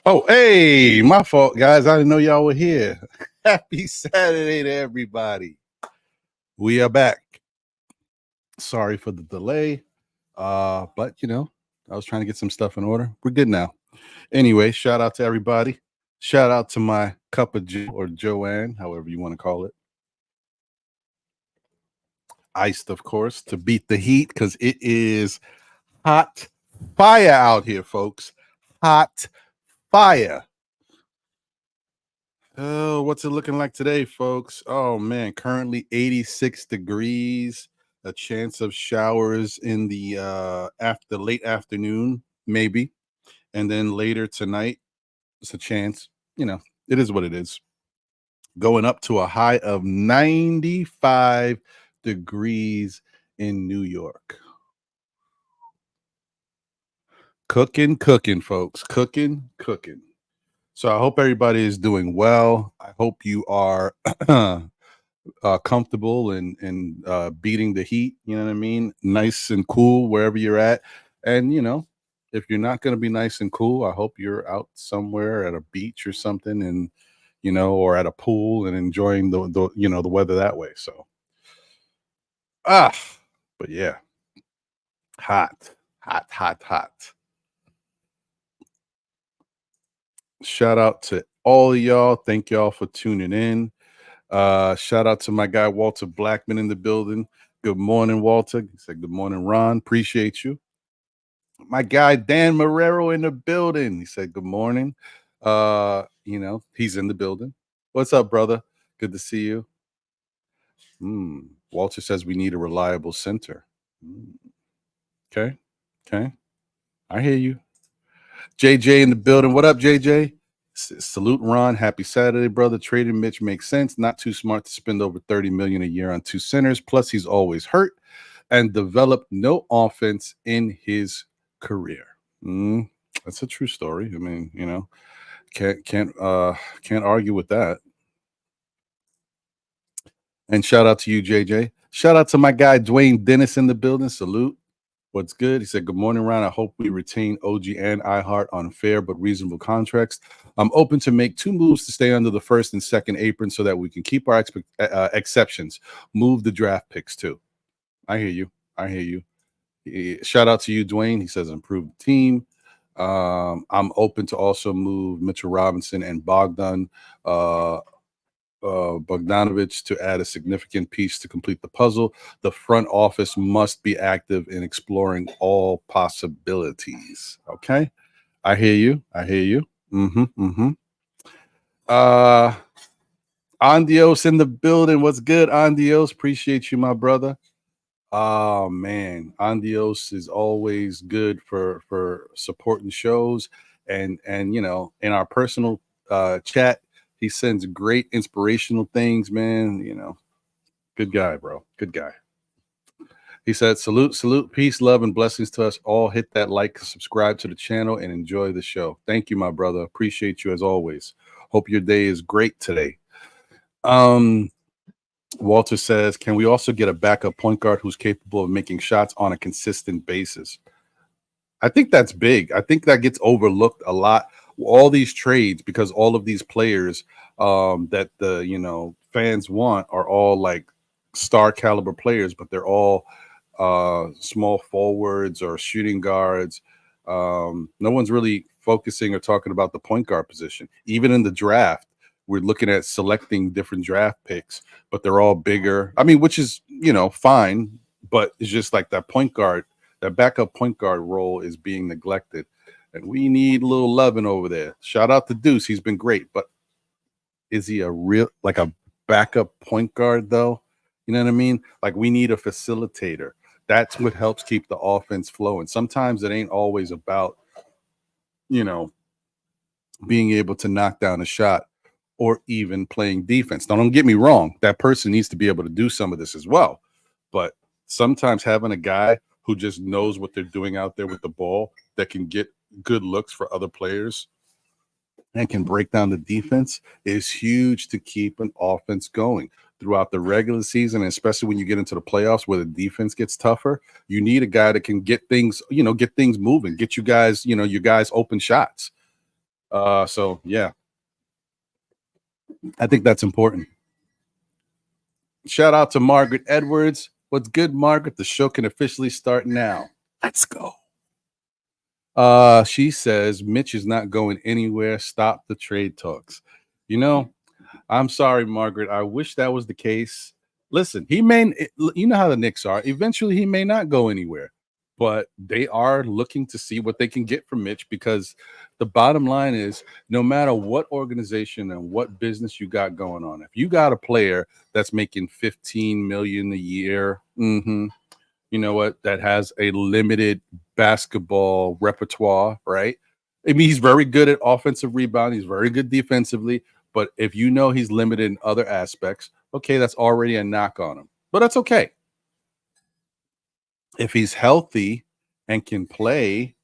Oh, hey, my fault, guys. I didn't know y'all were here. Happy Saturday to everybody. We are back. Sorry for the delay, but I was trying to get some stuff in order. We're good now. Anyway, shout out to everybody. Shout out to my cup of Joe or Joanne, however you want to call it. Iced, of course, to beat the heat because it is hot fire out here, folks. Hot fire. Oh, what's it looking like today, folks? Oh, man, currently 86 degrees. A chance of showers in the after late afternoon, maybe. And then later tonight, it's a chance. It is what it is. Going up to a high of 95 degrees in New York. Cooking, folks. Cooking. So I hope everybody is doing well. I hope you are comfortable and beating the heat. You know what I mean? Nice and cool wherever you're at. And, if you're not going to be nice and cool, I hope you're out somewhere at a beach or something and, or at a pool and enjoying the weather that way. So, but yeah, hot. Shout out to all of y'all. Thank y'all for tuning in. Shout out to my guy Walter Blackman in the building. Good morning, Walter. He said good morning, Ron. Appreciate you. My guy Dan Marrero in the building. He said good morning. He's in the building. What's up, brother? Good to see you. Walter says we need a reliable center. Okay. I hear you. JJ in the building. What up, JJ? Salute, Ron. Happy Saturday, brother. Trading Mitch makes sense. Not too smart to spend over $30 million a year on two centers. Plus, he's always hurt and developed no offense in his career. That's a true story. I mean, can't argue with that. And shout out to you, JJ. Shout out to my guy Dwayne Dennis in the building. Salute. What's good? He said, good morning, Ron. I hope we retain OG and iHeart on fair but reasonable contracts. I'm open to make two moves to stay under the first and second apron so that we can keep our exceptions. Move the draft picks too. I hear you. Shout out to you, Dwayne. He says, improve the team. I'm open to also move Mitchell Robinson and Bogdanovich to add a significant piece to complete the puzzle. The front office must be active in exploring all possibilities. Okay, I hear you. Andios in the building. What's good, Andios? Appreciate you, my brother. Oh man, Andios is always good for supporting shows and in our personal chat. He sends great inspirational things, man. Good guy, bro. Good guy. He said, salute, peace, love, and blessings to us all. Hit that like, subscribe to the channel, and enjoy the show. Thank you, my brother. Appreciate you as always. Hope your day is great today. Walter says, can we also get a backup point guard who's capable of making shots on a consistent basis? I think that's big. I think that gets overlooked a lot. All these trades, because all of these players that the fans want are all like star caliber players, but they're all small forwards or shooting guards. No one's really focusing or talking about the point guard position. Even in the draft, we're looking at selecting different draft picks, but they're all bigger. I mean, which is fine, but it's just like that point guard, that backup point guard role is being neglected. And we need a little loving over there. Shout out to Deuce. He's been great. But is he a real, like a backup point guard, though? You know what I mean? Like, we need a facilitator. That's what helps keep the offense flowing. Sometimes it ain't always about, being able to knock down a shot or even playing defense. Now, don't get me wrong. That person needs to be able to do some of this as well. But sometimes having a guy who just knows what they're doing out there with the ball that can get good looks for other players and can break down the defense is huge to keep an offense going throughout the regular season, and especially when you get into the playoffs where the defense gets tougher. You need a guy that can get things moving, get you guys, your guys open shots. So yeah, I think that's important. Shout out to Margaret Edwards. What's good, Margaret? The show can officially start now. Let's go. She says Mitch is not going anywhere. Stop the trade talks. You know, I'm sorry, Margaret. I wish that was the case. Listen, he may, you know how the Knicks are. Eventually, he may not go anywhere, but they are looking to see what they can get from Mitch, because the bottom line is no matter what organization and what business you got going on, if you got a player that's making 15 million a year, you know what, that has a limited basketball repertoire, right? I mean, he's very good at offensive rebound. He's very good defensively. But if you know he's limited in other aspects, okay, that's already a knock on him. But that's okay. If he's healthy and can play,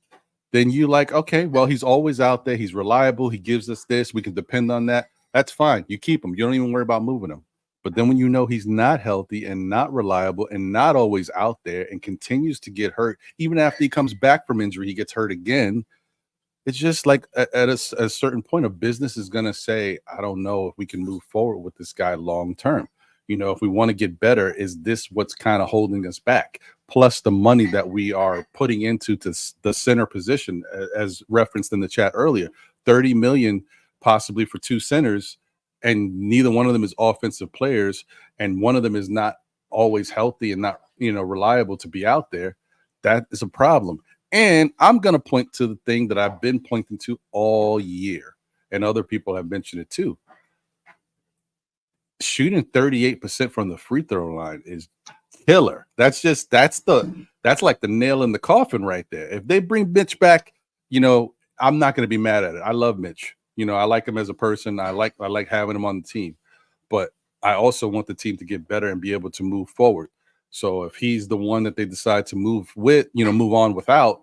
then you like, okay, well, he's always out there. He's reliable. He gives us this. We can depend on that. That's fine. You keep him. You don't even worry about moving him. But then when you know he's not healthy and not reliable and not always out there and continues to get hurt, even after he comes back from injury, he gets hurt again. It's just like at a certain point, a business is going to say, I don't know if we can move forward with this guy long term. You know, if we want to get better, is this what's kind of holding us back? Plus the money that we are putting into the center position, as referenced in the chat earlier, 30 million possibly for two centers, and neither one of them is offensive players, and one of them is not always healthy and not, you know, reliable to be out there. That is a problem. And I'm going to point to the thing that I've been pointing to all year, and other people have mentioned it too. Shooting 38% from the free throw line is killer. That's like the nail in the coffin right there. If they bring Mitch back, you know, I'm not going to be mad at it. I love Mitch. You know, I like him as a person. I like having him on the team, but I also want the team to get better and be able to move forward. So if he's the one that they decide to move on without,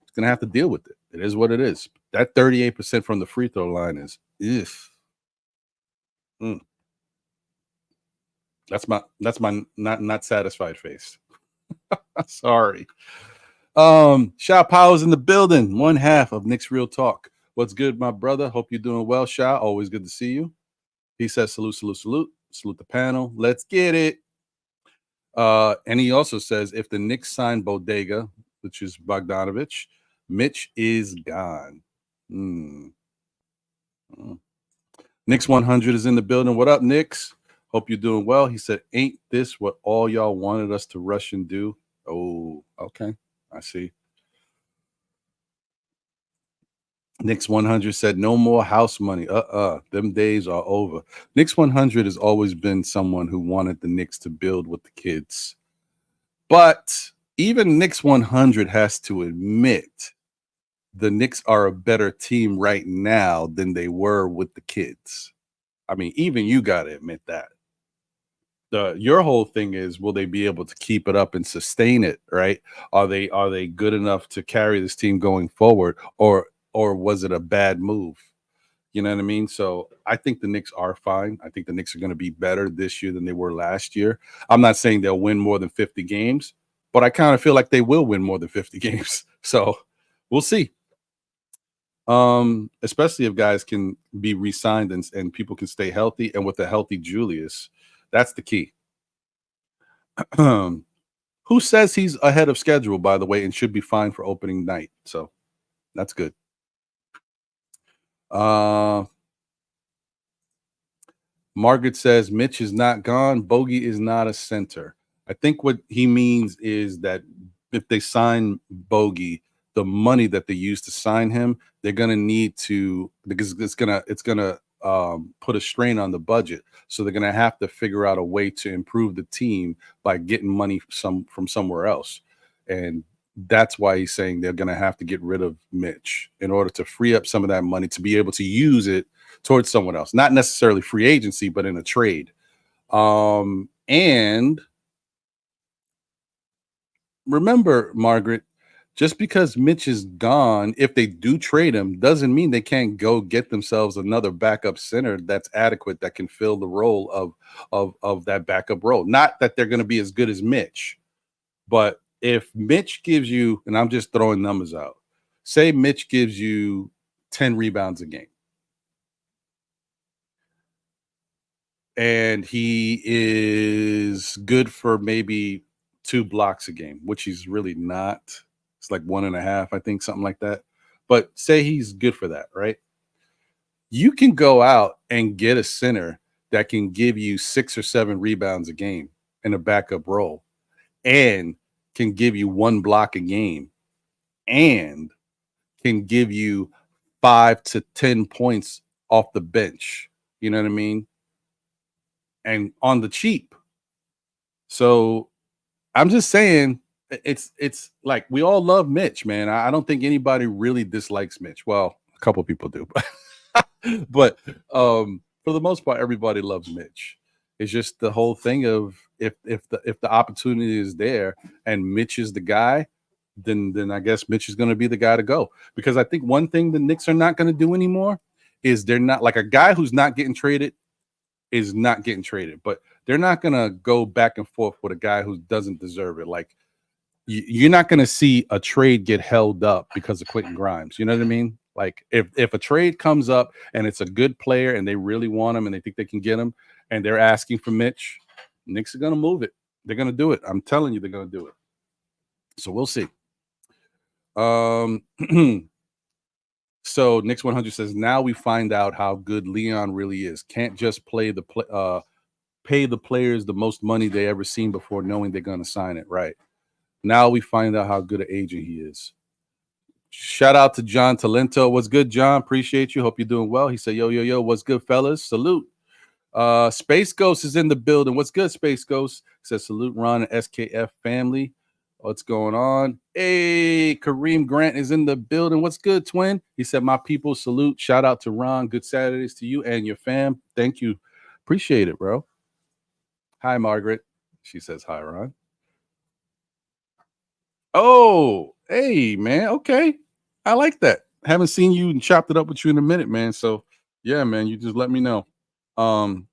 it's going to have to deal with it. It is what it is. That 38% from the free throw line is, That's my not satisfied face. Sorry. Sha Powers in the building, one half of Knicks Real Talk. What's good, my brother? Hope you're doing well, Sha. Always good to see you. He says salute, salute, salute. Salute the panel. Let's get it. And he also says if the Knicks sign Bodega, which is Bogdanovich, Mitch is gone. Knicks 100 is in the building. What up, Knicks? Hope you're doing well. He said, ain't this what all y'all wanted us to rush and do? Oh, okay. I see. Knicks 100 said, no more house money. Them days are over. Knicks 100 has always been someone who wanted the Knicks to build with the kids. But even Knicks 100 has to admit the Knicks are a better team right now than they were with the kids. I mean, even you got to admit that. Your whole thing is, will they be able to keep it up and sustain it, right? Are they good enough to carry this team going forward, or was it a bad move? You know what I mean? So I think the Knicks are fine. I think the Knicks are going to be better this year than they were last year. I'm not saying they'll win more than 50 games, but I kind of feel like they will win more than 50 games. So we'll see. Especially if guys can be re-signed and people can stay healthy, and with a healthy Julius. That's the key. Who says he's ahead of schedule, by the way, and should be fine for opening night? So that's good. Margaret says Mitch is not gone. Bogey is not a center. I think what he means is that if they sign Bogey, the money that they use to sign him, they're gonna need to, because it's gonna put a strain on the budget. So they're going to have to figure out a way to improve the team by getting money from somewhere else. And that's why he's saying they're going to have to get rid of Mitch in order to free up some of that money to be able to use it towards someone else, not necessarily free agency, but in a trade. And remember, Margaret, just because Mitch is gone, if they do trade him, doesn't mean they can't go get themselves another backup center that's adequate, that can fill the role of that backup role. Not that they're going to be as good as Mitch, but if Mitch gives you, and I'm just throwing numbers out, say Mitch gives you 10 rebounds a game. And he is good for maybe 2 blocks a game, which he's really not. It's like 1.5, I think, something like that. But say he's good for that, right? You can go out and get a center that can give you 6 or 7 rebounds a game in a backup role and can give you 1 block a game and can give you 5 to 10 points off the bench. You know what I mean? And on the cheap. So I'm just saying, it's like we all love Mitch, man. I don't think anybody really dislikes Mitch. Well, a couple people do, but for the most part, everybody loves Mitch. It's just the whole thing of if the opportunity is there and Mitch is the guy, then I guess Mitch is going to be the guy to go. Because I think one thing the Knicks are not going to do anymore is they're not like a guy who's not getting traded is not getting traded, but they're not going to go back and forth with a guy who doesn't deserve it. Like you're not going to see a trade get held up because of Quentin Grimes. You know what I mean? Like if a trade comes up and it's a good player and they really want him and they think they can get him and they're asking for Mitch, Knicks are going to move it. They're going to do it. I'm telling you, they're going to do it. So we'll see. So Knicks 100 says, now we find out how good Leon really is. Can't just pay the players the most money they ever seen before knowing they're going to sign it. Right. Now we find out how good an agent he is. Shout out to John Talento. What's good, John? Appreciate you. Hope you're doing well. He said, yo, what's good, fellas? Salute. Space Ghost is in the building. What's good, Space Ghost? He says, salute Ron and SKF family. What's going on? Hey, Kareem Grant is in the building. What's good, twin? He said, my people, salute. Shout out to Ron. Good Saturdays to you and your fam. Thank you. Appreciate it, bro. Hi, Margaret. She says, hi, Ron. Oh, hey, man. Okay. I like that. Haven't seen you and chopped it up with you in a minute, man. So, yeah, man, you just let me know. And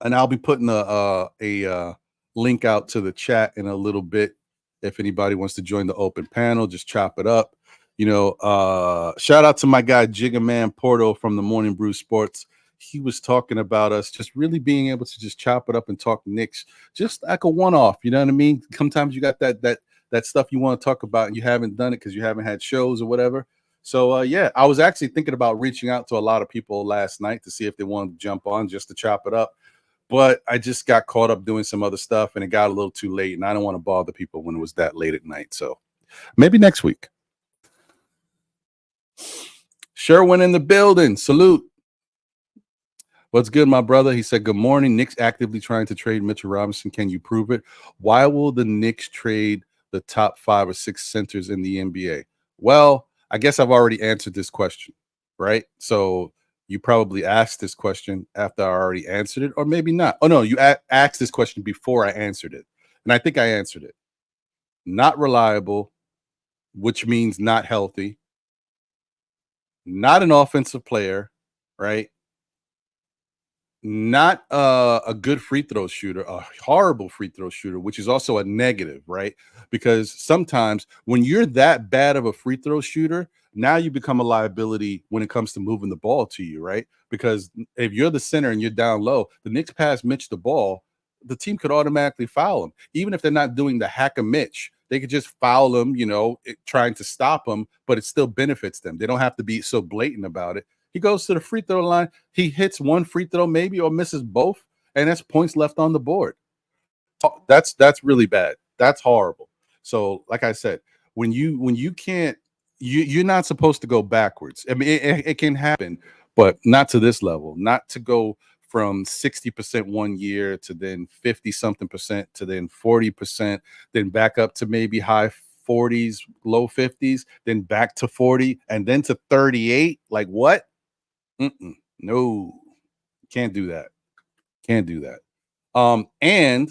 I'll be putting a link out to the chat in a little bit. If anybody wants to join the open panel, just chop it up. You know, shout out to my guy Jigga Man Porto from the Morning Brew Sports. He was talking about us just really being able to just chop it up and talk Knicks, just like a one-off. You know what I mean? Sometimes you got that stuff you want to talk about and you haven't done it because you haven't had shows or whatever. So yeah, I was actually thinking about reaching out to a lot of people last night to see if they wanted to jump on just to chop it up. But I just got caught up doing some other stuff and it got a little too late. And I don't want to bother people when it was that late at night. So maybe next week. Sherwin in the building. Salute. What's good, my brother? He said, good morning. Knicks actively trying to trade Mitchell Robinson. Can you prove it? Why will the Knicks trade the top 5 or 6 centers in the NBA? Well, I guess I've already answered this question, right? So you probably asked this question after I already answered it, or maybe not. Oh, no, you asked this question before I answered it. And I think I answered it. Not reliable, which means not healthy. Not an offensive player, right? Not a good free throw shooter, a horrible free throw shooter, which is also a negative, right? Because sometimes when you're that bad of a free throw shooter, now you become a liability when it comes to moving the ball to you, right? Because if you're the center and you're down low, the Knicks pass Mitch the ball, the team could automatically foul him. Even if they're not doing the hack of Mitch, they could just foul him, you know, trying to stop him, but it still benefits them. They don't have to be so blatant about it. He goes to the free throw line. He hits one free throw maybe or misses both, and that's points left on the board. That's really bad. That's horrible. So, like I said, when you can't, you're not supposed to go backwards. I mean, it can happen, but not to this level. Not to go from 60% one year to then 50-something% to then 40%, then back up to maybe high 40s, low 50s, then back to 40, and then to 38. Like what? No, can't do that. Can't do that. And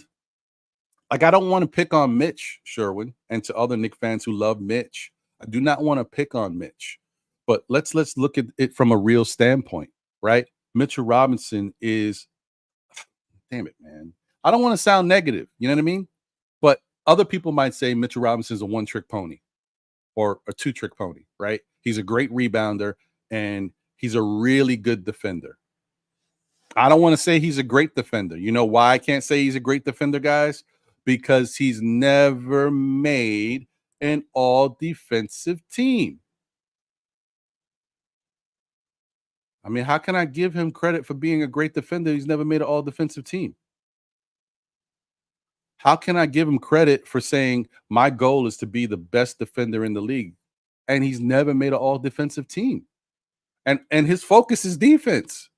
like I don't want to pick on Mitch Sherwin and to other Knicks fans who love Mitch. I do not want to pick on Mitch, but let's look at it from a real standpoint, right? Mitchell Robinson is, damn it, man. I don't want to sound negative, you know what I mean? But other people might say Mitchell Robinson is a one-trick pony or a two-trick pony, right? He's a great rebounder. and he's a really good defender. I don't want to say he's a great defender. You know why I can't say he's a great defender, guys? Because he's never made an all-defensive team. I mean, how can I give him credit for being a great defender? He's never made an all-defensive team. How can I give him credit for saying my goal is to be the best defender in the league? And he's never made an all-defensive team. And his focus is defense.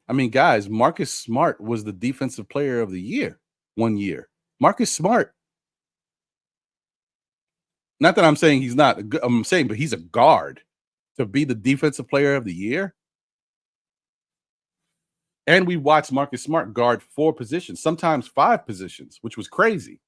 I mean, guys, Marcus Smart was the defensive player of the year one year. Marcus Smart. Not that I'm saying he's not. I'm saying, but he's a guard to be the defensive player of the year. And we watched Marcus Smart guard 4 positions, sometimes 5 positions, which was crazy.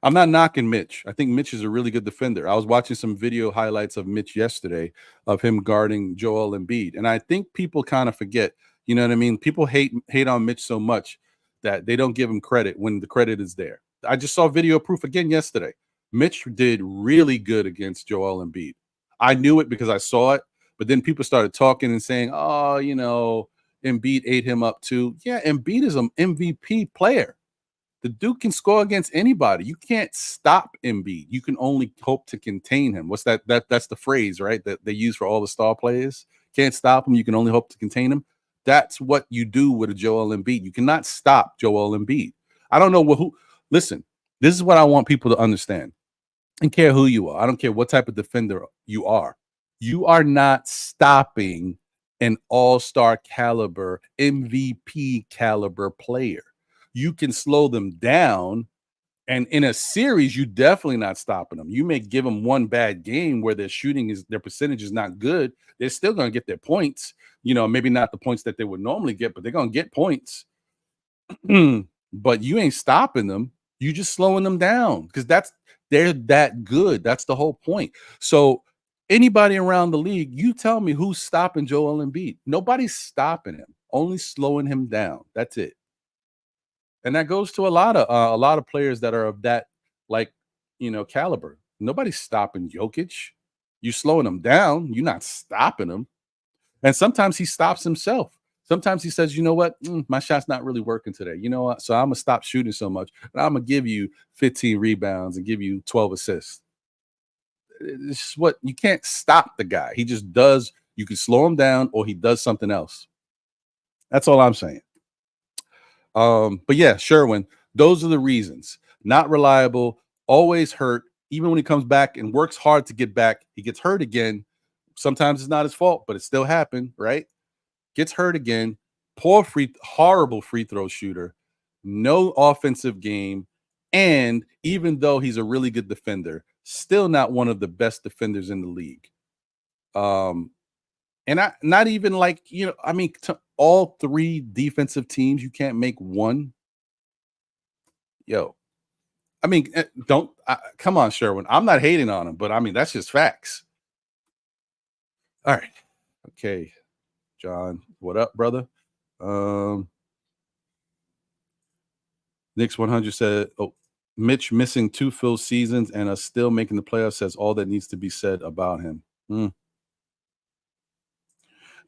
I'm not knocking Mitch. I think Mitch is a really good defender. I was watching some video highlights of Mitch yesterday of him guarding Joel Embiid. And I think people kind of forget, you know what I mean? People hate on Mitch so much that they don't give him credit when the credit is there. I just saw video proof again yesterday. Mitch did really good against Joel Embiid. I knew it because I saw it, but then people started talking and saying, oh, you know, Embiid ate him up too. Yeah, Embiid is an MVP player. The dude can score against anybody. You can't stop Embiid. You can only hope to contain him. What's that? That's the phrase, right? That they use for all the star players. Can't stop him. You can only hope to contain him. That's what you do with a Joel Embiid. You cannot stop Joel Embiid. I don't know who. Listen, this is what I want people to understand. I don't care who you are. I don't care what type of defender you are. You are not stopping an all-star caliber, MVP caliber player. You can slow them down, and in a series, you definitely not stopping them. You may give them one bad game where their percentage is not good. They're still going to get their points. You know, maybe not the points that they would normally get, but they're going to get points. But you ain't stopping them. You just slowing them down because they're that good. That's the whole point. So anybody around the league, you tell me who's stopping Joel Embiid. Nobody's stopping him, only slowing him down. That's it. And that goes to a lot of players that are of that, like, you know, caliber. Nobody's stopping Jokic. You slowing him down. You're not stopping him. And sometimes he stops himself. Sometimes he says, you know what? My shot's not really working today. You know what? So I'm going to stop shooting so much. And I'm going to give you 15 rebounds and give you 12 assists. It's just what you can't stop the guy. He just does. You can slow him down or he does something else. That's all I'm saying. But yeah, Sherwin, those are the reasons. Not reliable, always hurt. Even when he comes back and works hard to get back, he gets hurt again. Sometimes it's not his fault, but it still happened, right? Gets hurt again. Horrible free throw shooter. No offensive game. And even though he's a really good defender, still not one of the best defenders in the league. And not even like, you know, I mean, to all 3 defensive teams, you can't make one. Yo, I mean, come on, Sherwin. I'm not hating on him, but I mean, that's just facts. All right. Okay. John, what up, brother? Knicks 100 said, oh, Mitch missing 2 full seasons and are still making the playoffs says all that needs to be said about him.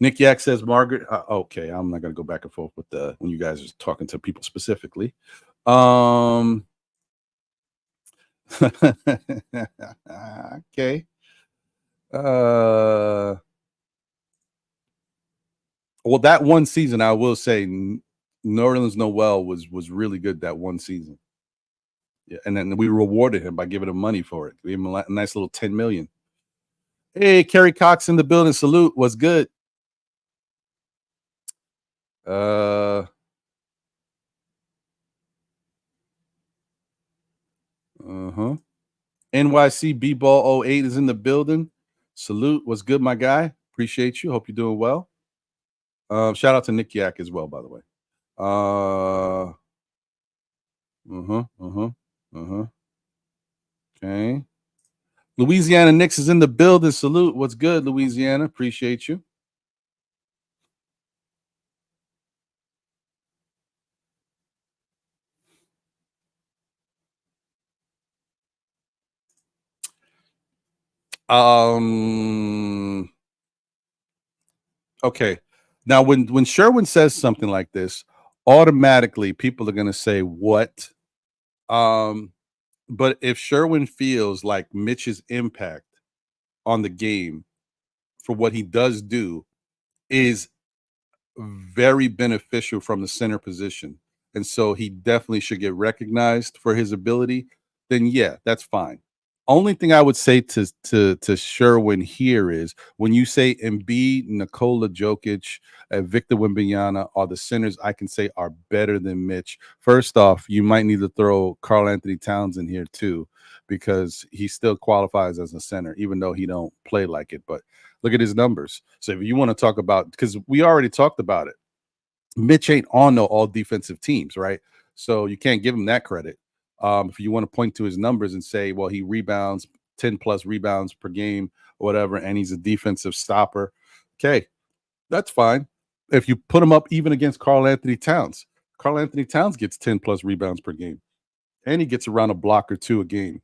Nick Yak says, Margaret. Okay, I'm not going to go back and forth with when you guys are talking to people specifically. Okay. Well, that one season, I will say, Nerlens Noel was really good that one season. Yeah, and then we rewarded him by giving him money for it. We gave him a nice little $10 million. Hey, Kerry Cox in the building. Salute. What's good? NYC BBall 08 is in the building. Salute. What's good, my guy? Appreciate you. Hope you're doing well. Shout out to Nick Yak as well, by the way. Okay. Louisiana Knicks is in the building. Salute. What's good, Louisiana? Appreciate you. Okay. Now, when Sherwin says something like this, automatically people are going to say, "What?" But if Sherwin feels like Mitch's impact on the game for what he does do is very beneficial from the center position, and so he definitely should get recognized for his ability, then yeah, that's fine. Only thing I would say to Sherwin here is when you say Embiid, Nikola Jokic, Victor Wembanyama are the centers I can say are better than Mitch. First off, you might need to throw Karl Anthony Towns in here too, because he still qualifies as a center, even though he don't play like it. But look at his numbers. So if you want to talk about, because we already talked about it, Mitch ain't on no all defensive teams, right? So you can't give him that credit. If you want to point to his numbers and say, well, he rebounds 10 plus rebounds per game or whatever, and he's a defensive stopper, okay, that's fine. If you put him up even against Karl Anthony Towns gets 10 plus rebounds per game, and he gets around a block or two a game,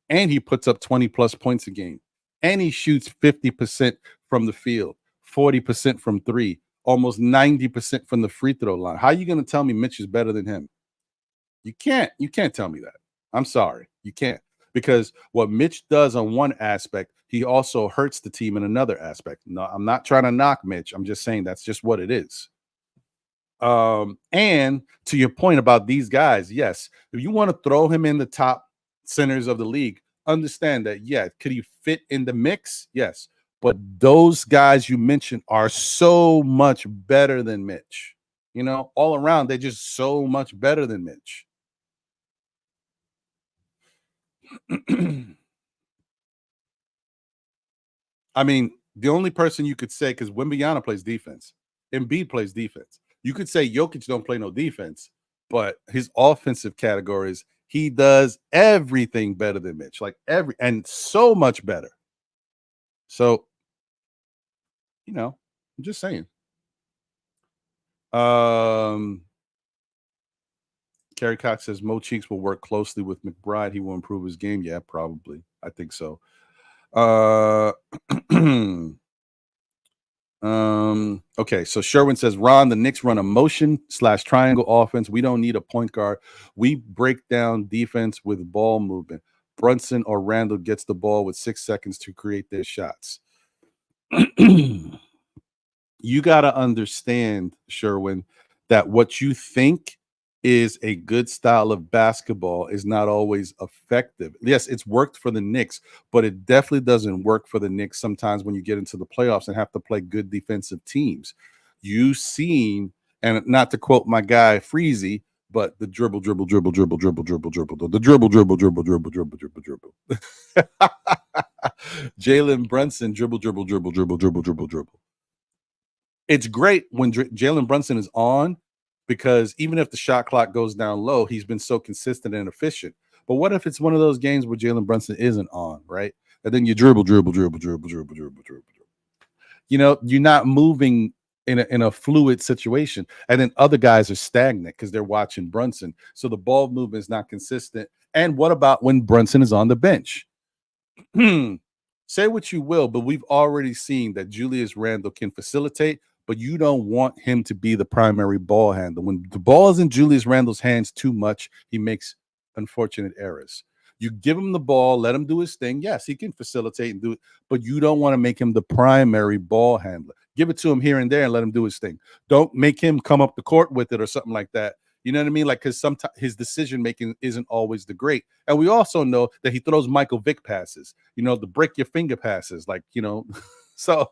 and he puts up 20 plus points a game, and he shoots 50% from the field, 40% from three, almost 90% from the free throw line. How are you going to tell me Mitch is better than him? You can't tell me that. I'm sorry. You can't. Because what Mitch does on one aspect, he also hurts the team in another aspect. No, I'm not trying to knock Mitch. I'm just saying that's just what it is. And to your point about these guys, yes, if you want to throw him in the top centers of the league, understand that, yeah, could he fit in the mix? Yes. But those guys you mentioned are so much better than Mitch. You know, all around, they're just so much better than Mitch. I mean, the only person you could say, because Wembanyama plays defense, Embiid plays defense. You could say Jokic don't play no defense, but his offensive categories, he does everything better than Mitch, like and so much better. So, you know, I'm just saying. Kerry Cox says Mo Cheeks will work closely with McBride. He will improve his game. Yeah, probably. I think so. Okay, so Sherwin says, Ron, the Knicks run a motion/triangle offense. We don't need a point guard. We break down defense with ball movement. Brunson or Randall gets the ball with 6 seconds to create their shots. You got to understand, Sherwin, that what you think is a good style of basketball is not always effective. Yes, it's worked for the Knicks, but it definitely doesn't work for the Knicks sometimes when you get into the playoffs and have to play good defensive teams. You've seen, and not to quote my guy Freezy, but the dribble, dribble, dribble, dribble, dribble, dribble, dribble, the dribble, dribble, dribble, dribble, dribble, dribble, dribble. Jalen Brunson, dribble, dribble, dribble, dribble, dribble, dribble, dribble. It's great when Jalen Brunson is on, because even if the shot clock goes down low, he's been so consistent and efficient. But what if it's one of those games where Jalen Brunson isn't on, right? And then you dribble, dribble, dribble, dribble, dribble, dribble, dribble. You know, you're not moving in a fluid situation. And then other guys are stagnant because they're watching Brunson. So the ball movement is not consistent. And what about when Brunson is on the bench? Say what you will, but we've already seen that Julius Randle can facilitate, but you don't want him to be the primary ball handler. When the ball is in Julius Randle's hands too much, he makes unfortunate errors. You give him the ball, let him do his thing. Yes, he can facilitate and do it, but you don't want to make him the primary ball handler. Give it to him here and there and let him do his thing. Don't make him come up the court with it or something like that. You know what I mean? Like, because sometimes his decision making isn't always the great. And we also know that he throws Michael Vick passes, you know, the break your finger passes, like, you know, so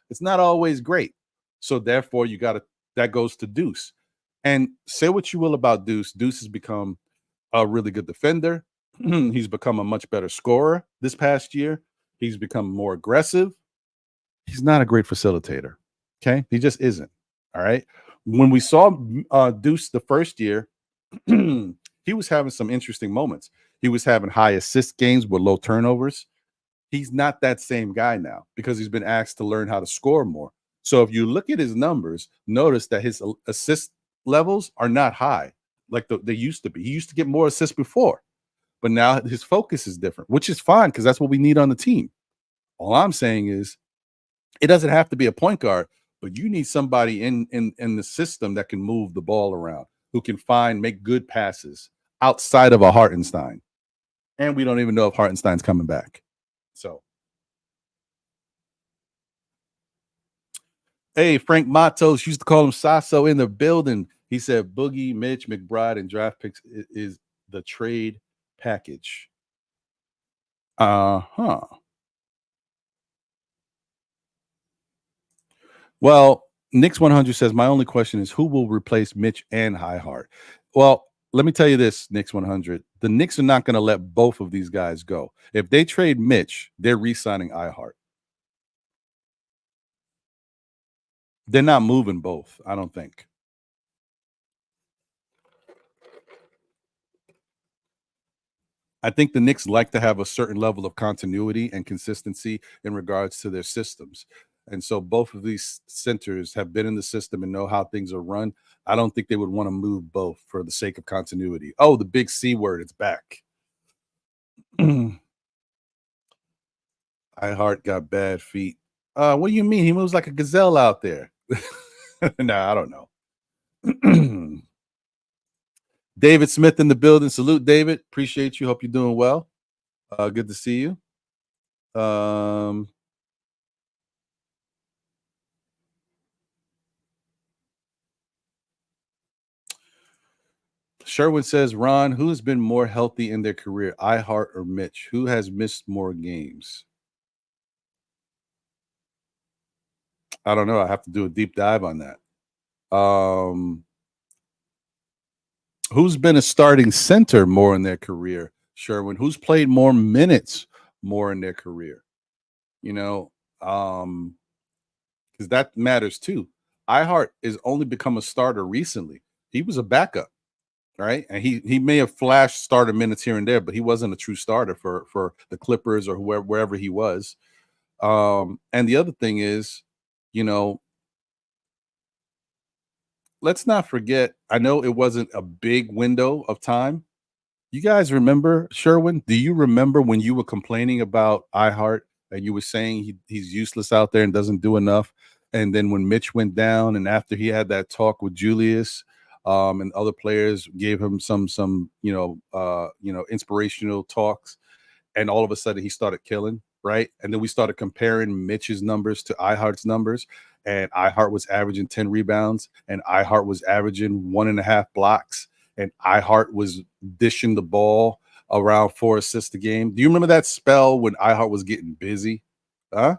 it's not always great. So therefore, that goes to Deuce. And say what you will about Deuce. Deuce has become a really good defender. He's become a much better scorer this past year. He's become more aggressive. He's not a great facilitator. Okay. He just isn't. All right. When we saw Deuce the first year, he was having some interesting moments. He was having high assist games with low turnovers. He's not that same guy now because he's been asked to learn how to score more. So if you look at his numbers, notice that his assist levels are not high like they used to be. He used to get more assists before, but now his focus is different, which is fine because that's what we need on the team. All I'm saying is it doesn't have to be a point guard, but you need somebody in the system that can move the ball around, who can make good passes outside of a Hartenstein. And we don't even know if Hartenstein's coming back. So, hey, Frank Matos used to call him Sasso in the building. He said Boogie, Mitch, McBride, and draft picks is the trade package. Uh-huh. Well, Knicks 100 says, my only question is who will replace Mitch and Highheart? Well, let me tell you this, Knicks 100. The Knicks are not going to let both of these guys go. If they trade Mitch, they're re-signing Highheart. They're not moving both, I don't think. I think the Knicks like to have a certain level of continuity and consistency in regards to their systems. And so both of these centers have been in the system and know how things are run. I don't think they would want to move both for the sake of continuity. Oh, the big C word, it's back. Heart got bad feet. What do you mean? He moves like a gazelle out there. Nah, I don't know. David Smith in the building. Salute, David. Appreciate you. Hope you're doing well. Good to see you. Sherwin says, Ron, who has been more healthy in their career, Heart or Mitch? Who has missed more games? I don't know. I have to do a deep dive on that. Who's been a starting center more in their career, Sherwin? Who's played more minutes more in their career? You know, because that matters too. Heart has only become a starter recently. He was a backup, right? And he may have flashed starter minutes here and there, but he wasn't a true starter for the Clippers or wherever he was. And the other thing is, you know, let's not forget, I know it wasn't a big window of time. You guys remember, Sherwin? Do you remember when you were complaining about Heart and you were saying he's useless out there and doesn't do enough? And then when Mitch went down and after he had that talk with Julius, and other players gave him some inspirational talks, and all of a sudden he started killing, right? And then we started comparing Mitch's numbers to Heart's numbers, and Heart was averaging 10 rebounds, and Heart was averaging 1.5 blocks, and Heart was dishing the ball around 4 assists a game. Do you remember that spell when Heart was getting busy? Huh?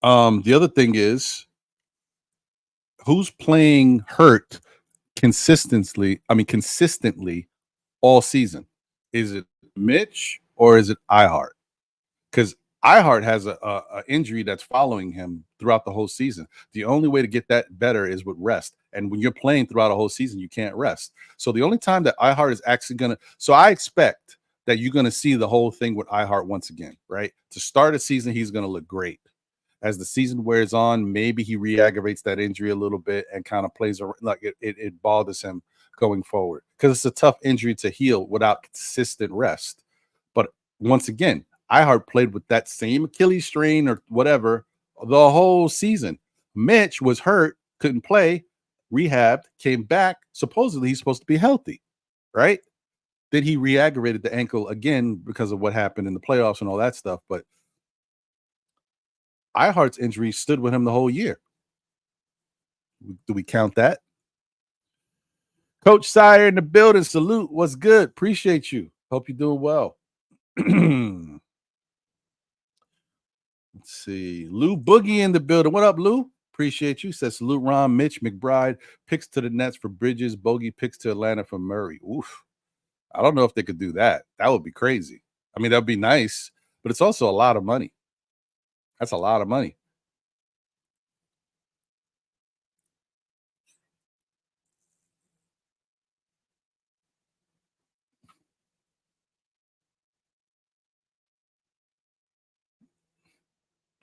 The other thing is, who's playing hurt consistently all season? Is it Mitch or is it Heart? Because Heart has a injury that's following him throughout the whole season. The only way to get that better is with rest. And when you're playing throughout a whole season, you can't rest. So the only time that Heart is actually going to – so I expect that you're going to see the whole thing with Heart once again, right? To start a season, he's going to look great. As the season wears on, maybe he re-aggravates that injury a little bit and kind of plays like it bothers him going forward, because it's a tough injury to heal without consistent rest. But once again, Heart played with that same Achilles strain or whatever the whole season. Mitch was hurt, couldn't play, rehabbed, came back. Supposedly he's supposed to be healthy, right? Then he re-aggravated the ankle again because of what happened in the playoffs and all that stuff. But Heart's injury stood with him the whole year. Do we count that? Coach Sire in the building. Salute. What's good? Appreciate you. Hope you're doing well. Let's see. Lou Boogie in the building. What up, Lou? Appreciate you. Says salute, Ron, Mitch, McBride. Picks to the Nets for Bridges. Bogey picks to Atlanta for Murray. Oof. I don't know if they could do that. That would be crazy. I mean, that'd be nice, but it's also a lot of money. That's a lot of money.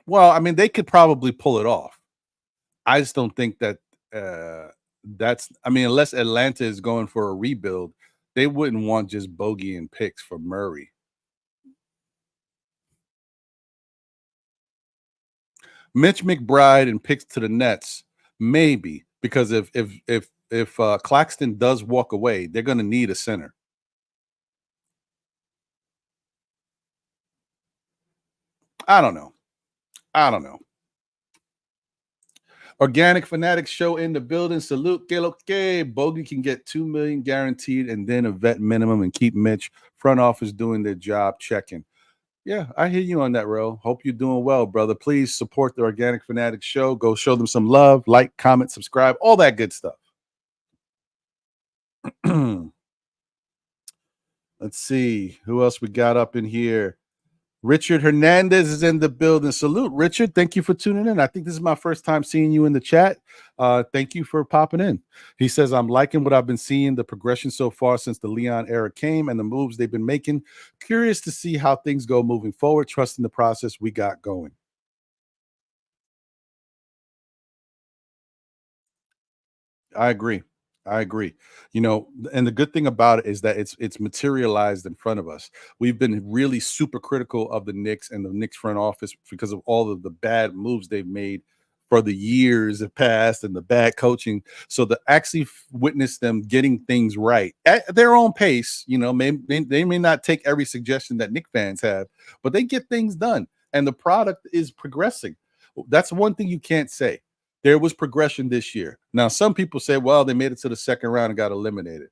Well, I mean, they could probably pull it off. I just don't think that that's, I mean, unless Atlanta is going for a rebuild, they wouldn't want just bogey and picks for Murray. Mitch McBride and picks to the Nets, maybe, because if Claxton does walk away, they're going to need a center. I don't know. Organic Fanatics show in the building. Salute, que lo que. Bogey can get $2 million guaranteed and then a vet minimum and keep Mitch. Front office doing their job checking. Yeah, I hear you on that, Ro. Hope you're doing well, brother. Please support the Organic Fanatics show. Go show them some love. Like, comment, subscribe, all that good stuff. Let's see who else we got up in here. Richard Hernandez is in the building. Salute, Richard. Thank you for tuning in. I think this is my first time seeing you in the chat. Thank you for popping in. He says, I'm liking what I've been seeing, the progression so far since the Leon era came and the moves they've been making. Curious to see how things go moving forward. Trusting the process we got going. I agree. You know, and the good thing about it is that it's materialized in front of us. We've been really super critical of the Knicks and the Knicks front office because of all of the bad moves they've made for the years that passed and the bad coaching. So to actually witness them getting things right at their own pace, you know, they may not take every suggestion that Knicks fans have, but they get things done and the product is progressing. That's one thing you can't say. There was progression this year. Now, some people say, well, they made it to the second round and got eliminated.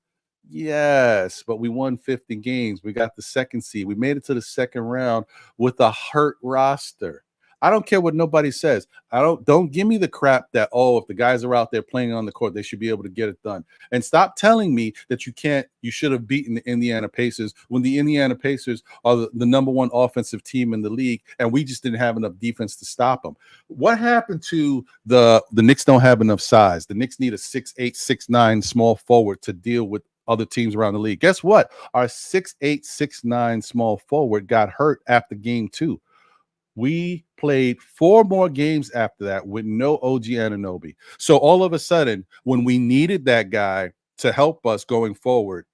Yes, but we won 50 games. We got the second seed. We made it to the second round with a hurt roster. I don't care what nobody says. Don't give me the crap that, oh, if the guys are out there playing on the court, they should be able to get it done. And stop telling me that you should have beaten the Indiana Pacers when the Indiana Pacers are the number one offensive team in the league, and we just didn't have enough defense to stop them. What happened to the Knicks don't have enough size? The Knicks need a 6'8", 6'9" small forward to deal with other teams around the league. Guess what? Our 6'8", 6'9" small forward got hurt after game 2. We played 4 more games after that with no OG Anunoby. So all of a sudden, when we needed that guy to help us going forward,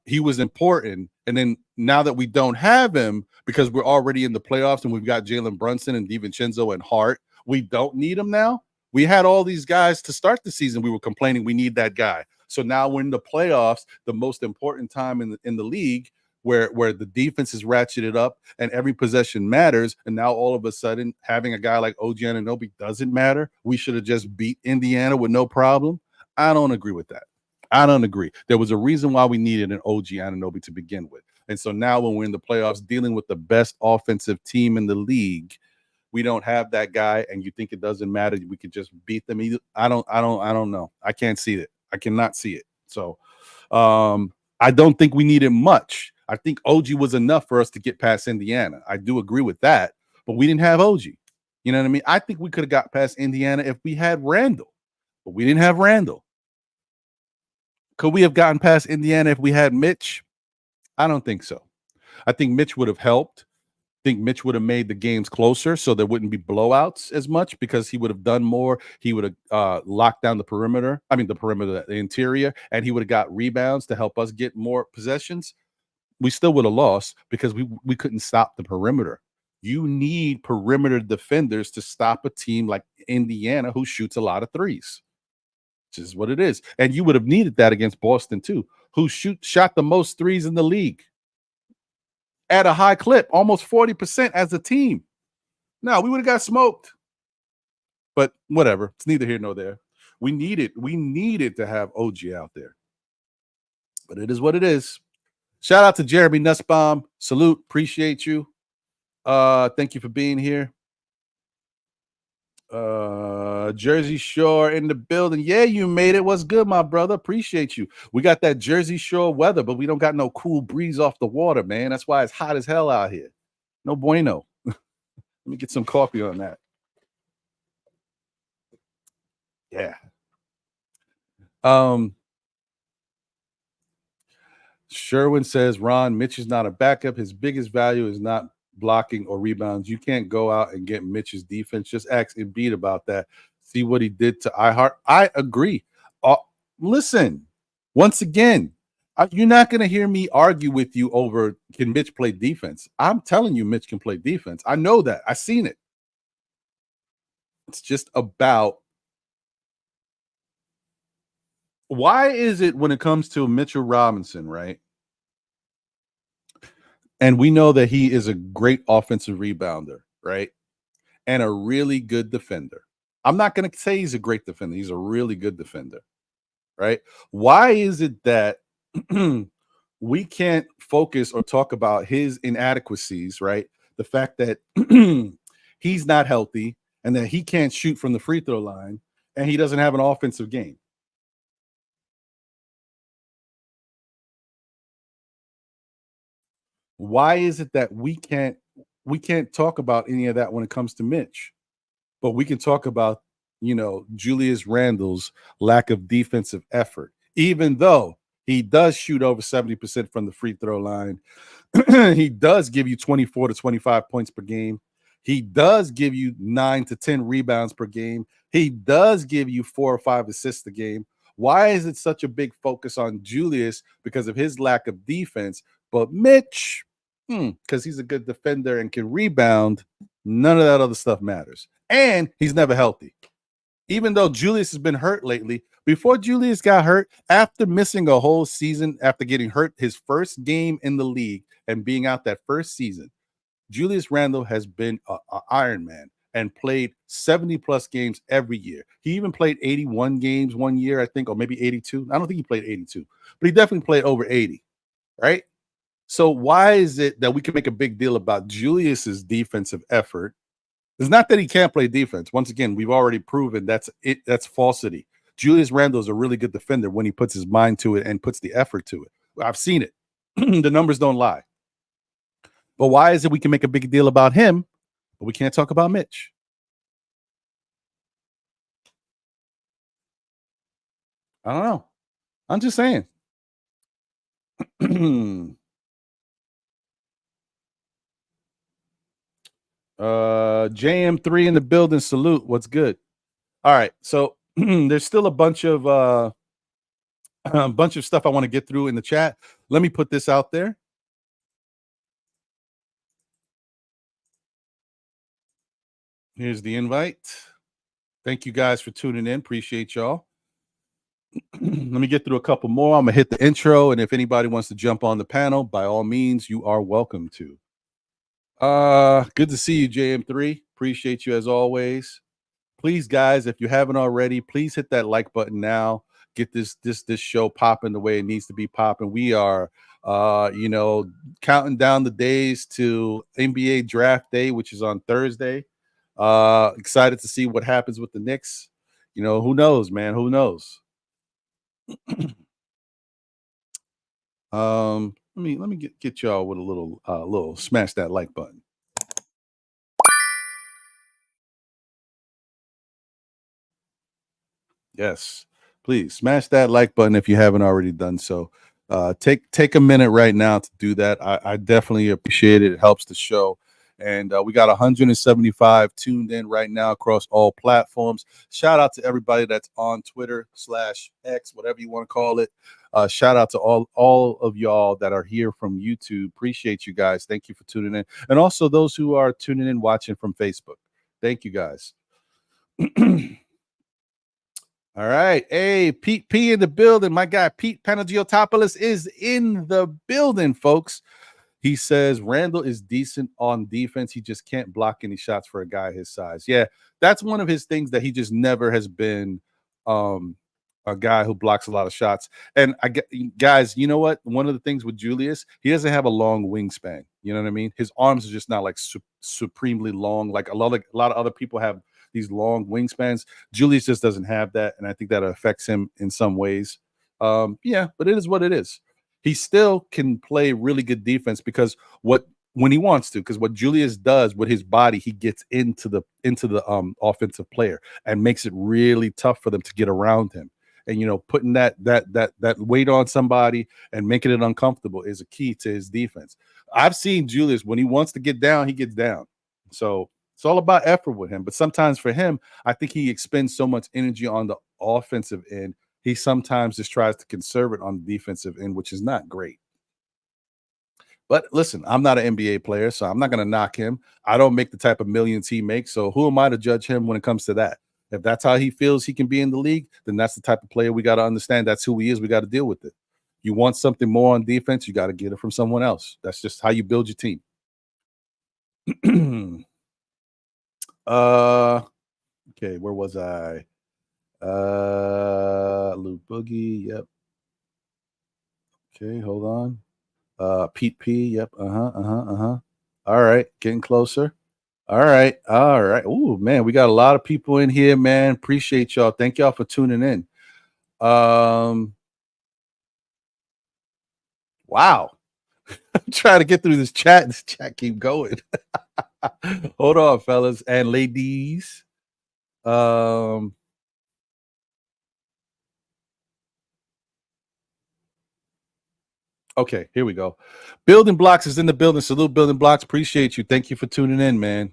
he was important. And then now that we don't have him because we're already in the playoffs and we've got Jalen Brunson and DiVincenzo and Hart, we don't need him now. We had all these guys to start the season. We were complaining we need that guy. So now we're in the playoffs, the most important time in the league, where the defense is ratcheted up and every possession matters. And now all of a sudden, having a guy like OG Anunoby doesn't matter. We should have just beat Indiana with no problem. I don't agree with that. I don't agree. There was a reason why we needed an OG Anunoby to begin with. And so now when we're in the playoffs dealing with the best offensive team in the league, we don't have that guy, and you think it doesn't matter. We could just beat them. I don't know. I can't see it. I cannot see it. So I don't think we needed much. I think OG was enough for us to get past Indiana. I do agree with that, but we didn't have OG. You know what I mean? I think we could have got past Indiana if we had Randall, but we didn't have Randall. Could we have gotten past Indiana if we had Mitch? I don't think so. I think Mitch would have helped. I think Mitch would have made the games closer so there wouldn't be blowouts as much because he would have done more. He would have locked down the perimeter. The interior, and he would have got rebounds to help us get more possessions. We still would have lost because we couldn't stop the perimeter. You need perimeter defenders to stop a team like Indiana who shoots a lot of threes, which is what it is. And you would have needed that against Boston too, who shot the most threes in the league at a high clip, almost 40% as a team. No, we would have got smoked. But whatever. It's neither here nor there. We needed to have OG out there. But it is what it is. Shout out to Jeremy Nussbaum. Salute. Appreciate you. Thank you for being here. Jersey Shore in the building. Yeah, you made it. What's good, my brother? Appreciate you. We got that Jersey Shore weather, but we don't got no cool breeze off the water, man. That's why it's hot as hell out here. No bueno. Let me get some coffee on that. Yeah. Sherwin says, Ron, Mitch is not a backup. His biggest value is not blocking or rebounds. You can't go out and get Mitch's defense. Just ask Embiid about that. See what he did to iHeart. I agree. Listen, once again, You're not going to hear me argue with you over can Mitch play defense. I'm telling you, Mitch can play defense. I know that. I've seen it. It's just about why is it when it comes to Mitchell Robinson, right? And we know that he is a great offensive rebounder, right? And a really good defender. I'm not going to say he's a great defender. He's a really good defender, right? Why is it that we can't focus or talk about his inadequacies, right? The fact that he's not healthy and that he can't shoot from the free throw line and he doesn't have an offensive game. Why is it that we can't talk about any of that when it comes to Mitch? But we can talk about, Julius Randle's lack of defensive effort, even though he does shoot over 70% from the free throw line. He does give you 24 to 25 points per game. He does give you 9 to 10 rebounds per game. He does give you 4 or 5 assists a game. Why is it such a big focus on Julius because of his lack of defense? But Mitch, because he's a good defender and can rebound, none of that other stuff matters. And he's never healthy. Even though Julius has been hurt lately, before Julius got hurt, after missing a whole season, after getting hurt his first game in the league and being out that first season, Julius Randle has been an Iron Man and played 70-plus games every year. He even played 81 games one year, I think, or maybe 82. I don't think he played 82, but he definitely played over 80, right? So why is it that we can make a big deal about Julius's defensive effort? It's not that he can't play defense. Once again, we've already proven that's it. That's falsity. Julius Randle is a really good defender when he puts his mind to it and puts the effort to it. I've seen it. The numbers don't lie. But why is it we can make a big deal about him, but we can't talk about Mitch? I don't know. I'm just saying. JM3 in the building. Salute. What's good? All right. So there's still a bunch of stuff I want to get through in the chat. Let me put this out there. Here's the invite. Thank you guys for tuning in. Appreciate y'all. Let me get through a couple more. I'm gonna hit the intro, and if anybody wants to jump on the panel, by all means, you are welcome to. Good to see you, JM3. Appreciate you as always. Please, guys, if you haven't already, please hit that like button now. Get this show popping the way it needs to be popping. We are counting down the days to NBA draft day, which is on Thursday. Excited to see what happens with the Knicks. Who knows, man? Who knows? Let me get y'all with a little smash that like button. Yes, please smash that like button if you haven't already done so. Take a minute right now to do that. I definitely appreciate it. It helps the show. And we got 175 tuned in right now across all platforms. Shout out to everybody that's on Twitter/X, whatever you want to call it. Shout out to all of y'all that are here from YouTube. Appreciate you guys. Thank you for tuning in. And also those who are tuning in watching from Facebook. Thank you guys. All right. Hey, Pete P in the building. My guy, Pete Panagiotopoulos, is in the building, folks. He says Randle is decent on defense. He just can't block any shots for a guy his size. Yeah, that's one of his things, that he just never has been a guy who blocks a lot of shots. And guys, you know what? One of the things with Julius, he doesn't have a long wingspan. You know what I mean? His arms are just not like supremely long. Like a lot of other people have these long wingspans. Julius just doesn't have that, and I think that affects him in some ways. Yeah, but it is what it is. He still can play really good defense because when he wants to, because what Julius does with his body, he gets into the offensive player and makes it really tough for them to get around him. And putting that weight on somebody and making it uncomfortable is a key to his defense. I've seen Julius, when he wants to get down, he gets down. So it's all about effort with him. But sometimes for him, I think he expends so much energy on the offensive end, He sometimes just tries to conserve it on the defensive end, which is not great. But listen, I'm not an NBA player, so I'm not going to knock him. I don't make the type of millions he makes, so who am I to judge him when it comes to that? If that's how he feels he can be in the league, then that's the type of player we got to understand. That's who he is. We got to deal with it. You want something more on defense, you got to get it from someone else. That's just how you build your team. Okay, where was I? Lou Boogie, yep. Okay, hold on. Pete P, yep. All right, getting closer. All right. Oh man, we got a lot of people in here, man. Appreciate y'all. Thank y'all for tuning in. Wow. I'm trying to get through this chat. This chat keep going. Hold on, fellas and ladies. Okay, here we go. Building Blocks is in the building. Salute, Building Blocks. Appreciate you. Thank you for tuning in, man.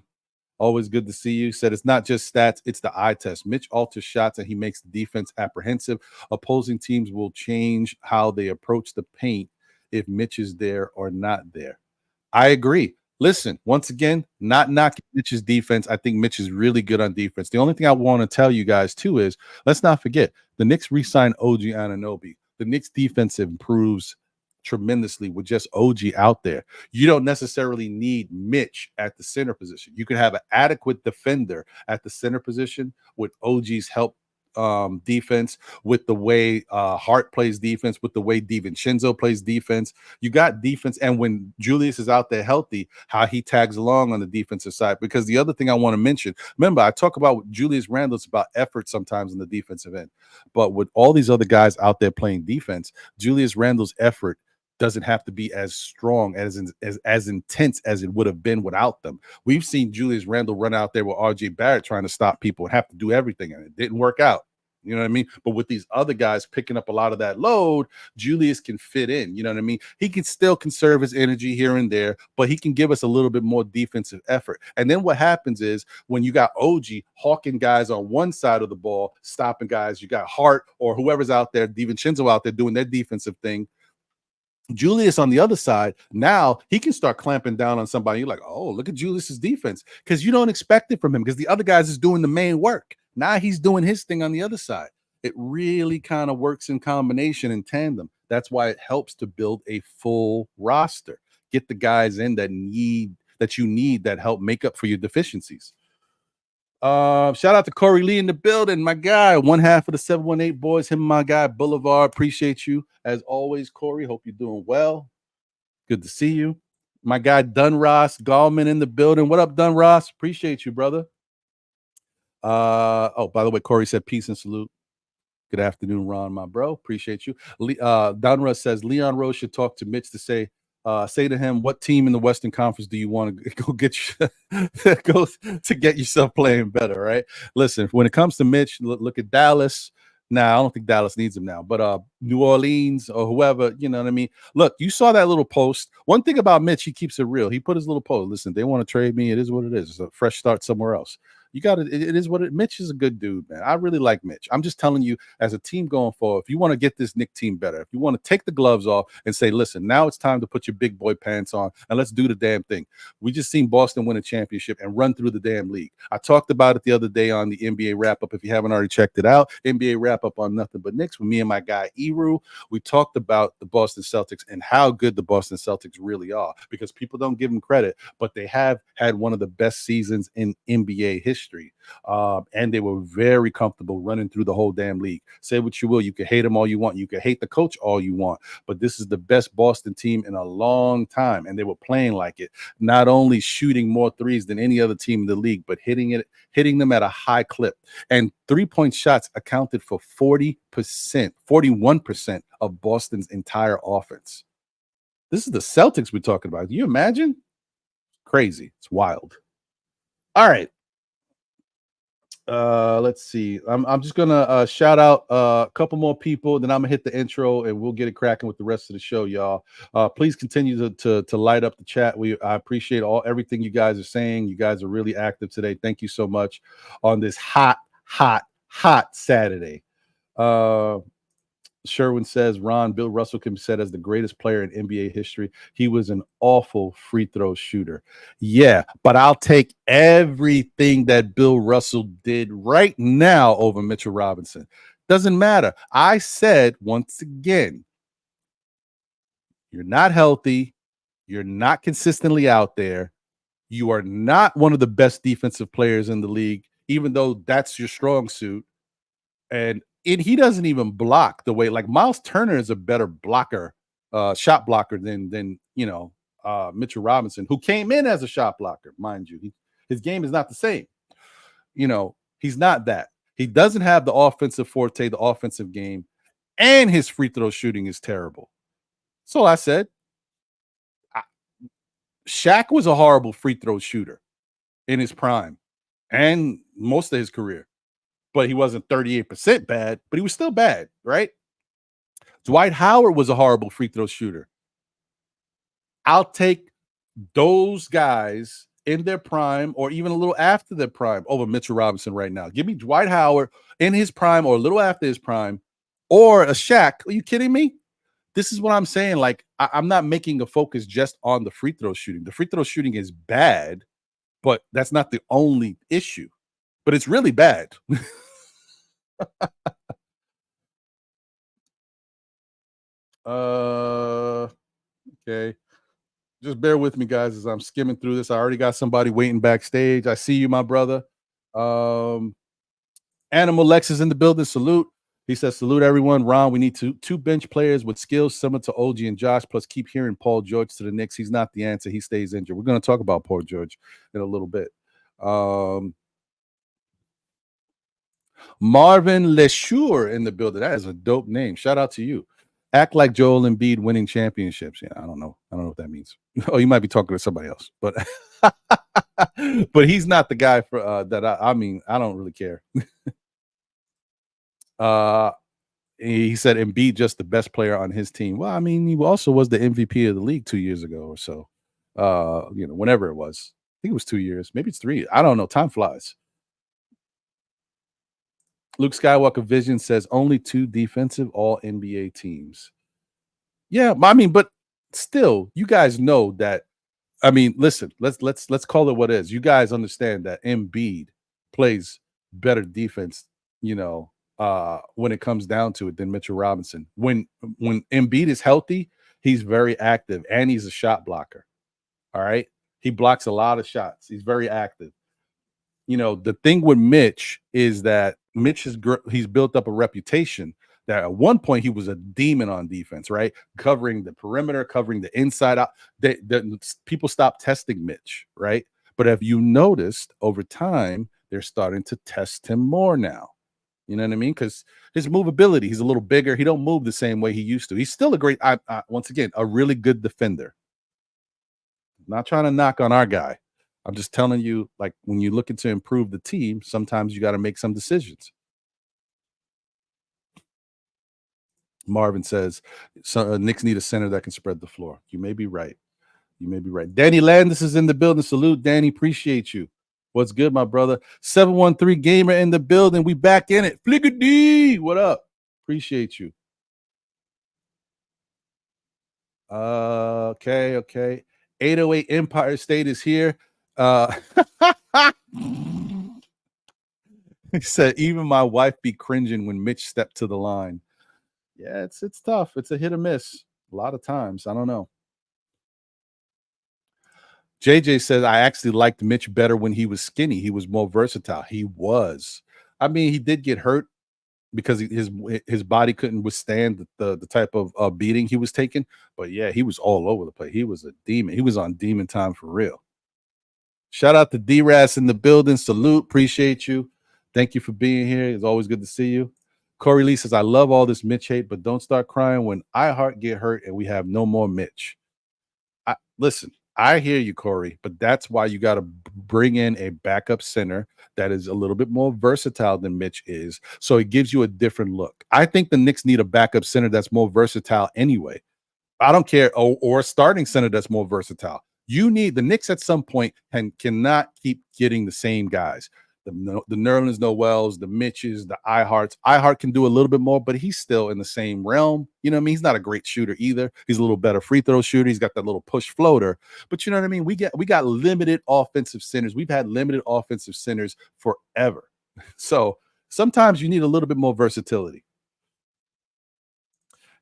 Always good to see you. Said it's not just stats, it's the eye test. Mitch alters shots and he makes the defense apprehensive. Opposing teams will change how they approach the paint if Mitch is there or not there. I agree. Listen, once again, not knocking Mitch's defense. I think Mitch is really good on defense. The only thing I want to tell you guys, too, is let's not forget the Knicks re-signed OG Anunoby. The Knicks defense improves tremendously with just OG out there. You don't necessarily need Mitch at the center position. You can have an adequate defender at the center position with OG's help defense, with the way Hart plays defense, with the way DiVincenzo plays defense. You got defense, and when Julius is out there healthy, how he tags along on the defensive side. Because the other thing I want to mention, remember, I talk about Julius Randle, it's about effort sometimes in the defensive end. But with all these other guys out there playing defense, Julius Randle's effort doesn't have to be as strong, as intense as it would have been without them. We've seen Julius Randle run out there with RJ Barrett trying to stop people and have to do everything, and it didn't work out. You know what I mean? But with these other guys picking up a lot of that load, Julius can fit in. You know what I mean? He can still conserve his energy here and there, but he can give us a little bit more defensive effort. And then what happens is when you got OG hawking guys on one side of the ball, stopping guys, you got Hart or whoever's out there, DiVincenzo out there doing their defensive thing. Julius on the other side, now he can start clamping down on somebody. You're like, oh, look at Julius's defense, because you don't expect it from him because the other guys is doing the main work. Now he's doing his thing on the other side. It really kind of works in combination, in tandem. That's why it helps to build a full roster. Get the guys in that you need that help make up for your deficiencies. Shout out to Corey Lee in the building, my guy, one half of the 718 boys, him and my guy Boulevard. Appreciate you as always, Corey. Hope you're doing well. Good to see you. My guy Dunross Gallman in the building. What up, Dunross? Appreciate you, brother. Oh, by the way, Corey said peace and salute. Good afternoon, Ron, my bro. Appreciate you. Dunross says Leon Rose should talk to Mitch to say to him, what team in the Western Conference do you want to go get go to get yourself playing better, right? Listen, when it comes to Mitch, look at Dallas. Nah, I don't think Dallas needs him now, but New Orleans or whoever, you know what I mean? Look, you saw that little post. One thing about Mitch, he keeps it real. He put his little post. Listen, they want to trade me. It is what it is. It's a fresh start somewhere else. You got it. It is what it. Mitch is a good dude, man. I really like Mitch. I'm just telling you, as a team going forward, if you want to get this Knicks team better, if you want to take the gloves off and say, listen, now it's time to put your big boy pants on and let's do the damn thing. We just seen Boston win a championship and run through the damn league. I talked about it the other day on the NBA wrap up. If you haven't already checked it out, NBA wrap up on Nothing But Knicks with me and my guy Eru. We talked about the Boston Celtics and how good the Boston Celtics really are, because people don't give them credit, but they have had one of the best seasons in NBA history. And they were very comfortable running through the whole damn league. Say what you will, you can hate them all you want, you can hate the coach all you want, but this is the best Boston team in a long time, and they were playing like it. Not only shooting more threes than any other team in the league, but hitting them at a high clip. And 3-point shots accounted for 41% of Boston's entire offense. This is the Celtics we're talking about. Can you imagine? Crazy. It's wild. All right. Let's see. I'm just gonna shout out a couple more people, then I'm gonna hit the intro and we'll get it cracking with the rest of the show, y'all. Please continue to light up the chat. I appreciate everything you guys are saying. You guys are really active today. Thank you so much on this hot Saturday. Sherwin says, Ron, Bill Russell can be said as the greatest player in NBA history. He was an awful free throw shooter. Yeah, but I'll take everything that Bill Russell did right now over Mitchell Robinson. Doesn't matter. I said once again, you're not healthy. You're not consistently out there. You are not one of the best defensive players in the league, even though that's your strong suit. And he doesn't even block the way, like, Miles Turner is a better blocker, shot blocker than Mitchell Robinson, who came in as a shot blocker, mind you. His game is not the same. He's not that. He doesn't have the offensive forte, the offensive game, and his free throw shooting is terrible. So I said, Shaq was a horrible free throw shooter in his prime and most of his career. But he wasn't 38% bad, but he was still bad, right? Dwight Howard was a horrible free throw shooter. I'll take those guys in their prime or even a little after their prime over Mitchell Robinson right now. Give me Dwight Howard in his prime or a little after his prime or a Shaq. Are you kidding me? This is what I'm saying. Like, I'm not making a focus just on the free throw shooting. The free throw shooting is bad, but that's not the only issue. But it's really bad. Okay. Just bear with me, guys, as I'm skimming through this. I already got somebody waiting backstage. I see you, my brother. Animal Lex is in the building. Salute. He says, salute everyone. Ron, we need two bench players with skills similar to OG and Josh, plus keep hearing Paul George to the Knicks. He's not the answer. He stays injured. We're going to talk about Paul George in a little bit. Marvin Lesure in the building. That is a dope name. Shout out to you. Act like Joel Embiid winning championships. Yeah, I don't know what that means. Oh, you might be talking to somebody else, but but he's not the guy for that. I mean, I don't really care. He said Embiid just the best player on his team. Well, I mean, he also was the MVP of the league 2 years ago or so. Whenever it was. I think it was 2 years. Maybe it's 3. I don't know. Time flies. Luke Skywalker Vision says only 2 defensive all NBA teams. Yeah, I mean, but still, you guys know that. I mean, listen, let's call it what it is. You guys understand that Embiid plays better defense, when it comes down to it than Mitchell Robinson. When Embiid is healthy, he's very active and he's a shot blocker. All right. He blocks a lot of shots. He's very active. The thing with Mitch is that he's built up a reputation that at one point he was a demon on defense, right? Covering the perimeter, covering the inside out. People stopped testing Mitch, right? But have you noticed over time, they're starting to test him more now. You know what I mean? Because his movability, he's a little bigger. He don't move the same way he used to. He's still a great, once again, a really good defender. I'm not trying to knock on our guy. I'm just telling you, like, when you're looking to improve the team, sometimes you got to make some decisions. Marvin says, Knicks need a center that can spread the floor. You may be right. Danny Landis is in the building. Salute, Danny. Appreciate you. What's good, my brother? 713 Gamer in the building. We back in it. Flicker D, what up? Appreciate you. Okay. 808 Empire State is here. He said, even my wife be cringing when Mitch stepped to the line. Yeah, it's tough. It's a hit or miss. A lot of times. I don't know. JJ says, I actually liked Mitch better when he was skinny. He was more versatile. He was. I mean, he did get hurt because his body couldn't withstand the type of beating he was taking. But yeah, he was all over the place. He was a demon. He was on demon time for real. Shout out to D-Ras in the building. Salute. Appreciate you. Thank you for being here. It's always good to see you. Corey Lee says, I love all this Mitch hate, but don't start crying when iHeart get hurt and we have no more Mitch. Listen, I hear you, Corey, but that's why you got to bring in a backup center that is a little bit more versatile than Mitch is, so it gives you a different look. I think the Knicks need a backup center that's more versatile anyway. I don't care, or a starting center that's more versatile. You need the Knicks at some point cannot keep getting the same guys. the Nerlens Noels, the Mitches, the iHearts. iHeart can do a little bit more, but he's still in the same realm. You know what I mean? He's not a great shooter either. He's a little better free throw shooter. He's got that little push floater. But you know what I mean? We got limited offensive centers. We've had limited offensive centers forever. So sometimes you need a little bit more versatility.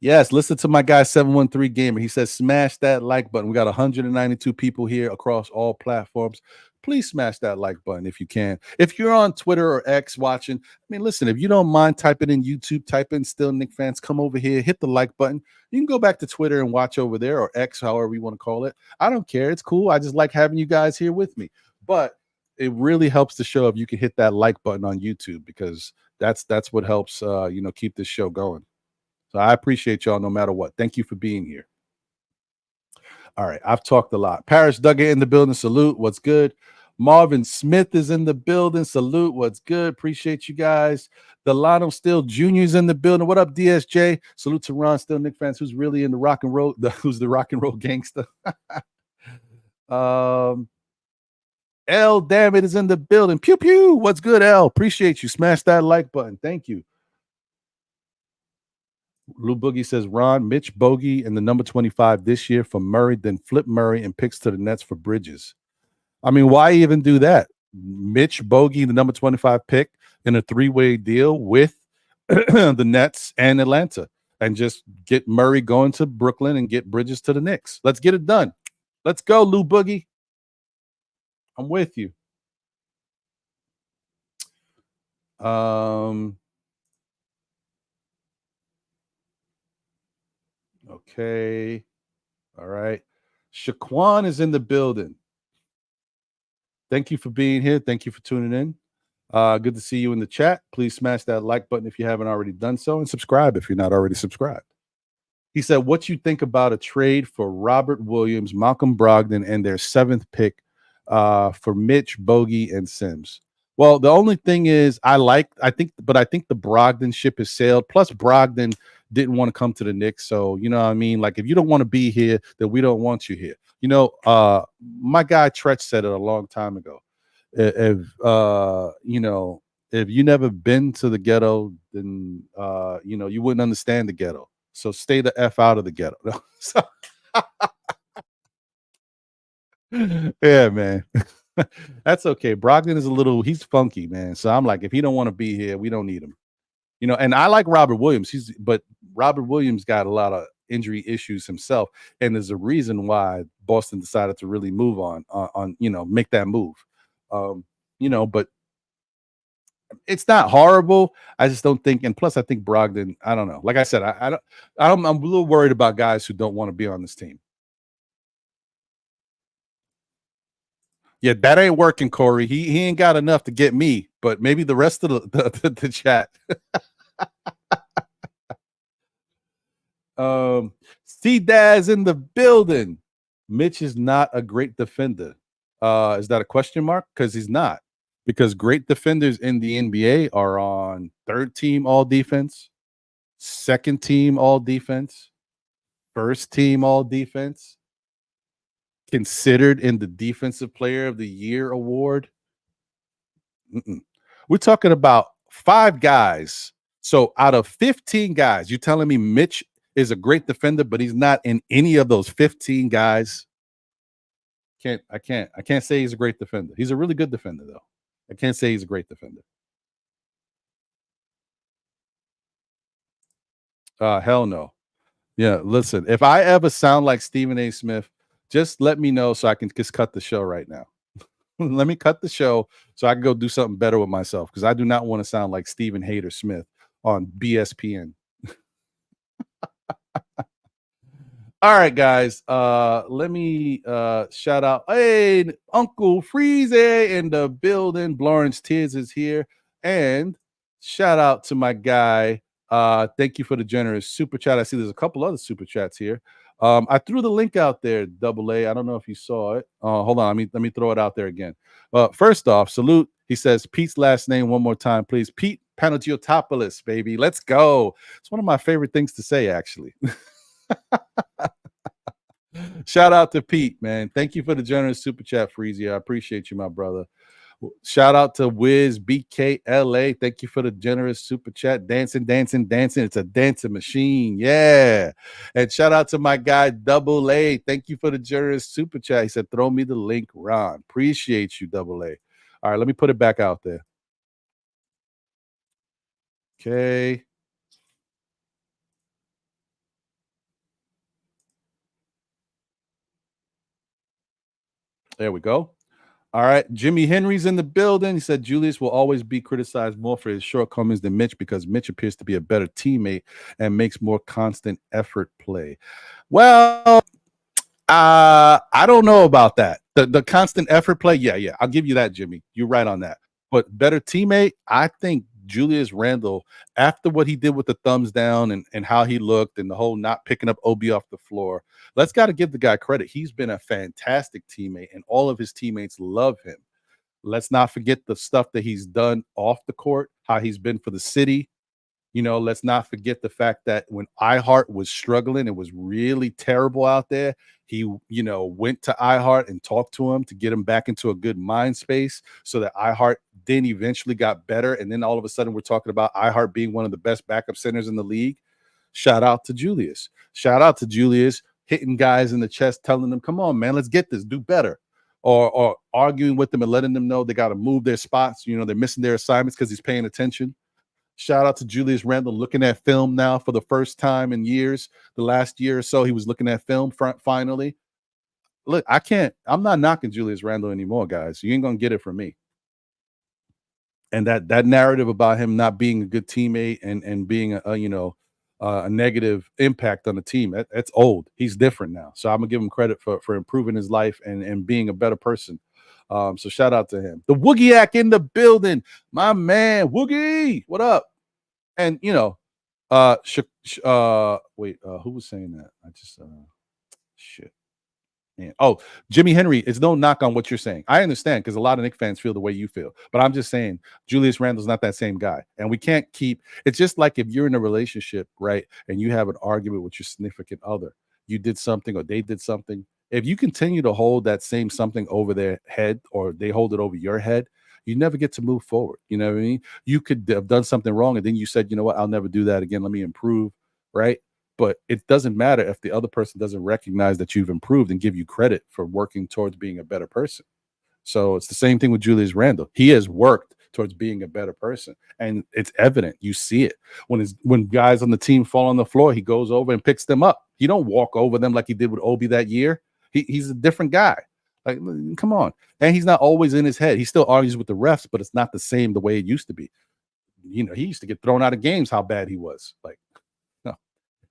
Yes, listen to my guy 713 Gamer. He says, smash that like button. We got 192 people here across all platforms. Please smash that like button if you can. If you're on Twitter or X watching, I mean, listen, if you don't mind, type it in YouTube, type in Still Knick Fans, come over here, hit the like button. You can go back to Twitter and watch over there, or X, however you want to call it. I don't care. It's cool. I just like having you guys here with me. But it really helps the show if you can hit that like button on YouTube, because that's what helps keep this show going. So I appreciate y'all no matter what. Thank you for being here. All right, I've talked a lot. Paris Duggan in the building. Salute. What's good? Marvin Smith is in the building. Salute. What's good? Appreciate you guys. Delano Still Jr. is in the building. What up, DSJ? Salute to Ron Still Knick Fans, who's really in the rock and roll, who's the rock and roll gangster. L, damn it, is in the building. Pew pew. What's good, L? Appreciate you. Smash that like button. Thank you. Lou Boogie says, Ron, Mitch Bogey and the number 25 this year for Murray, then flip Murray and picks to the Nets for Bridges. I mean, why even do that? Mitch Bogey, the number 25 pick in a three-way deal with the Nets and Atlanta, and just get Murray going to Brooklyn and get Bridges to the Knicks. Let's get it done. Let's go, Lou Boogie. I'm with you. Okay. All right. Shaquan is in the building. Thank you for being here. Thank you for tuning in. Good to see you in the chat. Please smash that like button if you haven't already done so, and subscribe if you're not already subscribed. He said, what you think about a trade for Robert Williams, Malcolm Brogdon, and their 7th pick for Mitch, Bogey, and Sims? Well, the only thing is I think the Brogdon ship has sailed. Plus, Brogdon didn't want to come to the Knicks. So, you know what I mean? Like, if you don't want to be here, then we don't want you here. You know, my guy Tretch said it a long time ago. If you never been to the ghetto, then, you wouldn't understand the ghetto. So stay the F out of the ghetto. So, yeah, man. That's okay. Brogdon is he's funky, man. So I'm like, if he don't want to be here, we don't need him. You know, and I like Robert Williams. But Robert Williams got a lot of injury issues himself, and there's a reason why Boston decided to really move on make that move. But it's not horrible. I just don't think, and plus I think Brogdon, I don't know. Like I said, I'm a little worried about guys who don't want to be on this team. Yeah, that ain't working, Corey. He ain't got enough to get me, but maybe the rest of the chat. C-Daz in the building. Mitch is not a great defender. Is that a question mark? Because he's not. Because great defenders in the NBA are on 3rd team all defense, 2nd team all defense, 1st team all defense, considered in the Defensive Player of the Year award. We're talking about 5 guys. So out of 15 guys, you're telling me Mitch is a great defender, but he's not in any of those 15 guys? I can't say he's a great defender. He's a really good defender, though. I can't say he's a great defender. Hell no. Yeah, listen, if I ever sound like Stephen A. Smith, just let me know so I can just cut the show right now. Let me cut the show so I can go do something better with myself, because I do not want to sound like Stephen Hader Smith on BSPN. All right, guys. Let me shout out. Hey, Uncle Freeze in the building. Blorange Tears is here. And shout out to my guy. Thank you for the generous super chat. I see there's a couple other super chats here. I threw the link out there, Double A. I don't know if you saw it. Hold on. Let me throw it out there again. First off, salute. He says Pete's last name one more time, please. Pete Panagiotopoulos, baby. Let's go. It's one of my favorite things to say, actually. Shout out to Pete, man. Thank you for the generous super chat, Freezy. I appreciate you, my brother. Shout out to Wiz BKLA. Thank you for the generous super chat. Dancing, dancing, dancing. It's a dancing machine. Yeah. And shout out to my guy Double A. Thank you for the generous super chat. He said, throw me the link, Ron. Appreciate you, Double A. All right, let me put it back out there. Okay. There we go. All right. Jimmy Henry's in the building. He said Julius will always be criticized more for his shortcomings than Mitch because Mitch appears to be a better teammate and makes more constant effort play. Well, I don't know about that. The constant effort play, yeah. I'll give you that, Jimmy. You're right on that. But better teammate, I think Julius Randle, after what he did with the thumbs down and how he looked and the whole not picking up OB off the floor, let's got to give the guy credit. He's been a fantastic teammate, and all of his teammates love him. Let's not forget the stuff that he's done off the court, how he's been for the city. Let's not forget the fact that when iHeart was struggling, it was really terrible out there. He, went to iHeart and talked to him to get him back into a good mind space so that iHeart then eventually got better. And then all of a sudden, we're talking about iHeart being one of the best backup centers in the league. Shout out to Julius. Shout out to Julius hitting guys in the chest, telling them, come on, man, let's get this, do better. Or arguing with them and letting them know they got to move their spots. They're missing their assignments because he's paying attention. Shout out to Julius Randle looking at film now for the first time in years. The last year or so, he was looking at film finally. Look, I'm not knocking Julius Randle anymore, guys. You ain't going to get it from me. And that narrative about him not being a good teammate and being a negative impact on the team, that's old. He's different now. So I'm going to give him credit for improving his life and being a better person. So shout out to him. The Woogieack in the building. My man, Woogie, what up? And who was saying that? I just shit. Man. Oh, Jimmy Henry, it's no knock on what you're saying. I understand because a lot of Knicks fans feel the way you feel. But I'm just saying Julius Randle's not that same guy. And we can't it's just like if you're in a relationship, right? And you have an argument with your significant other. You did something or they did something. If you continue to hold that same something over their head or they hold it over your head, you never get to move forward. You know what I mean? You could have done something wrong and then you said, you know what, I'll never do that again. Let me improve, right? But it doesn't matter if the other person doesn't recognize that you've improved and give you credit for working towards being a better person. So it's the same thing with Julius Randle. He has worked towards being a better person, and it's evident. You see it when guys on the team fall on the floor. He goes over and picks them up. He don't walk over them like he did with Obi that year. He's a different guy. Like, come on. And he's not always in his head. He still argues with the refs, but it's not the same the way it used to be. He used to get thrown out of games how bad he was. Like, no.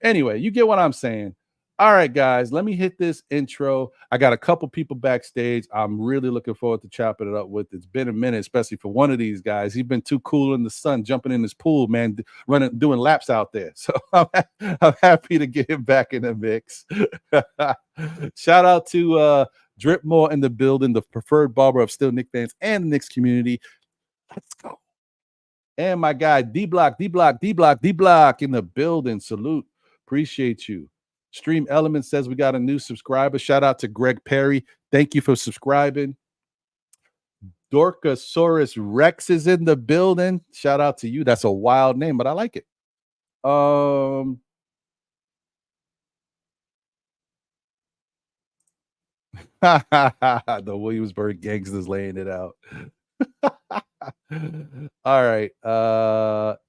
Anyway, you get what I'm saying. All right, guys, let me hit this intro. I got a couple people backstage I'm really looking forward to chopping it up with. It's been a minute, especially for one of these guys. He's been too cool in the sun, jumping in his pool, man, doing laps out there. So I'm happy to get him back in the mix. Shout out to Dripmore in the building, the preferred barber of still Knicks fans and the Knicks community. Let's go. And my guy, D-Block in the building. Salute. Appreciate you. Stream Element says we got a new subscriber. Shout out to Greg Perry. Thank you for subscribing. Dorkasaurus Rex is in the building. Shout out to you. That's a wild name, but I like it. The Williamsburg gangsters laying it out. All right.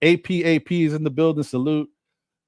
AP is in the building. Salute.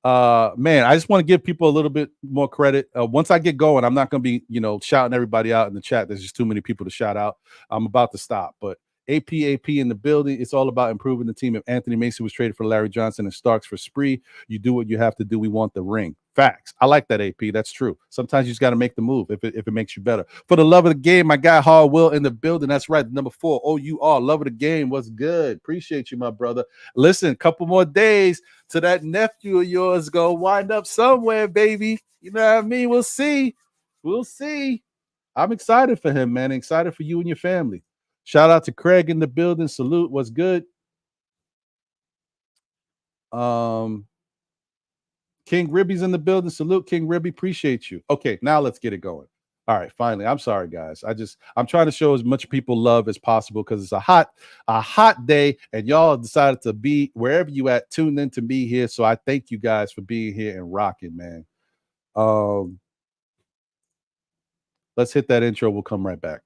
Man, I just want to give people a little bit more credit. Once I get going, I'm not going to be, shouting everybody out in the chat. There's just too many people to shout out. I'm about to stop, but AP in the building. It's all about improving the team. If Anthony Mason was traded for Larry Johnson and Starks for Spree, you do what you have to do. We want the ring. Facts. I like that, AP. That's true. Sometimes you just got to make the move if it makes you better. For the love of the game, my guy Hard Will in the building. That's right. Number 4. OUR. Love of the game. What's good? Appreciate you, my brother. Listen, a couple more days to that nephew of yours gonna wind up somewhere, baby. You know what I mean? We'll see. We'll see. I'm excited for him, man. Excited for you and your family. Shout out to Craig in the building. Salute. What's good? King Ribby's in the building. Salute, King Ribby. Appreciate you. Okay, now let's get it going. All right, finally. I'm sorry, guys. I'm trying to show as much people love as possible because it's a hot day, and y'all decided to be wherever you at, tuned in to be here. So I thank you guys for being here and rocking, man. Let's hit that intro. We'll come right back.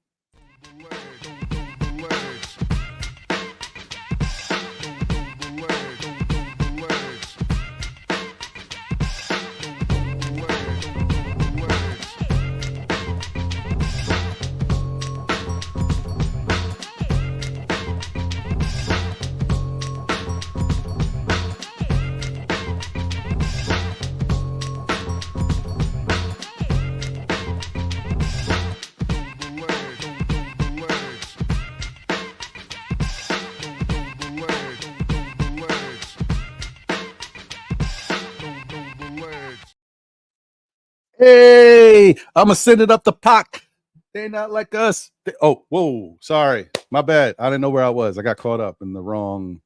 Hey, I'm gonna send it up the Pac. They not like us. Whoa, sorry, my bad. I didn't know where I was. I got caught up in the wrong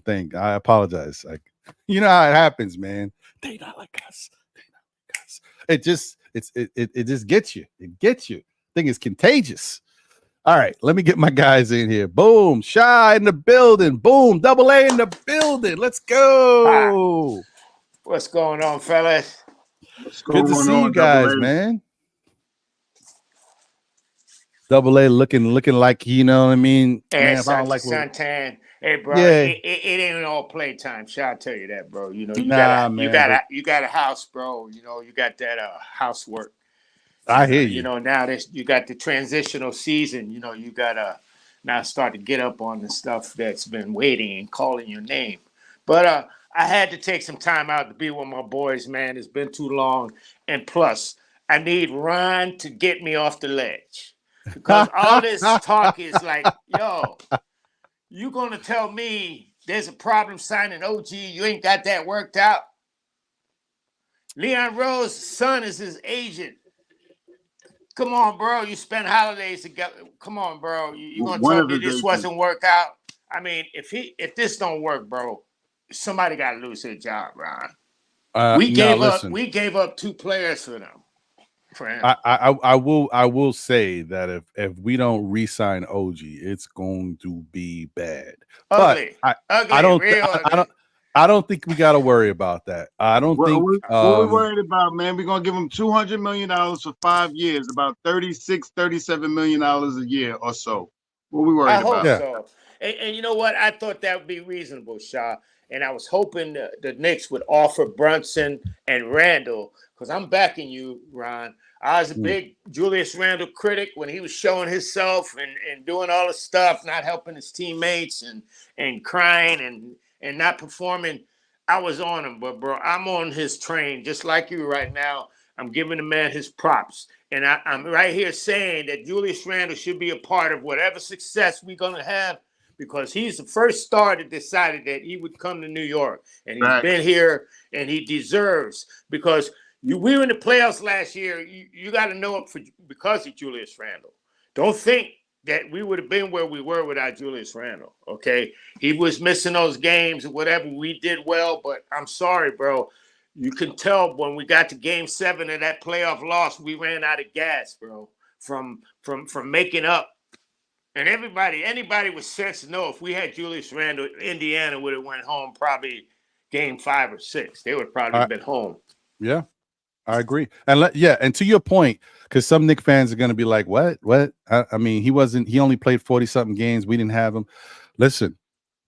thing. I apologize. Like, you know how it happens, man. They not like us. They not like us. It just gets you. It gets you. Thing is contagious. All right, let me get my guys in here. Boom, Shy in the building. Boom, Double A in the building. Let's go. Hi. What's going on, fellas? Good to see you guys, man. Double A looking like, you know what I mean? Hey, man, if I don't like suntan. Hey, bro, yeah. it ain't all playtime. Shall I tell you that, bro? You know, you got a house, bro. You know, you got that housework. I hear you. You know, now you got the transitional season. You know, you gotta now start to get up on the stuff that's been waiting and calling your name. But I had to take some time out to be with my boys, man. It's been too long. And plus, I need Ron to get me off the ledge. Because all this talk is like, yo, you going to tell me there's a problem signing OG? You ain't got that worked out? Leon Rose's son is his agent. Come on, bro. You spend holidays together. Come on, bro. You going to tell me this wasn't worked out? I mean, if this don't work, bro, somebody got to lose their job, Ron. We gave up 2 players for them. I will say that if we don't re-sign OG, it's going to be bad. Ugly. But ugly. I don't think we got to worry about that. I don't think. What we worried about, man? We're gonna give him $200 million for 5 years, about $37 million a year or so. What we worried about? I hope so. And you know what? I thought that would be reasonable, Shaw. And I was hoping the Knicks would offer Brunson and Randall, because I'm backing you, Ron. I was a big Julius Randle critic when he was showing himself and doing all the stuff, not helping his teammates and crying and not performing. I was on him, but, bro, I'm on his train just like you right now. I'm giving the man his props. And I'm right here saying that Julius Randle should be a part of whatever success we're going to have, because he's the first star that decided that he would come to New York. And he's been here, and he deserves, because we were in the playoffs last year. You got to know it because of Julius Randle. Don't think that we would have been where we were without Julius Randle, okay? He was missing those games or whatever. We did well, but I'm sorry, bro. You can tell when we got to Game 7 of that playoff loss, we ran out of gas, bro, from making up. And anybody with sense to know if we had Julius Randle, Indiana would have went home probably Game 5 or 6. They would probably have been home. Yeah, I agree. And and to your point, because some Knicks fans are going to be like, what? I mean, he only played 40-something games. We didn't have him. Listen,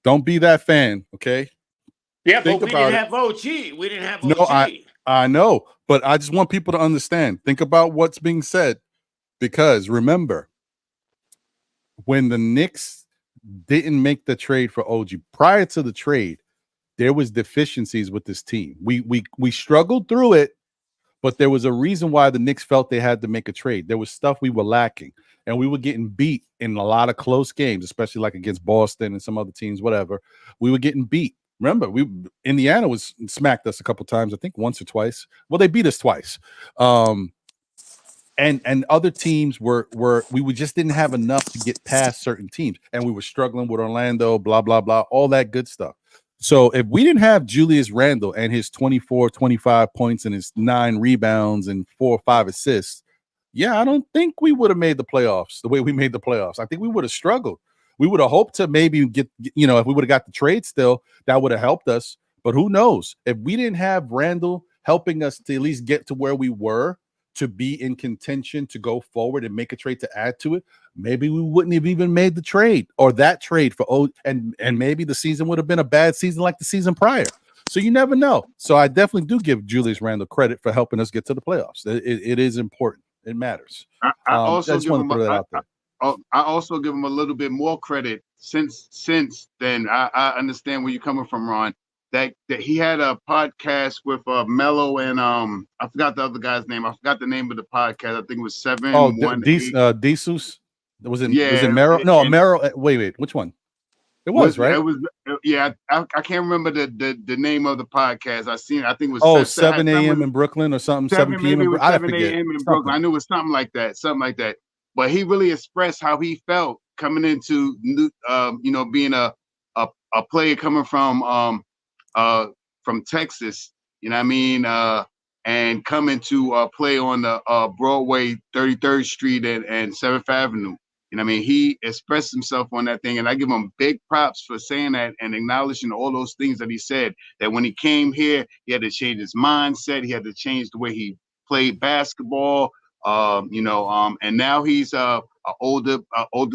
don't be that fan, okay? Yeah, but we didn't have OG. We didn't have OG. No, I know, but I just want people to understand. Think about what's being said, because remember, when the Knicks didn't make the trade for OG, prior to the trade, there was deficiencies with this team. We struggled through it, but there was a reason why the Knicks felt they had to make a trade. There was stuff we were lacking, and we were getting beat in a lot of close games, especially like against Boston and some other teams, whatever. We were getting beat. Remember, Indiana was smacked us a couple times, I think once or twice. Well, they beat us twice. And other teams we just didn't have enough to get past certain teams, and we were struggling with Orlando, blah, blah, blah, all that good stuff. So if we didn't have Julius Randle and his 24, 25 points and his 9 rebounds and 4 or 5 assists, yeah, I don't think we would have made the playoffs the way we made the playoffs. I think we would have struggled. We would have hoped to maybe get, if we would have got the trade still, that would have helped us. But who knows? If we didn't have Randall helping us to at least get to where we were, to be in contention, to go forward and make a trade to add to it, maybe we wouldn't have even made the trade or that trade for and maybe the season would have been a bad season like the season prior. So you never know. So I definitely do give Julius Randle credit for helping us get to the playoffs. It is important. It matters. I also just want to throw that out there. I also give him a little bit more credit since then. I understand where you're coming from, Ron. That he had a podcast with Mello and I forgot the other guy's name. I forgot the name of the podcast. I think it was 718. Desus. Was it Mero? No, Mero. Wait, which one? It was right. It was I can't remember the name of the podcast. I think it was 7 a.m. in Brooklyn or something. 7 p.m. in Brooklyn. 7 a.m. in Brooklyn. I knew it was something like that. But he really expressed how he felt coming into being a player coming from Texas. You know what I mean? And coming to play on the Broadway, 33rd Street and 7th Avenue. You know what I mean? He expressed himself on that thing, and I give him big props for saying that and acknowledging all those things that he said. That when he came here, he had to change his mindset. He had to change the way he played basketball. And now he's a older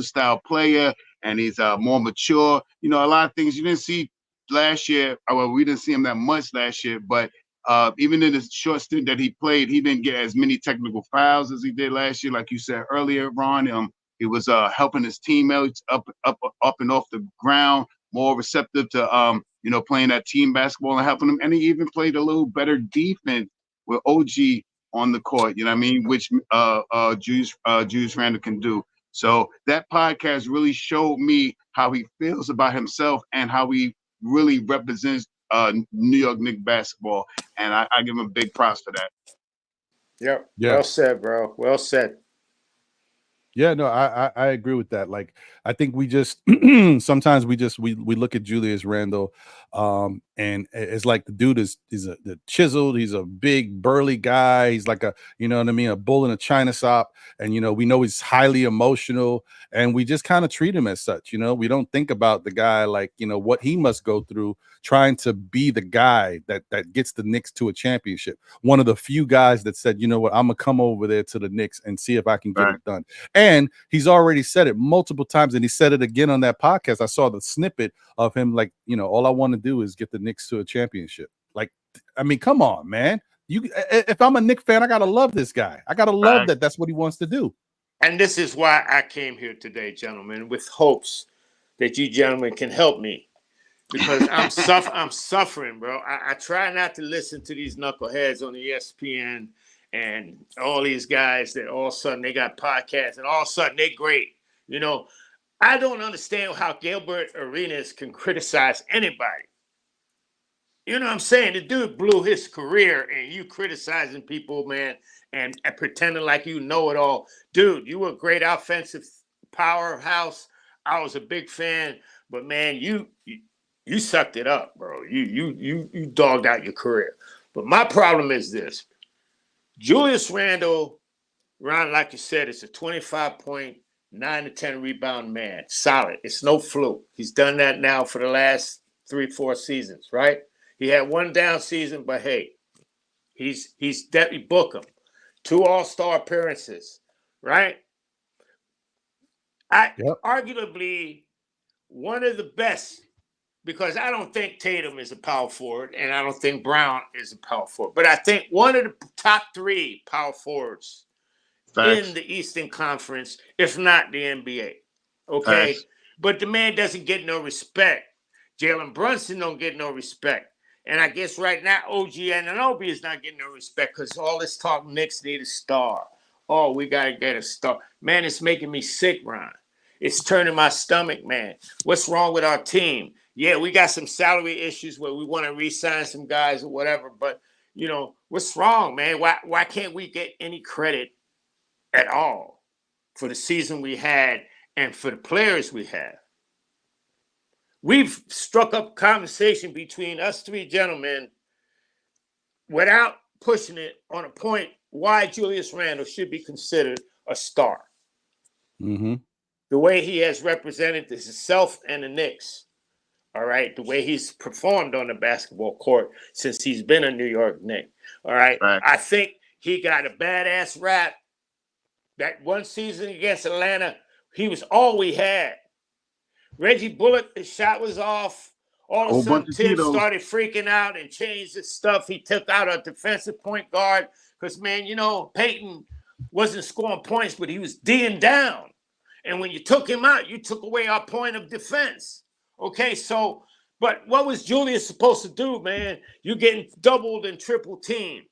style player, and he's more mature. You know, a lot of things you didn't see last year. Well, we didn't see him that much last year, but even in the short stint that he played, he didn't get as many technical fouls as he did last year. Like you said earlier, Ron, he was helping his teammates up and off the ground, more receptive to playing that team basketball and helping them. And he even played a little better defense with OG on the court. You know what I mean? Which Julius Randle can do. So that podcast really showed me how he feels about himself and how he really represents New York Knicks basketball. And I give him big props for that. Yep. Yeah. Well said, bro. Well said. Yeah, no, I agree with that. Like, I think we just sometimes we look at Julius Randle, and it's like the dude is chiseled. He's a big burly guy. He's like a bull in a china shop. And we know he's highly emotional, and we just kind of treat him as such. We don't think about the guy like what he must go through trying to be the guy that gets the Knicks to a championship. One of the few guys that said, I'm gonna come over there to the Knicks and see if I can get it done. And he's already said it multiple times, and he said it again on that podcast. I saw the snippet of him like, all I want to do is get the Knicks to a championship. Like, I mean, come on, man. If I'm a Knicks fan, I gotta love this guy. I gotta love that that's what he wants to do. And this is why I came here today, gentlemen, with hopes that you gentlemen can help me. Because I'm suffering, bro. I try not to listen to these knuckleheads on the ESPN and all these guys that all of a sudden they got podcasts and all of a sudden they great. I don't understand how Gilbert Arenas can criticize anybody. You know what I'm saying? The dude blew his career and you criticizing people, man, and pretending like you know it all. Dude, you were a great offensive powerhouse. I was a big fan, but man, you sucked it up, bro. You dogged out your career. But my problem is this. Julius Randle, Ron, like you said, it's a 25-point, 9 to 10 rebound man. Solid. It's no fluke. He's done that now for the last 3-4 seasons, right? He had one down season, but hey, he's definitely book him. 2 all-star appearances, right? Arguably one of the best, because I don't think Tatum is a power forward and I don't think Brown is a power forward. But I think one of the top 3 power forwards in the Eastern Conference, if not the NBA. Okay? But the man doesn't get no respect. Jalen Brunson don't get no respect. And I guess right now OG Anunoby is not getting no respect because all this talk Knicks need a star. Oh, we got to get a star. Man, it's making me sick, Ron. It's turning my stomach, man. What's wrong with our team? Yeah, we got some salary issues where we want to re-sign some guys or whatever, but, what's wrong, man? Why can't we get any credit at all for the season we had and for the players we have? We've struck up conversation between us 3 gentlemen without pushing it on a point why Julius Randle should be considered a star. Mm-hmm. The way he has represented himself and the Knicks, all right, the way he's performed on the basketball court since he's been a New York Knick, all right. I think he got a badass rap. That one season against Atlanta, he was all we had. Reggie Bullock, his shot was off. All of a sudden, Tibbs started freaking out and changed his stuff. He took out a defensive point guard because, man, you know, Peyton wasn't scoring points, but he was D'ing down. And when you took him out, you took away our point of defense. Okay, so, but what was Julius supposed to do, man? You're getting doubled and triple teamed.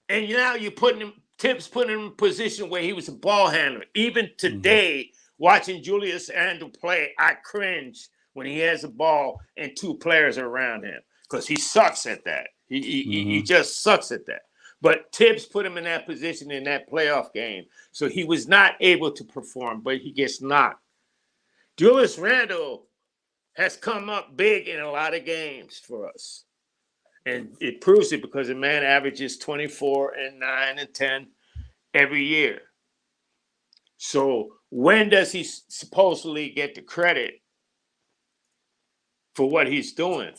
And now you're putting him, Tibbs put him in a position where he was a ball handler. Even today, watching Julius Randle play, I cringe when he has a ball and two players are around him because he sucks at that. He just sucks at that. But Tibbs put him in that position in that playoff game. So he was not able to perform, but he gets knocked. Julius Randle has come up big in a lot of games for us. And it proves it because the man averages 24 and 9 and 10 every year. So when does he supposedly get the credit for what he's doing?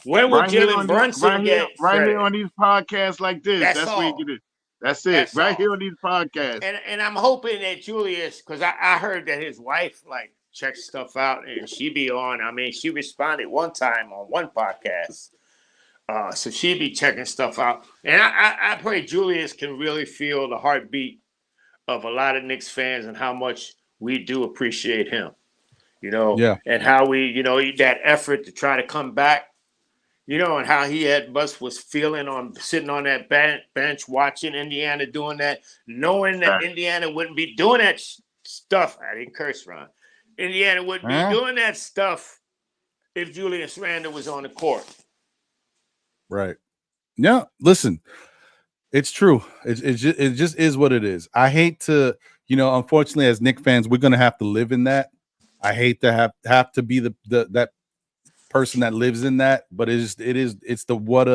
When will Jalen Brunson get right here on these podcasts like this? That's where you get it. That's it. That's right all. Here on these podcasts. And I'm hoping that Julius, because I heard that his wife like checks stuff out and she be on. I mean, she responded one time on one podcast. So she'd be checking stuff out. And I pray Julius can really feel the heartbeat of a lot of Knicks fans and how much we do appreciate him, you know, and how we, you know, that effort to try to come back, you know, and how he was feeling on sitting on that bench watching Indiana doing that, knowing that Indiana wouldn't be doing that stuff. I didn't curse, Ron. Indiana wouldn't be doing that stuff if Julius Randle was on the court. Right. Yeah. Listen, it's true. It just is what it is. I hate to, you know, unfortunately, as Knicks fans, we're going to have to live in that. I hate to have to be that person that lives in that, but it's the what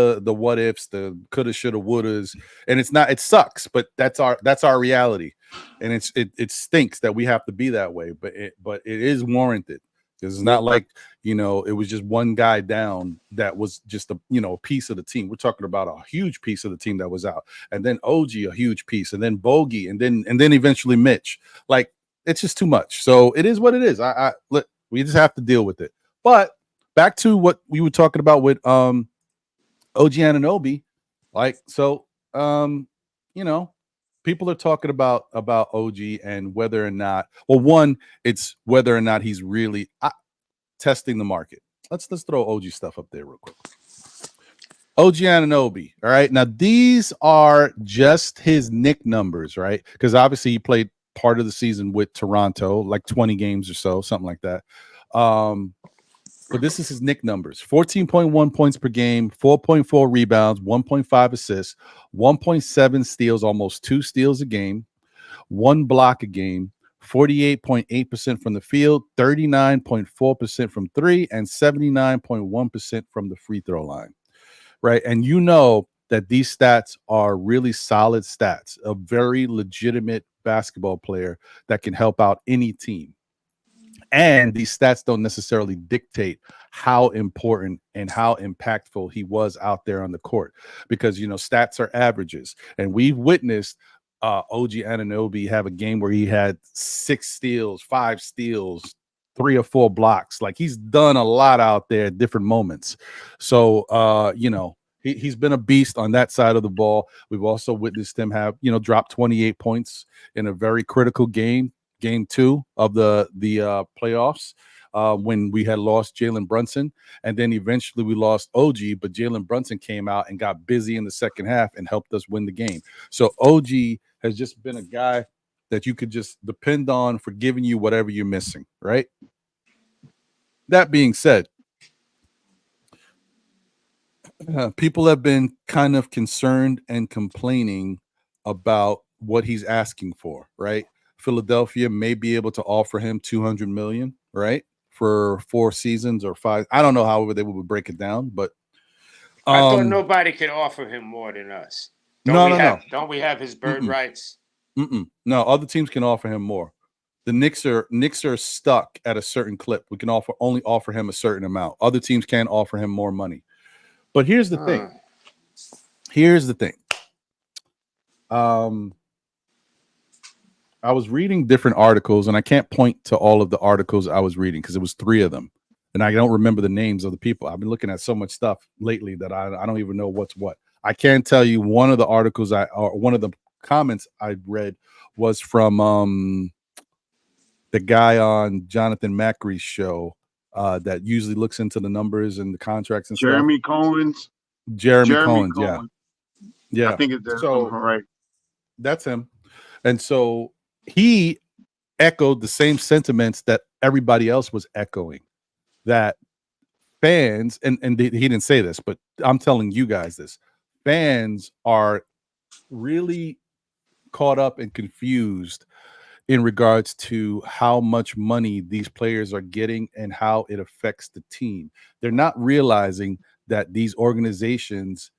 ifs, the coulda, shoulda, wouldas, and it sucks, but that's our reality, and it stinks that we have to be that way, but it is warranted. It's not like, you know, it was just one guy down that was just a piece of the team. We're talking about a huge piece of the team that was out, and then OG a huge piece, and then Bogey, and then eventually Mitch. Like, it's just too much. So it is what it is. We just have to deal with it. But back to what we were talking about with OG Anunoby, like, so you know, people are talking about OG and whether or not, well, one, it's whether or not he's really testing the market. Let's throw OG stuff up there real quick. OG Anunoby. All right. Now, these are just his Knick numbers, right? Because obviously he played part of the season with Toronto, like 20 games or so, something like that. But this is his Knick numbers: 14.1 points per game, 4.4 rebounds, 1.5 assists, 1.7 steals, almost 2 steals a game, 1 block a game, 48.8% from the field, 39.4% from 3, and 79.1% from the free throw line. Right. And you know that these stats are really solid stats, a very legitimate basketball player that can help out any team. And these stats don't necessarily dictate how important and how impactful he was out there on the court, because, you know, stats are averages. And we've witnessed OG Anunoby have a game where he had 6 steals, 5 steals, 3 or 4 blocks. Like, he's done a lot out there at different moments. So, you know, he's been a beast on that side of the ball. We've also witnessed him have, you know, drop 28 points in a very critical game 2 of the playoffs, when we had lost Jalen Brunson, and then eventually we lost OG, but Jalen Brunson came out and got busy in the second half and helped us win the game. So OG has just been a guy that you could just depend on for giving you whatever you're missing, right? That being said, people have been kind of concerned and complaining about what he's asking for, right? Philadelphia may be able to offer him $200 million, right, for 4 seasons or 5. I don't know how they would break it down, but I thought nobody could offer him more than us. No. Don't we have his bird rights? No, other teams can offer him more. The Knicks are stuck at a certain clip. We can only offer him a certain amount. Other teams can offer him more money. But here's the thing. I was reading different articles, and I can't point to all of the articles I was reading because it was 3 of them, and I don't remember the names of the people. I've been looking at so much stuff lately that I don't even know what's what. I can tell you one of the articles or one of the comments I read was from the guy on Jonathan Macri's show that usually looks into the numbers and the contracts and Jeremy stuff. Cohen's. Jeremy Cohen's, yeah. I think it's so right. That's him. And so he echoed the same sentiments that everybody else was echoing, that fans, and he didn't say this, but I'm telling you guys this, fans are really caught up and confused in regards to how much money these players are getting and how it affects the team. They're not realizing that these organizations,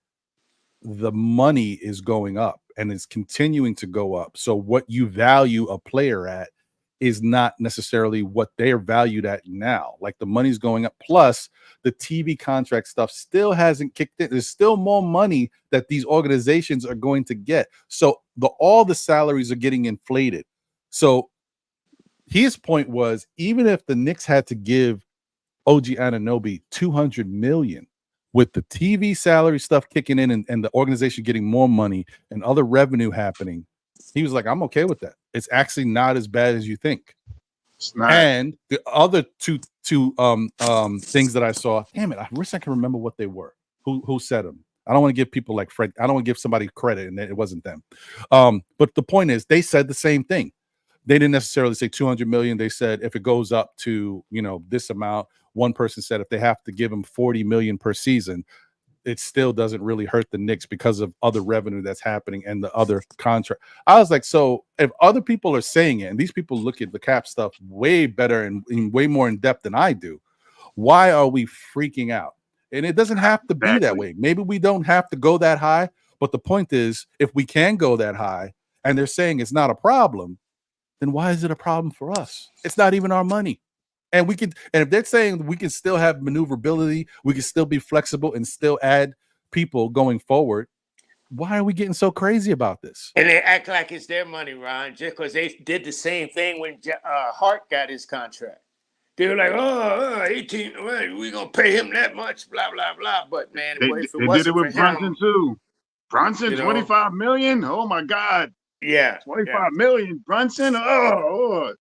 the money is going up and it's continuing to go up. So what you value a player at is not necessarily what they're valued at now. Like the money's going up. Plus the TV contract stuff still hasn't kicked in. There's still more money that these organizations are going to get. So all the salaries are getting inflated. So his point was, even if the Knicks had to give OG Anunoby $200 million, with the TV salary stuff kicking in and the organization getting more money and other revenue happening, he was like, I'm okay with that. It's actually not as bad as you think. It's not. And the other two things that I saw, damn it, I wish I could remember what they were. Who said them? I don't want to give people like Fred. I don't want to give somebody credit and it wasn't them. But the point is, they said the same thing. They didn't necessarily say 200 million. They said if it goes up to, this amount. One person said if they have to give him 40 million per season, it still doesn't really hurt the Knicks because of other revenue that's happening and the other contract. I was like, so if other people are saying it, and these people look at the cap stuff way better and way more in depth than I do, why are we freaking out? And it doesn't have to be that way. Maybe we don't have to go that high. But the point is, if we can go that high and they're saying it's not a problem, then why is it a problem for us? It's not even our money. And if they're saying we can still have maneuverability, we can still be flexible and still add people going forward, why are we getting so crazy about this? And they act like it's their money, Ron, just because they did the same thing when Hart got his contract. They were like, 18, we're going to pay him that much, blah, blah, blah. But, man, they did it with Brunson, too. Brunson, 25 million? Oh, my God. Yeah. 25 million. Brunson? Oh.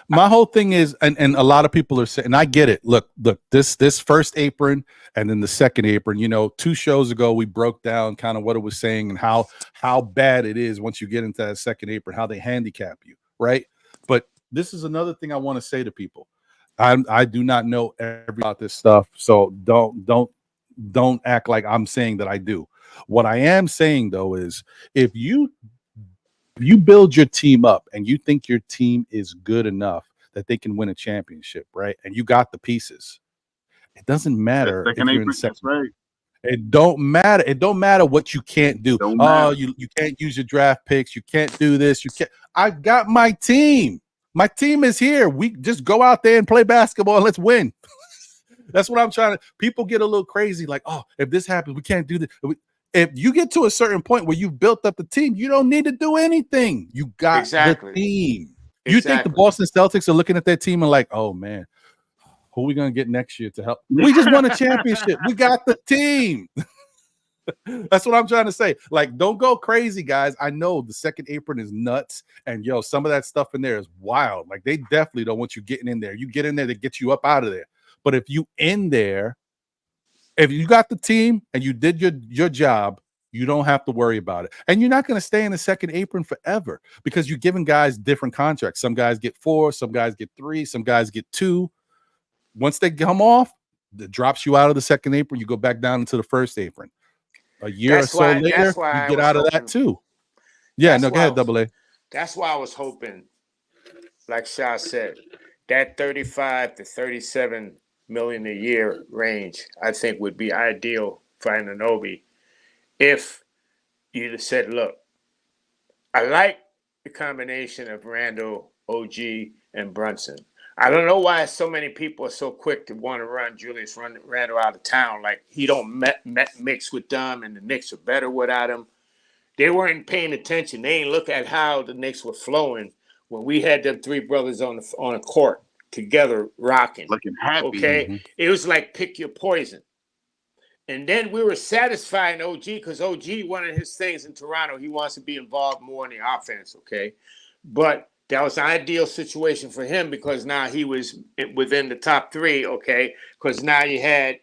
My whole thing is, and a lot of people are saying, and I get it. Look, this first apron and then the second apron, 2 shows ago, we broke down kind of what it was saying and how bad it is once you get into that second apron, how they handicap you, right? But this is another thing I want to say to people. I do not know everything about this stuff, so don't act like I'm saying that I do. What I am saying, though, is if you build your team up and you think your team is good enough that they can win a championship, right? And you got the pieces. It doesn't matter if you're in second. Right. It don't matter. It don't matter what you can't do. You can't use your draft picks. You can't do this. You can't. I got my team. My team is here. We just go out there and play basketball and let's win. That's what I'm trying to. People get a little crazy, like, oh, if this happens, we can't do this. If you get to a certain point where you've built up the team, you don't need to do anything. You got the team. You think the Boston Celtics are looking at their team and like, oh, man, who are we going to get next year to help? We just won a championship. We got the team. That's what I'm trying to say. Like, don't go crazy, guys. I know the second apron is nuts. And, some of that stuff in there is wild. Like, they definitely don't want you getting in there. You get in there to get you up out of there. But if you in there, if you got the team and you did your job, you don't have to worry about it. And you're not going to stay in the second apron forever because you're giving guys different contracts. Some guys get 4, some guys get 3, some guys get 2. Once they come off, it drops you out of the second apron. You go back down into the first apron. A year or so later, you get out of that too. Yeah, go ahead, Double A. That's why I was hoping, like Sha said, that 35 to 37 million a year range, I think would be ideal for Anunoby if you said, look, I like the combination of Randall, OG, and Brunson. I don't know why so many people are so quick to want to run Julius Randle out of town. Like he don't mix with them, and the Knicks are better without him. They weren't paying attention. They ain't look at how the Knicks were flowing when we had them three brothers on a court together rocking. Looking happy. Okay, It was like pick your poison. And then we were satisfying OG because OG, one of his things in Toronto, he wants to be involved more in the offense. Okay, but that was an ideal situation for him because now he was within the top three, okay? Because now you had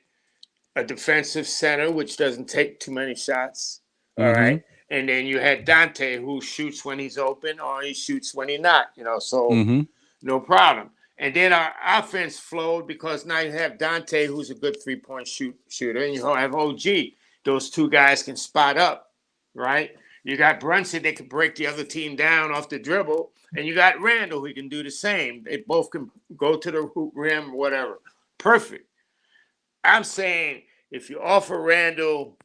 a defensive center, which doesn't take too many shots, all right? And then you had Dante, who shoots when he's open or he shoots when he's not, so no problem. And then our offense flowed because now you have Dante, who's a good three-point shooter, and you have OG. Those two guys can spot up, right? You got Brunson that can break the other team down off the dribble. And you got Randall who can do the same. They both can go to the hoop rim, whatever. Perfect. I'm saying if you offer Randall,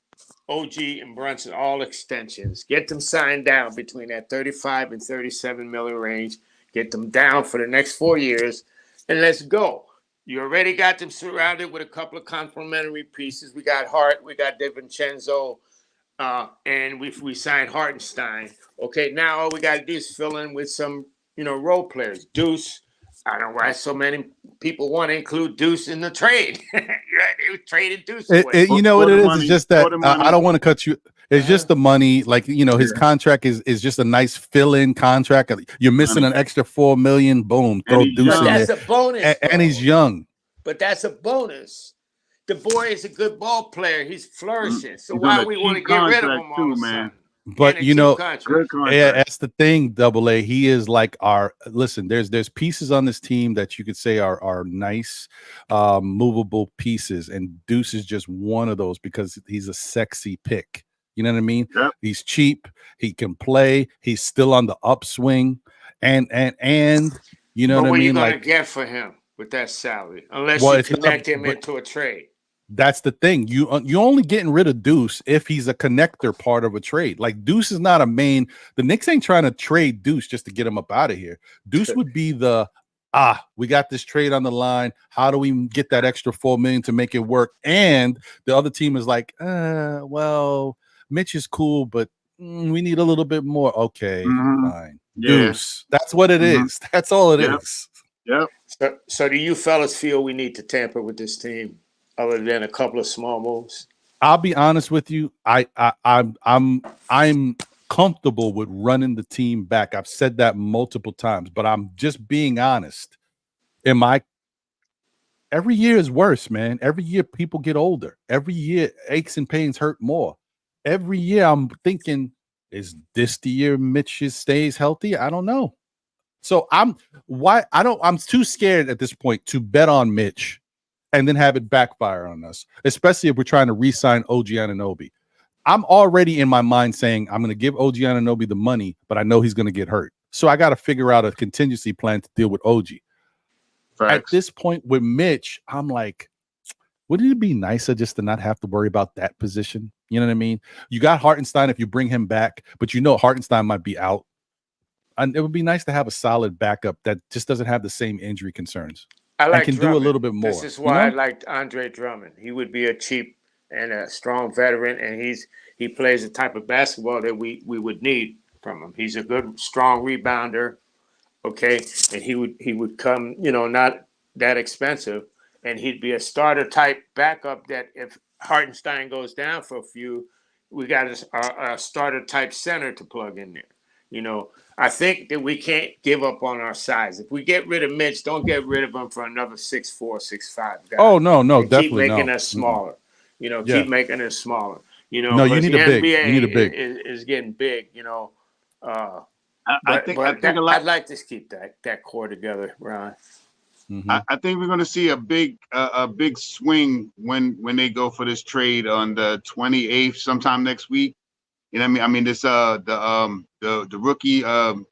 OG, and Brunson all extensions, get them signed down between that 35 and 37 million range, get them down for the next 4 years, and let's go. You already got them surrounded with a couple of complementary pieces. We got Hart, we got DiVincenzo, and we signed Hartenstein. Okay, now all we got to do is fill in with some, role players. Deuce. I don't know why so many people want to include Deuce in the trade. They traded Deuce away. You know what it is? It's just that I don't want to cut you. It's just the money. Like, his contract is just a nice fill-in contract. You're missing an extra $4 million. Boom, throw Deuce in there. That's a bonus. And he's young. But that's a bonus. The boy is a good ball player. He's flourishing. So why we want to get rid of him all of a sudden? But yeah, that's the thing, Double A. He is like there's pieces on this team that you could say are nice, movable pieces, and Deuce is just one of those because he's a sexy pick. You know what I mean? Yep. He's cheap, he can play, he's still on the upswing, and you know what I mean? What are you gonna like get for him with that salary? Unless you connect him into a trade. That's the thing. You're only getting rid of Deuce if he's a connector part of a trade. Like Deuce is not a main. The Knicks ain't trying to trade Deuce just to get him up out of here. Deuce would be we got this trade on the line. How do we get that extra $4 million to make it work? And the other team is like, well, Mitch is cool, but we need a little bit more. Okay, fine. Yeah. Deuce. That's what it is. That's all it is. Yep. So do you fellas feel we need to tamper with this team? Other than a couple of small moves, I'll be honest with you. I'm comfortable with running the team back. I've said that multiple times, but I'm just being honest. Every year is worse, man. Every year people get older. Every year aches and pains hurt more. Every year I'm thinking, is this the year Mitch stays healthy? I don't know. So I'm too scared at this point to bet on Mitch and then have it backfire on us, especially if we're trying to re-sign OG Anunoby. I'm already in my mind saying I'm going to give OG Anunoby the money, but I know he's going to get hurt. So I got to figure out a contingency plan to deal with OG. Facts. At this point with Mitch, I'm like, wouldn't it be nicer just to not have to worry about that position? You know what I mean? You got Hartenstein if you bring him back, but Hartenstein might be out. And it would be nice to have a solid backup that just doesn't have the same injury concerns. I can Drummond. Do a little bit more. This is why I liked Andre Drummond. He would be a cheap and a strong veteran, and he plays the type of basketball that we would need from him. He's a good, strong rebounder, okay, and he would come, not that expensive, and he'd be a starter type backup that if Hartenstein goes down for a few, we got a starter type center to plug in there. I think that we can't give up on our size. If we get rid of Mitch, don't get rid of him for another 6'4", 6'5" guy. Oh, no, definitely keep making us smaller. Keep making us smaller. No, you need a big. You need a big. Is getting big. I think I'd like to keep that core together, Ron. Mm-hmm. I think we're going to see a big swing when they go for this trade on the 28th, sometime next week. You know what I mean? This the rookie the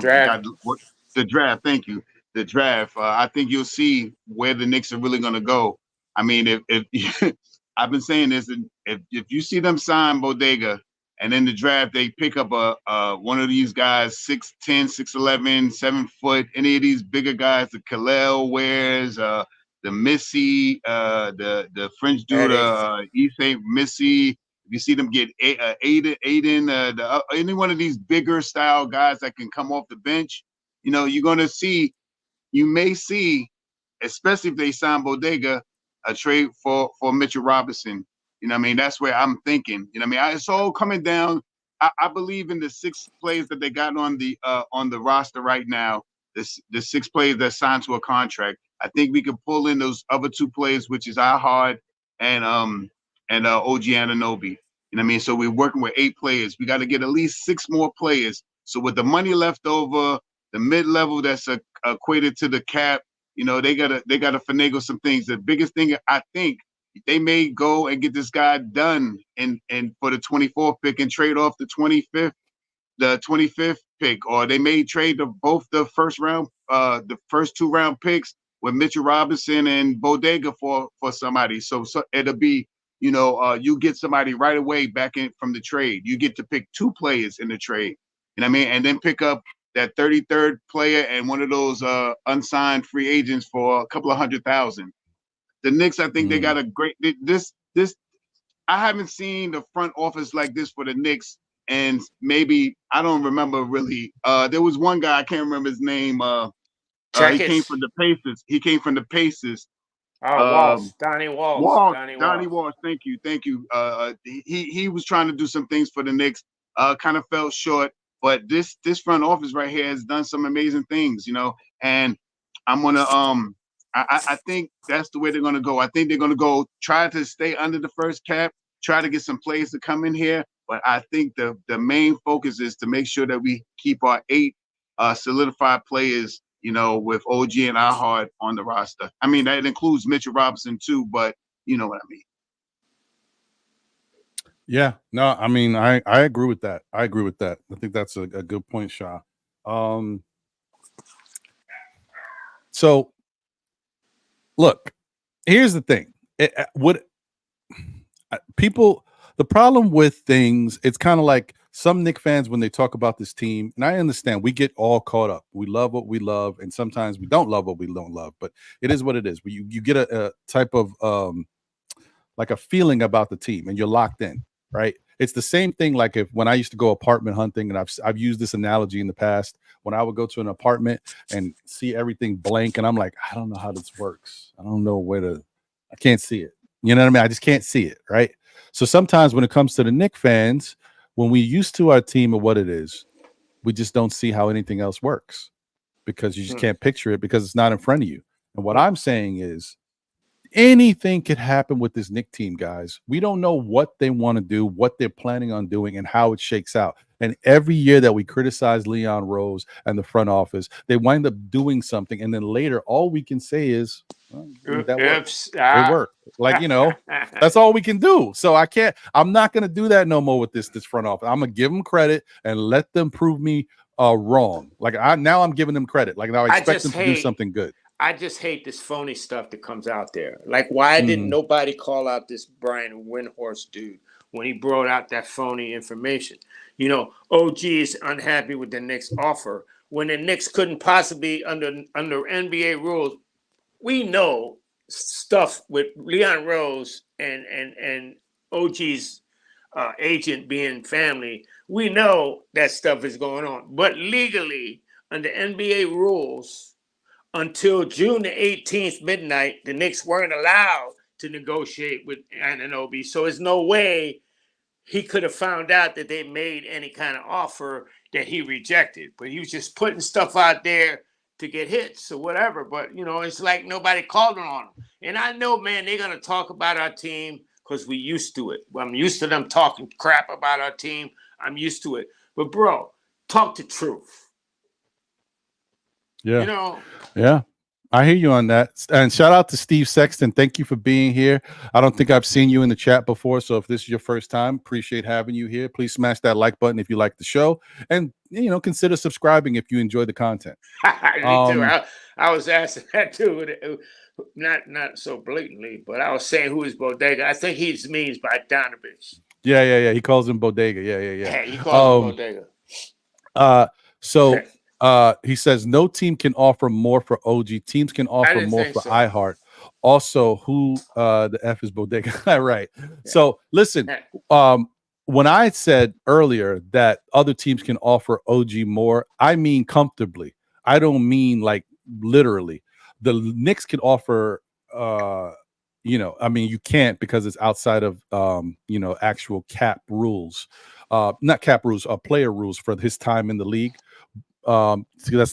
draft. The draft. Thank you. the draft, I think you'll see where the Knicks are really going to go. I mean, if I've been saying this, if you see them sign Bodega and in the draft they pick up a one of these guys, 6'10", 6'11", 7 foot, any of these bigger guys, the Kalel Wares, the Missy, the French dude, Issei Missy. If you see them get Aiden, any one of these bigger style guys that can come off the bench, you know, you may see, especially if they sign Bodega, a trade for Mitchell Robinson. You know what I mean? That's where I'm thinking. You know what I mean? It's all coming down. I believe in the 6 players that they got on the roster right now, the 6 players that signed to a contract. I think we could pull in those other 2 players, which is Ihard and OG Anunoby. You know what I mean? So we're working with 8 players. We got to get at least 6 more players. So with the money left over, the mid-level that's equated to the cap, you know, they gotta finagle some things. The biggest thing, I think, they may go and get this guy done and for the 24th pick and trade off the 25th pick, or they may trade both the first 2 round picks with Mitchell Robinson and Bodega for somebody. So it'll be, you know, you get somebody right away back in from the trade. You get to pick 2 players in the trade. You know what I mean? And then pick up that 33rd player and one of those unsigned free agents for a couple of $100,000. The Knicks, I think they got a great this. I haven't seen the front office like this for the Knicks, and maybe I don't remember really. There was one guy, I can't remember his name. He came from the Pacers. Walsh, Donnie Walsh. Donnie Walsh. Thank you. He was trying to do some things for the Knicks. Kind of fell short. But this front office right here has done some amazing things, you know, and I'm gonna I think that's the way they're gonna go. I think they're gonna go try to stay under the first cap, try to get some players to come in here. But I think the main focus is to make sure that we keep our 8 solidified players, you know, with OG and Ihard on the roster. I mean, that includes Mitchell Robinson too, but you know what I mean. Yeah, no, I mean, I agree with that. I think that's a good point, Shah. So, look, here's the thing. The problem with things, it's kind of like some Knicks fans when they talk about this team, and I understand we get all caught up. We love what we love, and sometimes we don't love what we don't love, but it is what it is. You get a type of like a feeling about the team, and you're locked in. Right. It's the same thing like when I used to go apartment hunting, and I've used this analogy in the past, when I would go to an apartment and see everything blank and I'm like, I don't know how this works. I don't know I can't see it. You know what I mean? I just can't see it. Right. So sometimes when it comes to the Knicks fans, when we're used to our team and what it is, we just don't see how anything else works because you just can't picture it because it's not in front of you. And what I'm saying is, anything could happen with this Knicks team, guys. We don't know what they want to do, what they're planning on doing, and how it shakes out. And every year that we criticize Leon Rose and the front office, they wind up doing something. And then later, all we can say is, well, that works. It worked. Like, you know, that's all we can do. So I'm not going to do that no more with this front office. I'm going to give them credit and let them prove me wrong. Like now I'm giving them credit. Like now I expect them to do something good. I just hate this phony stuff that comes out there. Like, why didn't nobody call out this Brian Windhorst dude when he brought out that phony information? You know, OG is unhappy with the Knicks offer when the Knicks couldn't possibly, under NBA rules, we know stuff with Leon Rose and OG's agent being family. We know that stuff is going on. But legally, under NBA rules, until June the 18th, midnight, the Knicks weren't allowed to negotiate with Anunoby. So there's no way he could have found out that they made any kind of offer that he rejected. But he was just putting stuff out there to get hits or whatever. But, you know, it's like nobody called on him. And I know, man, they're going to talk about our team because we used to it. I'm used to them talking crap about our team. I'm used to it. But, bro, talk the truth. Yeah. You know? Yeah. I hear you on that. And shout out to Steve Sexton. Thank you for being here. I don't think I've seen you in the chat before. So if this is your first time, appreciate having you here. Please smash that like button if you like the show. And, you know, consider subscribing if you enjoy the content. Me too. I was asking that too. Not so blatantly, but I was saying who is Bodega. I think he means by Donovich. Yeah. He calls him Bodega. Yeah. Hey, he calls him Bodega. So he says no team can offer more for OG. Teams can offer more for iHeart. Also, who the F is Bodega? Right. Yeah. So listen, when I said earlier that other teams can offer OG more, I mean comfortably. I don't mean like literally. The Knicks can offer, I mean, you can't because it's outside of, actual cap rules, not cap rules, player rules for his time in the league. So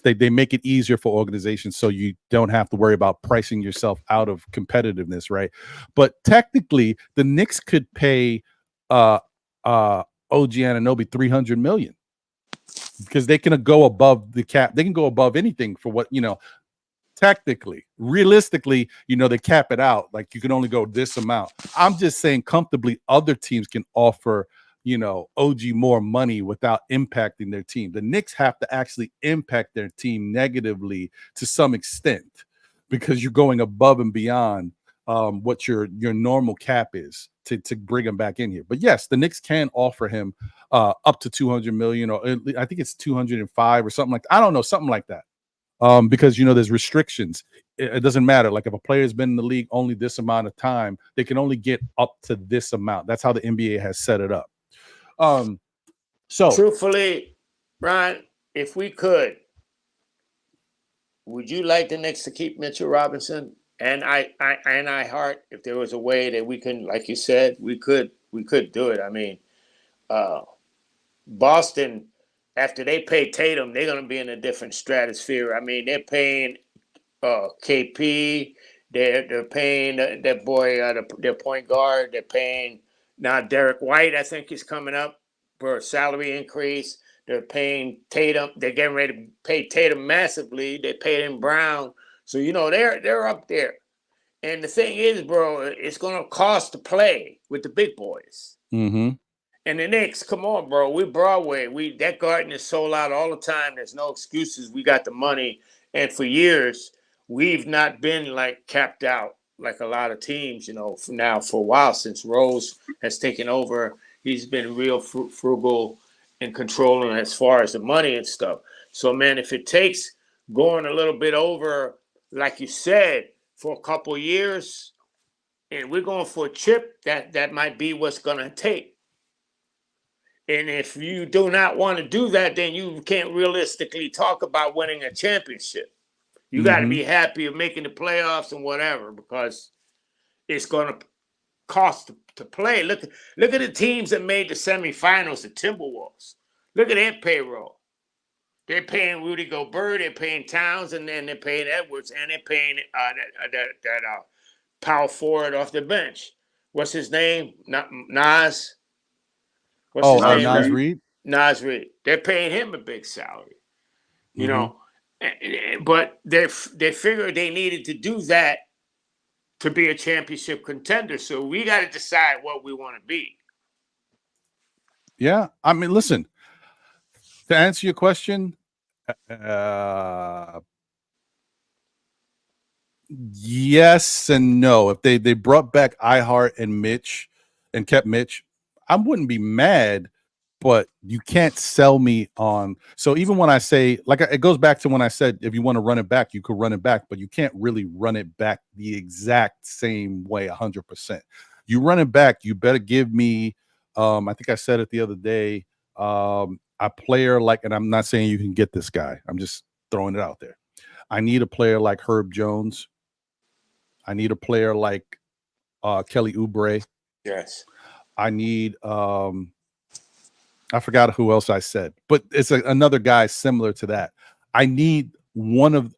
they make it easier for organizations so you don't have to worry about pricing yourself out of competitiveness, right? But technically, the Knicks could pay OG Anunoby $300 million because they can go above the cap. They can go above anything for what, technically, realistically, they cap it out. Like you can only go this amount. I'm just saying comfortably other teams can offer OG more money without impacting their team. The Knicks have to actually impact their team negatively to some extent because you're going above and beyond what your normal cap is to bring him back in here. But yes, the Knicks can offer him up to $200 million, or I think it's 205 or something like that. I don't know, something like that. Because there's restrictions. It doesn't matter. Like if a player has been in the league only this amount of time, they can only get up to this amount. That's how the NBA has set it up. So truthfully, Brian, if we could, would you like the Knicks to keep Mitchell Robinson and iHeart? If there was a way that we can, like you said, we could do it. I mean, Boston, after they pay Tatum, they're going to be in a different stratosphere. I mean, they're paying KP, they're paying that boy, their point guard. They're paying now Derek White, I think, is coming up for a salary increase. They're paying Tatum. They're getting ready to pay Tatum massively. They paid him Brown. So, they're up there. And the thing is, bro, it's going to cost to play with the big boys. Mm-hmm. And the Knicks, come on, bro. We Broadway. That garden is sold out all the time. There's no excuses. We got the money. And for years, we've not been like capped out like a lot of teams, for a while since Rose has taken over. He's been real frugal and controlling as far as the money and stuff. So, man, if it takes going a little bit over, like you said, for a couple years, and we're going for a chip, that might be what's going to take. And if you do not want to do that, then you can't realistically talk about winning a championship. You got to be happy of making the playoffs and whatever, because it's going to cost to play. Look at the teams that made the semifinals, the Timberwolves. Look at their payroll. They're paying Rudy Gobert, they're paying Towns, and then they're paying Edwards, and they're paying that power forward off the bench. What's his name? Nas. What's his name? Nas Reed. Nas Reed. They're paying him a big salary. You know, but they figured they needed to do that to be a championship contender. So we got to decide what we want to be. Yeah, I mean, listen. To answer your question, yes and no. If they brought back iHeart and Mitch and kept Mitch, I wouldn't be mad, but you can't sell me on. So even when I say, like, it goes back to when I said, if you want to run it back, you could run it back, but you can't really run it back the exact same way 100%. You run it back, you better give me, I think I said it the other day, a player like, and I'm not saying you can get this guy, I'm just throwing it out there. I need a player like Herb Jones. I need a player like Kelly Oubre. Yes. I need, I forgot who else I said, but it's another guy similar to that. I need one of,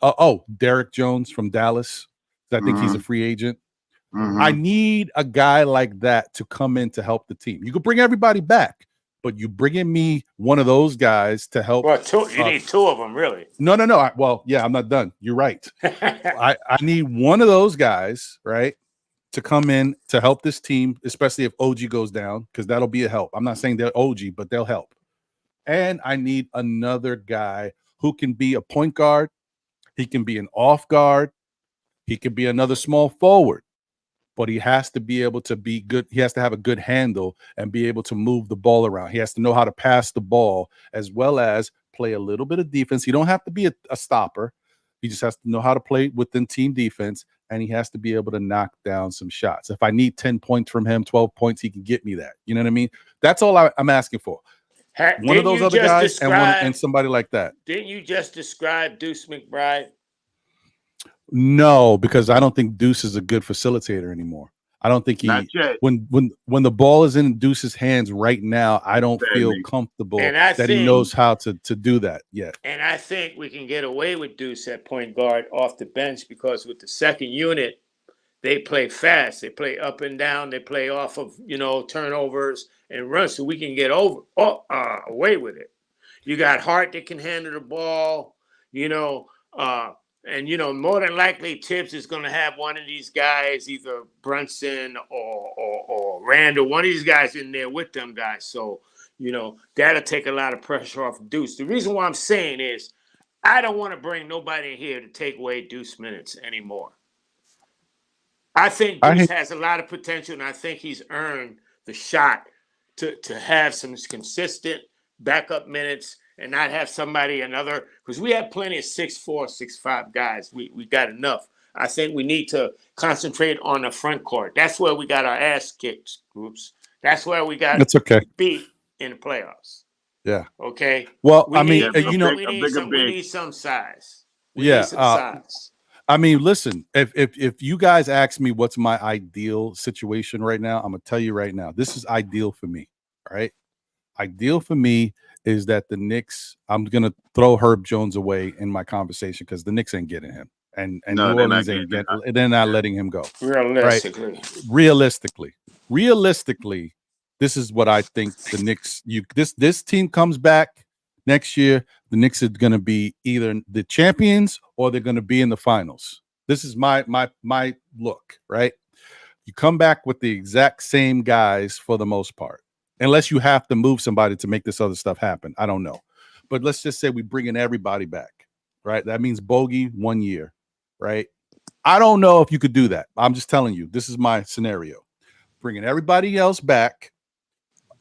Derek Jones from Dallas. I think he's a free agent. I need a guy like that to come in to help the team. You could bring everybody back, but you bring in me one of those guys to help. Well, you need two of them, really. No. I'm not done. You're right. I need one of those guys, right, to come in to help this team, especially if OG goes down, because that'll be a help. I'm not saying they're OG, but they'll help. And I need another guy who can be a point guard He can be an off guard. He could be another small forward, but he has to be able to be good. He has to have a good handle and be able to move the ball around. He has to know how to pass the ball as well as play a little bit of defense. He don't have to be a stopper. He just has to know how to play within team defense, and he has to be able to knock down some shots. If I need 10 points from him, 12 points, he can get me that. You know what I mean? That's all I'm asking for. One of those other guys and somebody like that. Didn't you just describe Deuce McBride? No, because I don't think Deuce is a good facilitator anymore. I don't think when the ball is in Deuce's hands right now, I don't feel comfortable that he knows how to do that yet. And I think we can get away with Deuce at point guard off the bench because with the second unit, they play fast. They play up and down. They play off of, turnovers and runs. So we can get away with it. You got Hart that can handle the ball, and, more than likely, Tibbs is going to have one of these guys, either Brunson or Randall, one of these guys in there with them guys. So, that'll take a lot of pressure off Deuce. The reason why I'm saying is I don't want to bring nobody in here to take away Deuce minutes anymore. I think Deuce has a lot of potential, and I think he's earned the shot to have some consistent backup minutes and not have because we have plenty of 6'4", 6'5" guys. We got enough. I think we need to concentrate on the front court. That's where we got our ass kicked, groups. That's where we got beat in the playoffs. Yeah. Okay. Well, we need some size. We need some size. I mean, listen, if you guys ask me what's my ideal situation right now, I'm gonna tell you right now, this is ideal for me. All right. Ideal for me is that the Knicks, I'm going to throw Herb Jones away in my conversation because the Knicks ain't getting him. And New Orleans they're not letting him go. Realistically. Right? Realistically, this is what I think the Knicks, this team comes back next year, the Knicks are going to be either the champions or they're going to be in the finals. This is my look, right? You come back with the exact same guys for the most part. Unless you have to move somebody to make this other stuff happen. I don't know. But let's just say we bring in everybody back, right? That means bogey 1 year, right? I don't know if you could do that. I'm just telling you, this is my scenario. Bringing everybody else back.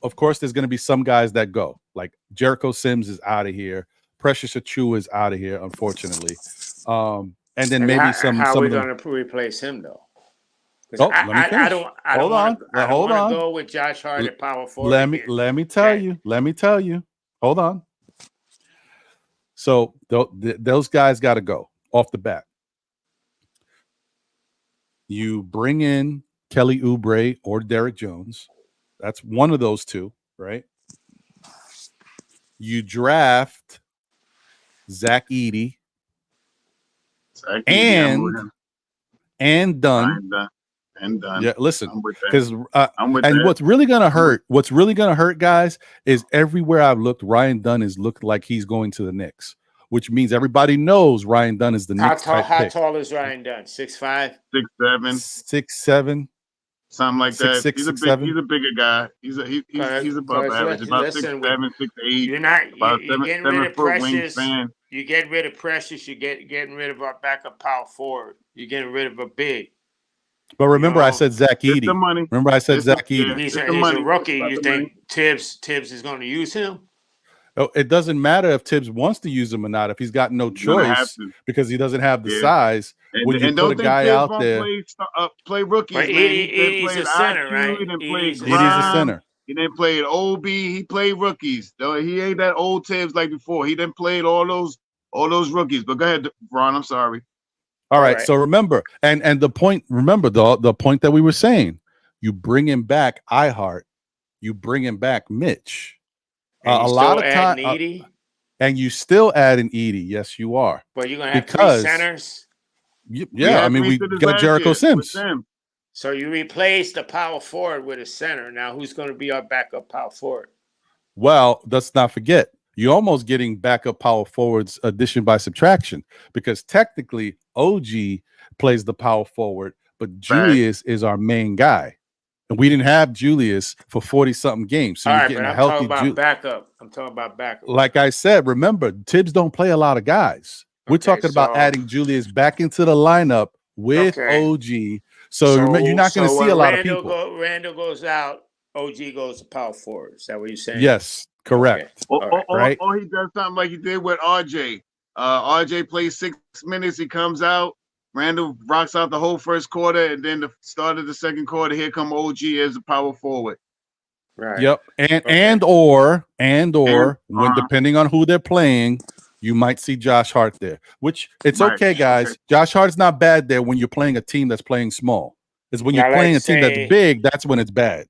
Of course, there's going to be some guys that go. Like Jericho Sims is out of here. Precious Achua is out of here, unfortunately. And then how are we going to replace him, though? I don't want to go with Josh Hart at power forward. Let me tell you. Hold on. So those guys got to go off the bat. You bring in Kelly Oubre or Derek Jones. That's one of those two, right? You draft Zach Edey and Dunn. And done. Yeah, listen, because what's really gonna hurt, guys, is everywhere I've looked, Ryan Dunn has looked like he's going to the Knicks, which means everybody knows Ryan Dunn is the Knicks. How tall is Ryan Dunn? 6'5", 6'7", 6'7", something like that. He's a bigger guy. He's above average, about 6'7", 6'8". You're getting rid of Precious. You get rid of Precious. You're getting rid of our backup power forward. You're getting rid of a big. But remember, I said Zach Edey. Remember, I said Zach Edey. He's a rookie. You think Tibbs is going to use him? Oh, it doesn't matter if Tibbs wants to use him or not. If he's got no choice because he doesn't have the size, when you put a guy out there, play rookies. He's a center, right? He's a center. He didn't play at OB. He played rookies. Though he ain't that old Tibbs like before. He didn't play all those rookies. But go ahead, Ron. I'm sorry. All right. So remember, and the point. Remember the point that we were saying. You bring him back, iHeart. You bring him back, Mitch. A lot of time, and you still add an Edey. Yes, you are. But you're gonna have three centers. Yeah, I mean, we got Jericho Sims. So you replace the power forward with a center. Now, who's going to be our backup power forward? Well, let's not forget, you're almost getting backup power forwards addition by subtraction, because technically OG plays the power forward, but Julius is our main guy. And we didn't have Julius for 40-something games. So you're getting a healthy backup. I'm talking about backup. Like I said, remember, Tibbs don't play a lot of guys. We're Okay, talking about so- adding Julius back into the lineup with Okay. OG. So you're not going to see when a lot of people. Randall goes out, OG goes to power forward. Is that what you're saying? Yes, correct. Okay. All right. Or he does something like he did with RJ. RJ plays 6 minutes. He comes out. Randall rocks out the whole first quarter, and then the start of the second quarter, here come OG as a power forward. Right. Yep. And or when Uh-huh. depending on who they're playing, you might see Josh Hart there. Which it's Right. okay, guys. Okay. Josh Hart's not bad there when you're playing a team that's playing small. It's when you're Now, playing a let's team that's say- big, that's when it's bad.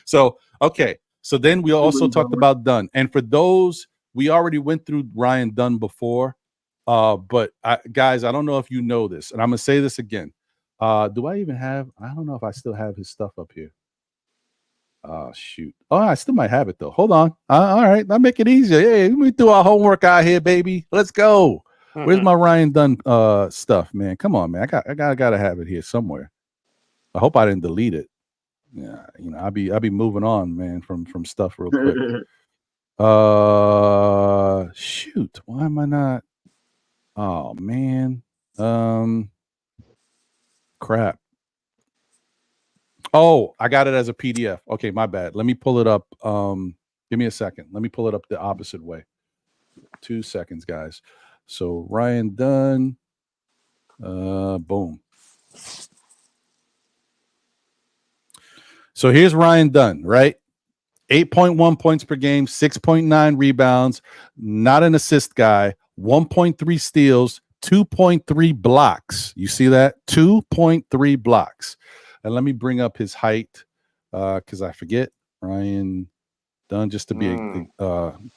So okay. So then we also talked about Dunn. And for those, we already went through Ryan Dunn before. But guys, I don't know if you know this, and I'm gonna say this again. Do I even have? I don't know if I still have his stuff up here. Shoot. Oh, I still might have it though. Hold on. All right, I'll make it easier. Hey, we do our homework out here, baby. Let's go. Where's my Ryan Dunn stuff, man? Come on, man. I gotta have it here somewhere. I hope I didn't delete it. Yeah, I'll be moving on, man, from stuff real quick. Shoot. Why am I not? Oh man. Crap. Oh, I got it as a PDF. Okay, my bad. Let me pull it up. Give me a second. Let me pull it up the opposite way. 2 seconds, guys. So Ryan Dunn. Boom. So here's Ryan Dunn, right? 8.1 points per game, 6.9 rebounds, not an assist guy, 1.3 steals, 2.3 blocks. You see that? 2.3 blocks. And let me bring up his height because I forget. Ryan Dunn, just to be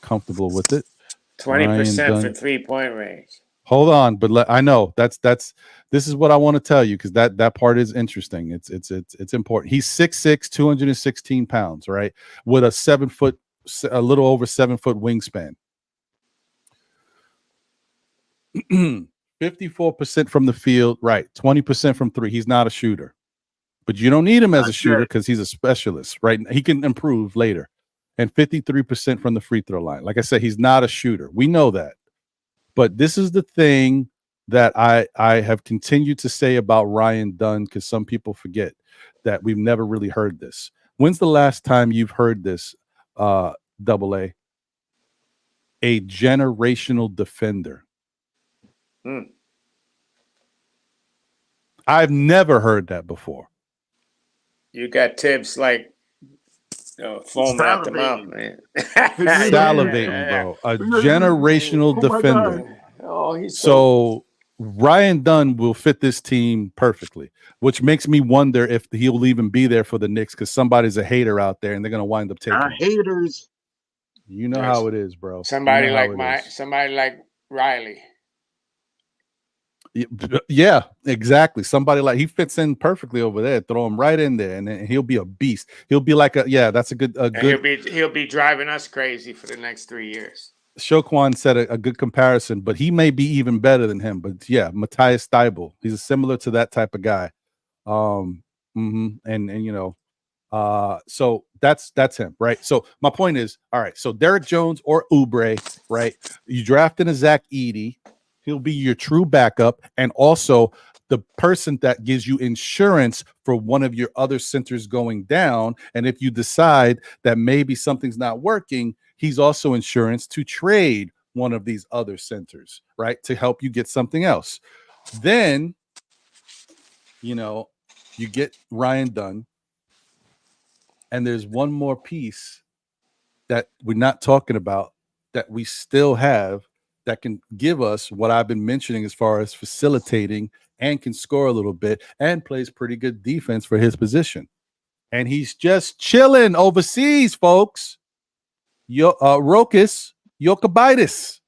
comfortable with it. 20% for 3-point range. Hold on, but I know this is what I want to tell you because that part is interesting. It's important. He's 6'6", 216 pounds, right? With a little over 7 foot wingspan. 54% from the field, right? 20% from three. He's not a shooter, but you don't need him as a shooter because he's a specialist, right? He can improve later. And 53% from the free throw line. Like I said, he's not a shooter. We know that. But this is the thing that I have continued to say about Ryan Dunn because some people forget that we've never really heard this. When's the last time you've heard this, Double A? A generational defender. I've never heard that before. You got tips like foaming out the mouth, man. Salivating, bro. A generational defender. Oh, he's so Ryan Dunn will fit this team perfectly, which makes me wonder if he'll even be there for the Knicks because somebody's a hater out there and they're gonna wind up taking him. Haters. You know how it is, bro. Somebody like Riley. Yeah, exactly. Somebody like he fits in perfectly over there. Throw him right in there, and he'll be a beast. He'll be like that's a good. He'll be driving us crazy for the next 3 years. Shoquan said a good comparison, but he may be even better than him. But yeah, Matthias Steibel, he's similar to that type of guy. So that's him, right? So my point is, all right. So Derek Jones or Oubre, right? You draft in a Zach Edey. He'll be your true backup and also the person that gives you insurance for one of your other centers going down. And if you decide that maybe something's not working, he's also insurance to trade one of these other centers, right? To help you get something else. Then, you get Ryan Dunn. And there's one more piece that we're not talking about that we still have that can give us what I've been mentioning as far as facilitating and can score a little bit and plays pretty good defense for his position. And he's just chilling overseas, folks. Rokas Jokubaitis.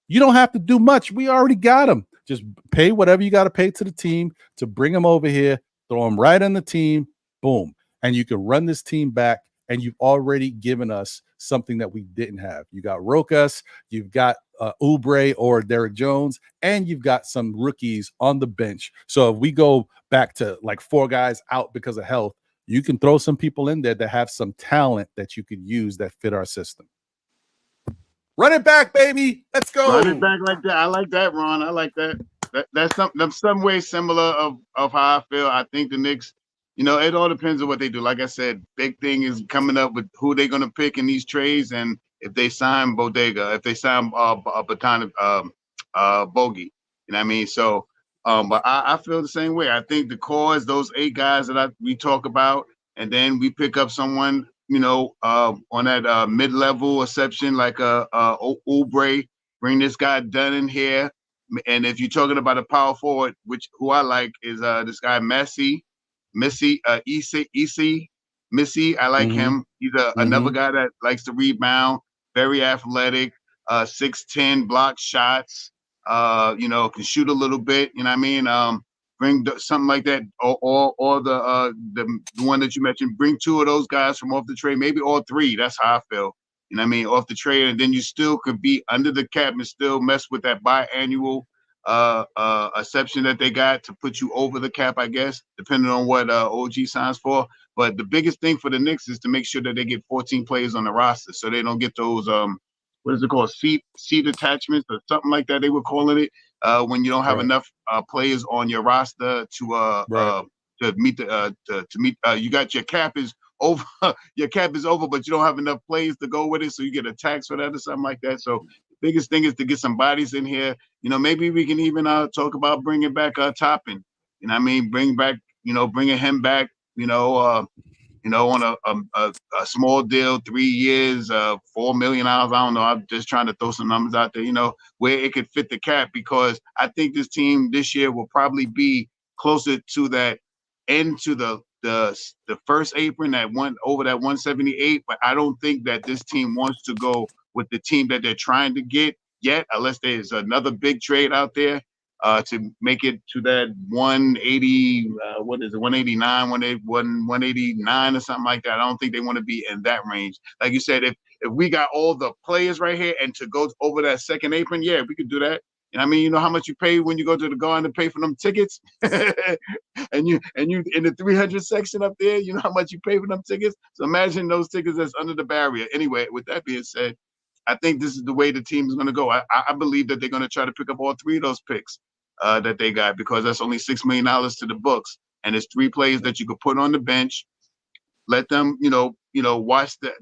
You don't have to do much. We already got him. Just pay whatever you got to pay to the team to bring him over here, throw him right on the team, boom. And you can run this team back, and you've already given us something that we didn't have. You got Rokas, you've got Oubre or Derek Jones, and you've got some rookies on the bench. So if we go back to like 4 guys out because of health, you can throw some people in there that have some talent that you could use that fit our system. Run it back, baby. Let's go. Run it back like that. I like that, Ron. I like that. That's some way similar of how I feel. I think the Knicks, it all depends on what they do. Like I said, big thing is coming up with who they're going to pick in these trades, and if they sign Bodega, if they sign Bogey, you know what I mean? So, but I feel the same way. I think the core is those 8 guys that we talk about, and then we pick up someone, on that mid-level exception like Oubre. Bring this guy Dunn in here. And if you're talking about a power forward, who I like is this guy Missy. I like him. He's another guy that likes to rebound, very athletic, 6'10", block shots, can shoot a little bit. You know what I mean? Bring something like that, or the one that you mentioned. Bring 2 of those guys from off the trade, maybe all 3. That's how I feel. You know what I mean? Off the trade, and then you still could be under the cap and still mess with that biannual exception that they got to put you over the cap, I guess, depending on what OG signs for. But the biggest thing for the Knicks is to make sure that they get 14 players on the roster, so they don't get those what is it called, seat attachments or something like that they were calling it, when you don't have enough players on your roster to meet the you got your cap is over, but you don't have enough players to go with it, so you get a tax for that or something like that. So the biggest thing is to get some bodies in here. Maybe we can even talk about bringing back Toppin. You know what I mean? Bringing him back, on a small deal, 3 years, $4 million. I don't know. I'm just trying to throw some numbers out there, where it could fit the cap, because I think this team this year will probably be closer to that end to the first apron that went over that 178. But I don't think that this team wants to go with the team that they're trying to get yet, unless there's another big trade out there to make it to that 180, 189, 189 or something like that. I don't think they want to be in that range. Like you said, if we got all the players right here and to go over that second apron, yeah, we could do that. And I mean, you know how much you pay when you go to the Garden to pay for them tickets, and you in the 300 section up there, you know how much you pay for them tickets. So imagine those tickets that's under the barrier. Anyway, with that being said, I think this is the way the team is going to go. I believe that they're going to try to pick up all 3 of those picks that they got, because that's only $6 million to the books, and it's 3 players that you could put on the bench. Let them, watch the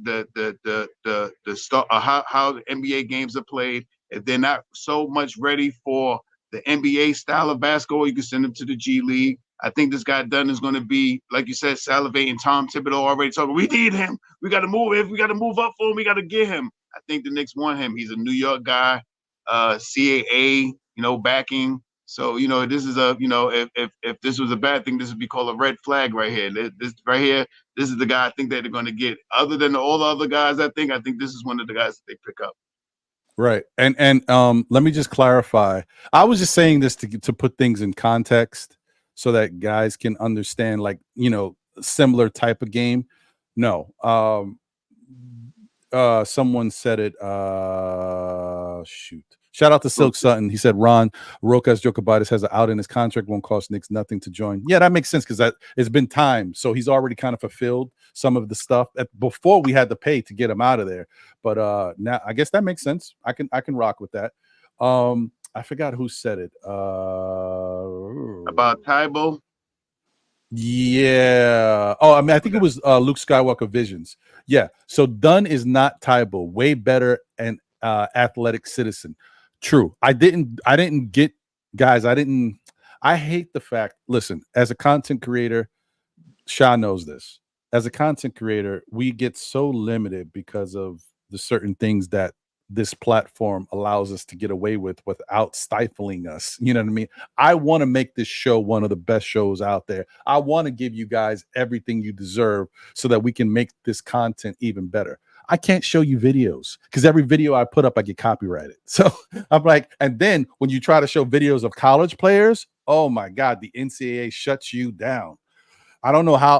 start, how the NBA games are played. If they're not so much ready for the NBA style of basketball, you can send them to the G League. I think this guy Dunn is going to be, like you said, salivating. Tom Thibodeau already talking. We need him. We got to move. If we got to move up for him, we got to get him. I think the Knicks want him. He's a New York guy, CAA, backing. So, this is if this was a bad thing, this would be called a red flag right here. This right here, this is the guy I think that they're going to get. Other than all the other guys, I think this is one of the guys that they pick up. Right. And let me just clarify. I was just saying this to put things in context so that guys can understand, like, similar type of game. No. Someone said it. Shoot. Shout out to Silk Sutton. He said Ron Rokas Jokobitis has an out in his contract, won't cost Knicks nothing to join. Yeah, that makes sense, because it's been time. So he's already kind of fulfilled some of the stuff before we had to pay to get him out of there. But now I guess that makes sense. I can rock with that. I forgot who said it. About Tybo. Yeah. Oh, I mean, I think it was Luke Skywalker Visions. Yeah. So Dunn is not Tybo. Way better and athletic citizen. True. I didn't get, guys. I hate the fact. Listen, as a content creator, Sha knows this. As a content creator, we get so limited because of the certain things that this platform allows us to get away with without stifling us. You know what I mean? I want to make this show one of the best shows out there. I want to give you guys everything you deserve so that we can make this content even better. I can't show you videos because every video I put up, I get copyrighted. So I'm like, and then when you try to show videos of college players, oh my God, the NCAA shuts you down. I don't know how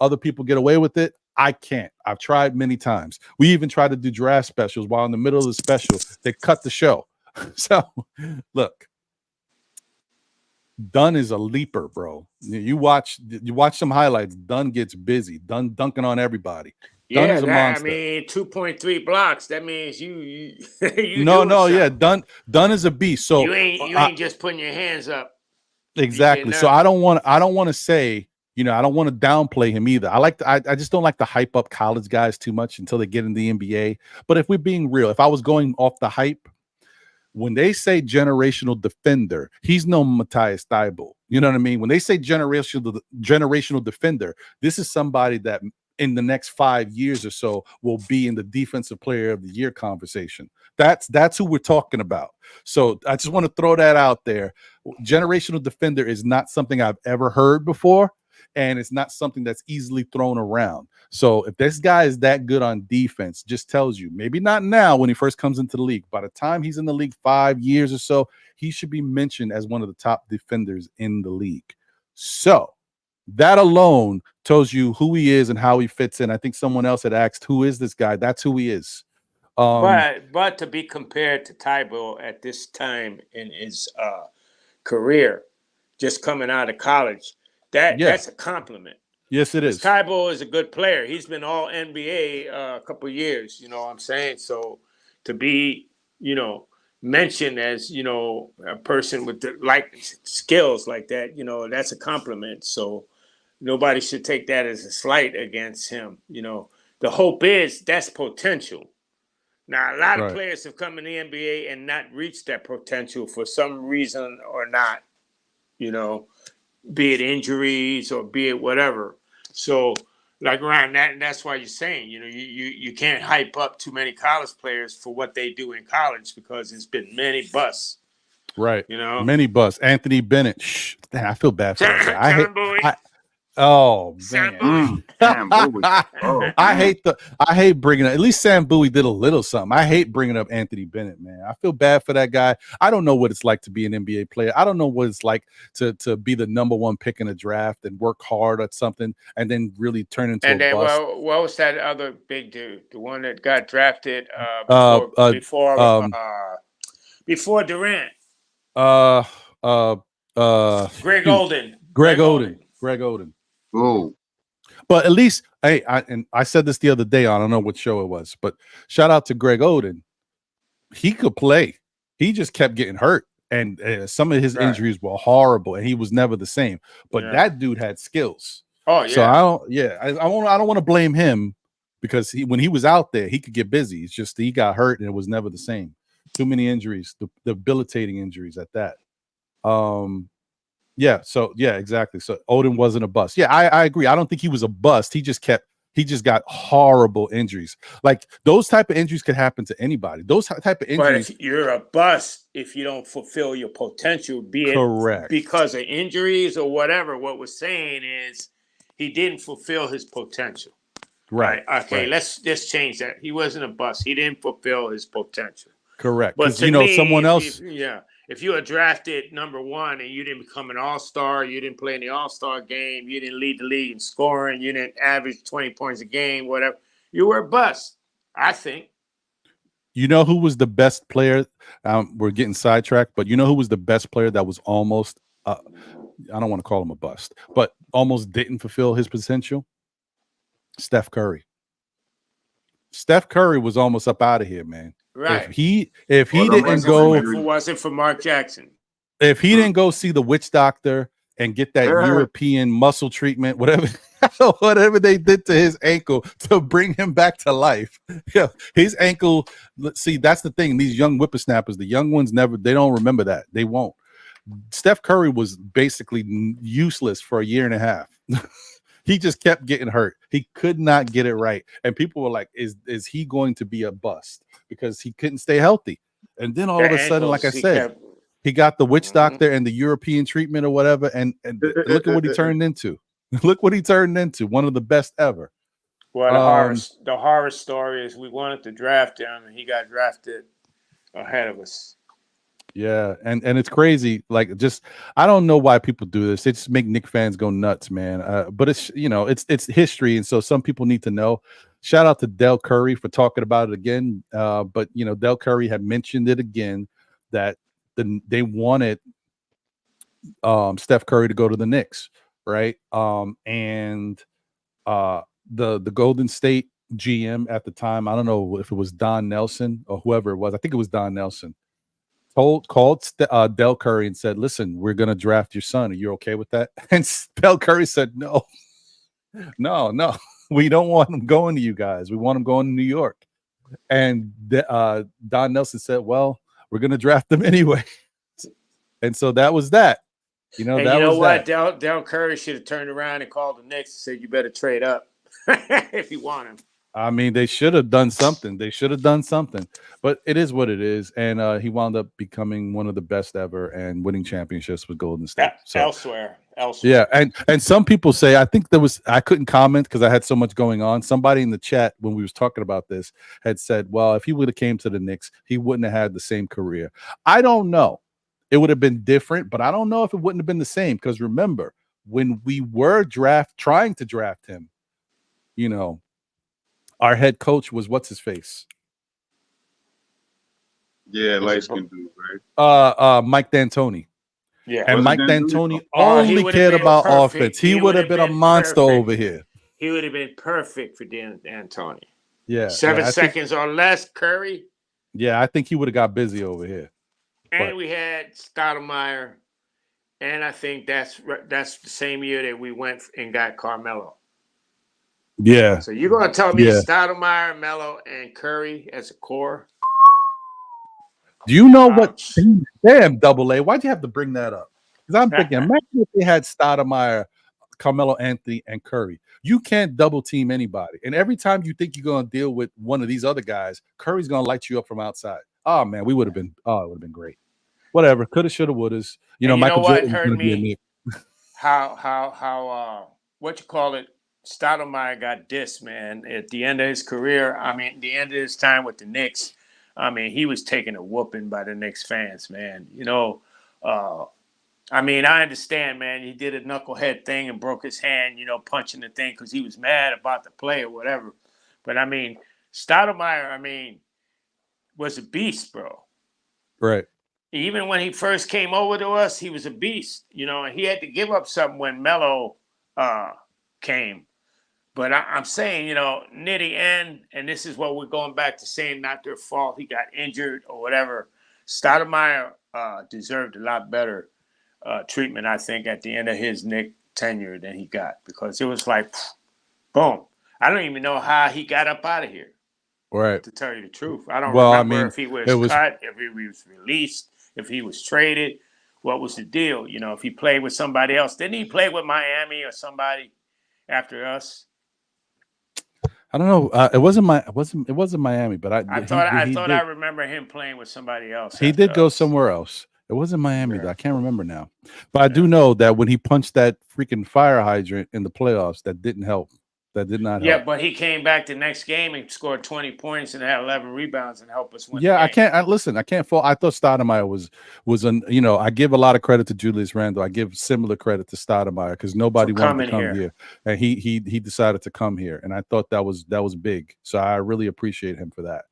other people get away with it. I can't. I've tried many times. We even tried to do draft specials while in the middle of the special, they cut the show. So look, Dunn is a leaper, bro. You watch some highlights. Dunn gets busy. Dunn dunking on everybody. Dunn Yeah, is a that, I monster. mean, 2.3 blocks. That means you you No, doing no, yeah, something. Dunn is a beast. So You ain't just putting your hands up. exactly. So I don't want to say, I don't want to downplay him either. I just don't like to hype up college guys too much until they get in the NBA. But if we're being real, if I was going off the hype, when they say generational defender, he's no Matthias Thybulle. You know what I mean? When they say generational defender, this is somebody that in the next 5 years or so will be in the defensive player of the year conversation. That's who we're talking about. So I just want to throw that out there. Generational defender is not something I've ever heard before, and it's not something that's easily thrown around. So if this guy is that good on defense, just tells you, maybe not now when he first comes into the league, by the time he's in the league 5 years or so, he should be mentioned as one of the top defenders in the league. So that alone tells you who he is and how he fits in. I think someone else had asked, who is this guy? That's who he is. But to be compared to Thybulle at this time in his career, just coming out of college, that's a compliment. Yes, it is. Thybulle is a good player. He's been all NBA a couple of years, you know what I'm saying? So to be, mentioned as, a person with skills like that, that's a compliment. So nobody should take that as a slight against him. The hope is that's potential. Now, a lot of players have come in the NBA and not reached that potential for some reason or not, be it injuries or be it whatever. So, like around that, that's why you're saying, you can't hype up too many college players for what they do in college because it's been many busts. Right. Many busts. Anthony Bennett. I feel bad for that guy. Oh man, Sam Bowie. Oh, I hate bringing up. At least Sam Bowie did a little something. I hate bringing up Anthony Bennett, man. I feel bad for that guy. I don't know what it's like to be an NBA player. I don't know what it's like to be the number one pick in a draft and work hard at something and then really turn into a bust. What was that other big dude? The one that got drafted before Durant. Greg Oden. Greg Oden. Oh, but at least I said this the other day. I don't know what show it was, but shout out to Greg Oden. He could play. He just kept getting hurt, and some of his injuries were horrible, and he was never the same. But that dude had skills. Oh yeah. So I don't want to blame him because when he was out there, he could get busy. It's just he got hurt, and it was never the same. Too many injuries, debilitating injuries at that. Yeah, exactly. So Oden wasn't a bust. Yeah, I agree. I don't think he was a bust. He just got horrible injuries. Like those type of injuries could happen to anybody. Those type of injuries. But if you're a bust if you don't fulfill your potential, be it because of injuries or whatever. What we're saying is he didn't fulfill his potential. Right. Okay, let's change that. He wasn't a bust. He didn't fulfill his potential. Correct. But someone else. If you were drafted number one and you didn't become an all-star, you didn't play in the all-star game, you didn't lead the league in scoring, you didn't average 20 points a game, whatever, you were a bust, I think. You know who was the best player? We're getting sidetracked, but you know who was the best player that was almost, I don't want to call him a bust, but almost didn't fulfill his potential? Steph Curry. Steph Curry was almost up out of here, man. Right. If he didn't go, if it wasn't for Mark Jackson, if he didn't go see the witch doctor and get that European muscle treatment, whatever they did to his ankle to bring him back to life. Yeah, his ankle. See, that's the thing. These young whippersnappers, the young ones, they don't remember that. They won't. Steph Curry was basically useless for a year and a half. He just kept getting hurt. He could not get it right. And people were like, is he going to be a bust? Because he couldn't stay healthy. And then all of a sudden, like I said, he got the witch doctor and the European treatment or whatever. And look at what he turned into. Look what he turned into. One of the best ever. Well, the horror story is we wanted to draft him and he got drafted ahead of us. Yeah, and it's crazy. Like, just I don't know why people do this. They just make Knicks fans go nuts, man. But it's it's history, and so some people need to know. Shout out to Del Curry for talking about it again. But Del Curry had mentioned it again that they wanted Steph Curry to go to the Knicks, right? And the Golden State GM at the time, I don't know if it was Don Nelson or whoever it was. I think it was Don Nelson. Called Del Curry and said, "Listen, we're going to draft your son. Are you okay with that?" And Del Curry said, "No, no, we don't want him going to you guys. We want him going to New York." And Don Nelson said, "Well, we're going to draft him anyway." And so that was that. You know, and that you know was what? that. Del Curry should have turned around and called the Knicks and said, "You better trade up if you want him." I mean, they should have done something. But it is what it is. And he wound up becoming one of the best ever and winning championships with Golden State. So Elsewhere. yeah, and some people say, I couldn't comment because I had so much going on. Somebody in the chat when we was talking about this had said, well, if he would have came to the Knicks, he wouldn't have had the same career. I don't know. It would have been different, but I don't know if it wouldn't have been the same. Because remember, when we were trying to draft him, you know, our head coach was what's his face? Yeah, light skinned dude, right? Mike D'Antoni. Yeah, and Mike D'Antoni only cared about offense. He would have been a monster over here. He would have been perfect for D'Antoni. Yeah, 7 seconds or less. Curry. Yeah, I think he would have got busy over here. And we had Stoudemire, and I think that's the same year that we went and got Carmelo. Yeah. So you're gonna tell me Stoudemire, Melo, and Curry as a core? Do you know what? Damn, Double A. Why'd you have to bring that up? Because I'm thinking, imagine if they had Stoudemire, Carmelo Anthony, and Curry. You can't double team anybody. And every time you think you're going to deal with one of these other guys, Curry's going to light you up from outside. Oh, man, it would have been great. Whatever. Coulda, shoulda, wouldas. You know, Michael Jordan hurt me. How what you call it? Stoudemire got dissed, man. At the end of his career, I mean, the end of his time with the Knicks, I mean, he was taking a whooping by the Knicks fans, man. You know, I mean, I understand, man. He did a knucklehead thing and broke his hand, you know, punching the thing because he was mad about the play or whatever. But, I mean, Stoudemire, I mean, was a beast, bro. Right. Even when he first came over to us, he was a beast. You know, and he had to give up something when Melo came. But I'm saying, you know, Nitty and this is what we're going back to saying, not their fault. He got injured or whatever. Stoudemire deserved a lot better treatment, I think, at the end of his Knick tenure than he got. Because it was like, boom. I don't even know how he got up out of here. Right. To tell you the truth. I don't remember if he was cut, if he was released, if he was traded. What was the deal? You know, if he played with somebody else. Didn't he play with Miami or somebody after us? I don't know. It wasn't Miami, but I thought I remember him playing with somebody else. He did go somewhere else. It wasn't Miami, though. I can't remember now. But I do know that when he punched that freaking fire hydrant in the playoffs, that didn't help. That did not help. Yeah, but he came back the next game and scored 20 points and had 11 rebounds and helped us win. Yeah, I can't fault. I thought Stoudemire was you know, I give a lot of credit to Julius Randle. I give similar credit to Stoudemire because nobody wanted to come here. And he decided to come here. And I thought that was big. So I really appreciate him for that.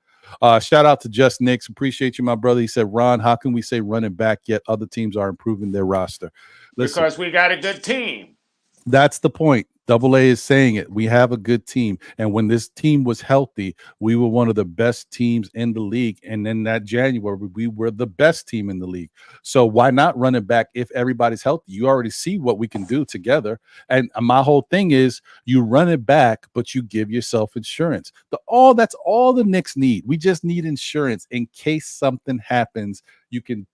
Shout out to Just Knicks. Appreciate you, my brother. He said, Ron, how can we say running back yet other teams are improving their roster? Listen, because we got a good team. That's the point. Double A is saying it. We have a good team. And when this team was healthy, we were one of the best teams in the league. And in that January, we were the best team in the league. So why not run it back if everybody's healthy? You already see what we can do together. And my whole thing is you run it back, but you give yourself insurance. That's all the Knicks need. We just need insurance in case something happens. You can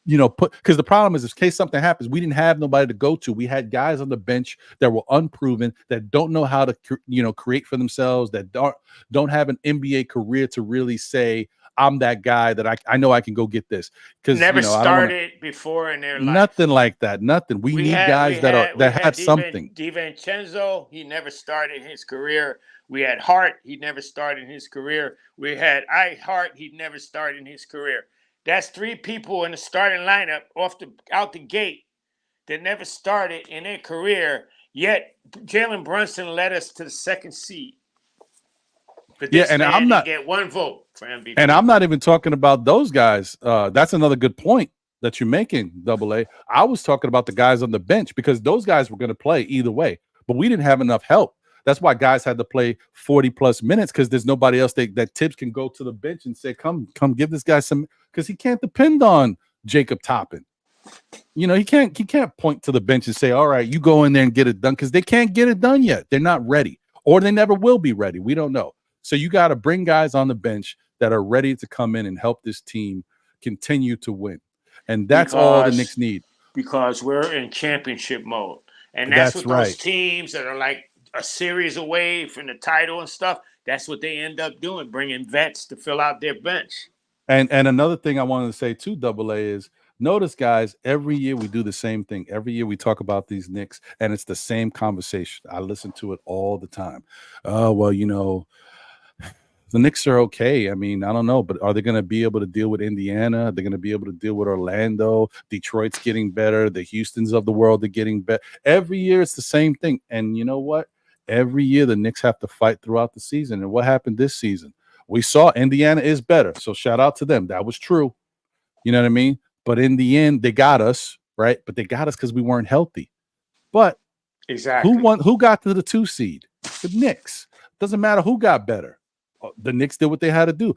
because the problem is, in case something happens, we didn't have nobody to go to. We had guys on the bench that were unproven, that don't know how to, create for themselves, that don't have an NBA career to really say, I'm that guy that I know I can go get this. Because never started before in their life. Nothing like that. Nothing. We need guys that have something. DiVincenzo, he never started his career. We had Hart, he never started his career. We had Hart, he never started his career. That's 3 people in the starting lineup out the gate that never started in their career. Yet Jalen Brunson led us to the 2nd seed. But this man I'm not get 1 vote for MVP. And I'm not even talking about those guys. That's another good point that you're making, Double A. I was talking about the guys on the bench because those guys were going to play either way, but we didn't have enough help. That's why guys had to play 40+ minutes, because there's nobody else that Tibbs can go to the bench and say, come give this guy some, because he can't depend on Jacob Toppin. You know, he can't point to the bench and say, all right, you go in there and get it done, because they can't get it done yet. They're not ready, or they never will be ready. We don't know. So you got to bring guys on the bench that are ready to come in and help this team continue to win. And that's all the Knicks need. Because we're in championship mode. And that's what those teams that are like a series away from the title and stuff, that's what they end up doing, bringing vets to fill out their bench. And another thing I wanted to say too, Double A, is notice, guys, every year we do the same thing. Every year we talk about these Knicks, and it's the same conversation. I listen to it all the time. Oh, well, you know, the Knicks are okay. I mean, I don't know, but are they going to be able to deal with Indiana? Are they going to be able to deal with Orlando? Detroit's getting better. The Houstons of the world are getting better. Every year it's the same thing. And you know what? Every year the Knicks have to fight throughout the season. And what happened this season? We saw Indiana is better. So shout out to them. That was true. You know what I mean? But in the end, they got us, right? But they got us because we weren't healthy. But exactly, who got to the 2 seed? The Knicks. Doesn't matter who got better. The Knicks did what they had to do.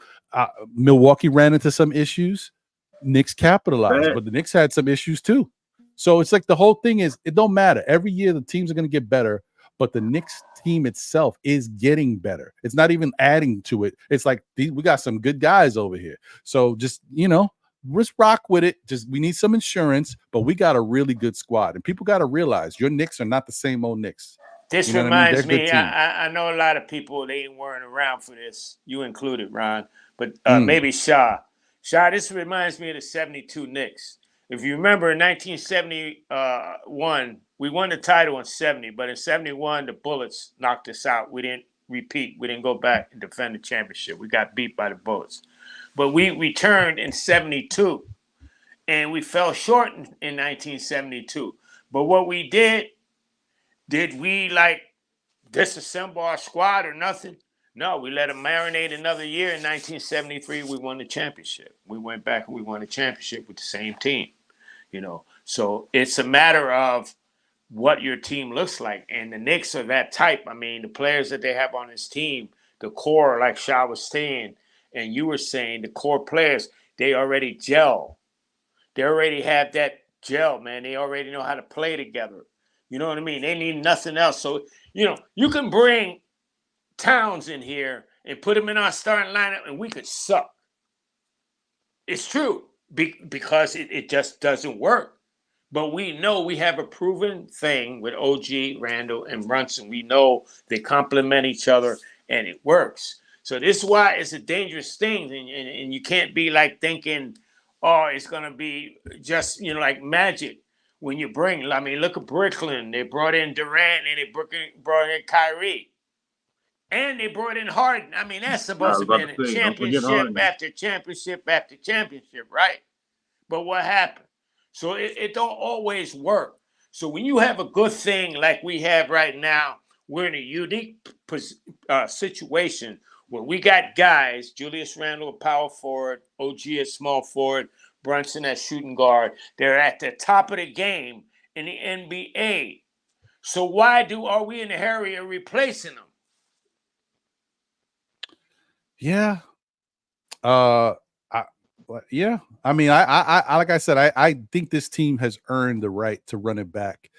Milwaukee ran into some issues. Knicks capitalized, but the Knicks had some issues too. So it's like the whole thing is, it don't matter. Every year the teams are going to get better, but the Knicks team itself is getting better. It's not even adding to it. It's like we got some good guys over here. So just, you know, let's rock with it. Just we need some insurance, but we got a really good squad. And people got to realize your Knicks are not the same old Knicks. This reminds me, I know a lot of people, they weren't around for this, you included, Ron, but maybe Shaw. Shaw, this reminds me of the 72 Knicks. If you remember, in 1971, we won the title in 70, but in 71, the Bullets knocked us out. We didn't repeat. We didn't go back and defend the championship. We got beat by the Bullets. But we returned in 72, and we fell short in 1972. But what we did we like disassemble our squad or nothing? No, we let them marinate another year. In 1973, we won the championship. We went back and we won the championship with the same team, you know. So it's a matter of what your team looks like. And the Knicks are that type. I mean, the players that they have on this team, the core, like Shah was saying, and you were saying, the core players, they already gel. They already have that gel, man. They already know how to play together. You know what I mean? They need nothing else. So, you know, you can bring Towns in here and put him in our starting lineup and we could suck. It's true because it just doesn't work. But we know we have a proven thing with OG, Randall, and Brunson. We know they complement each other and it works. So this is why it's a dangerous thing. And you can't be like thinking, oh, it's going to be just, you know, like magic. When you bring, I mean, look at Brooklyn. They brought in Durant and they brought in Kyrie. And they brought in Harden. I mean, that's supposed to be a championship after championship after championship, right? But what happened? So it don't always work. So when you have a good thing like we have right now, we're in a unique situation where we got guys, Julius Randle, power forward, OG at small forward, Brunson at shooting guard. They're at the top of the game in the NBA. So why are we in a hurry of replacing them? Yeah. Yeah. I mean, I like I said, I think this team has earned the right to run it back,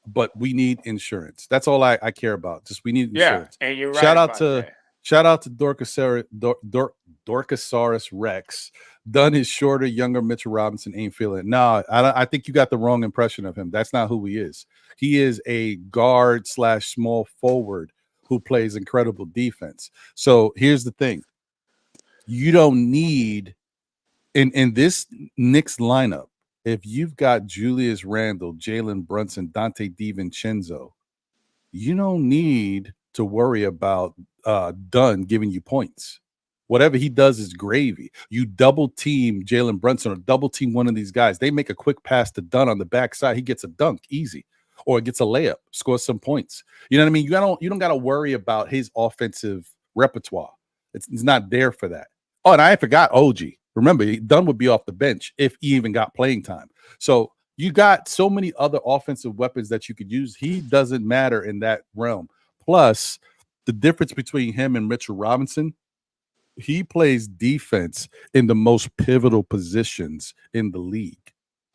but we need insurance. That's all I care about. Just we need insurance. Yeah, and you're right. Shout out to Dorcasaurus Rex. Dunn is shorter, younger. Mitchell Robinson ain't feeling it. No, I think you got the wrong impression of him. That's not who he is. He is a guard / small forward who plays incredible defense. So here's the thing. You don't need in this Knicks lineup, if you've got Julius Randle, Jalen Brunson, Dante DiVincenzo, you don't need to worry about Dunn giving you points. Whatever he does is gravy. You double team Jalen Brunson or double team one of these guys. They make a quick pass to Dunn on the backside. He gets a dunk easy, or gets a layup, scores some points. You know what I mean? You don't got to worry about his offensive repertoire. It's not there for that. Oh, and I forgot OG. Remember, Dunn would be off the bench if he even got playing time. So you got so many other offensive weapons that you could use. He doesn't matter in that realm. Plus, the difference between him and Mitchell Robinson, he plays defense in the most pivotal positions in the league.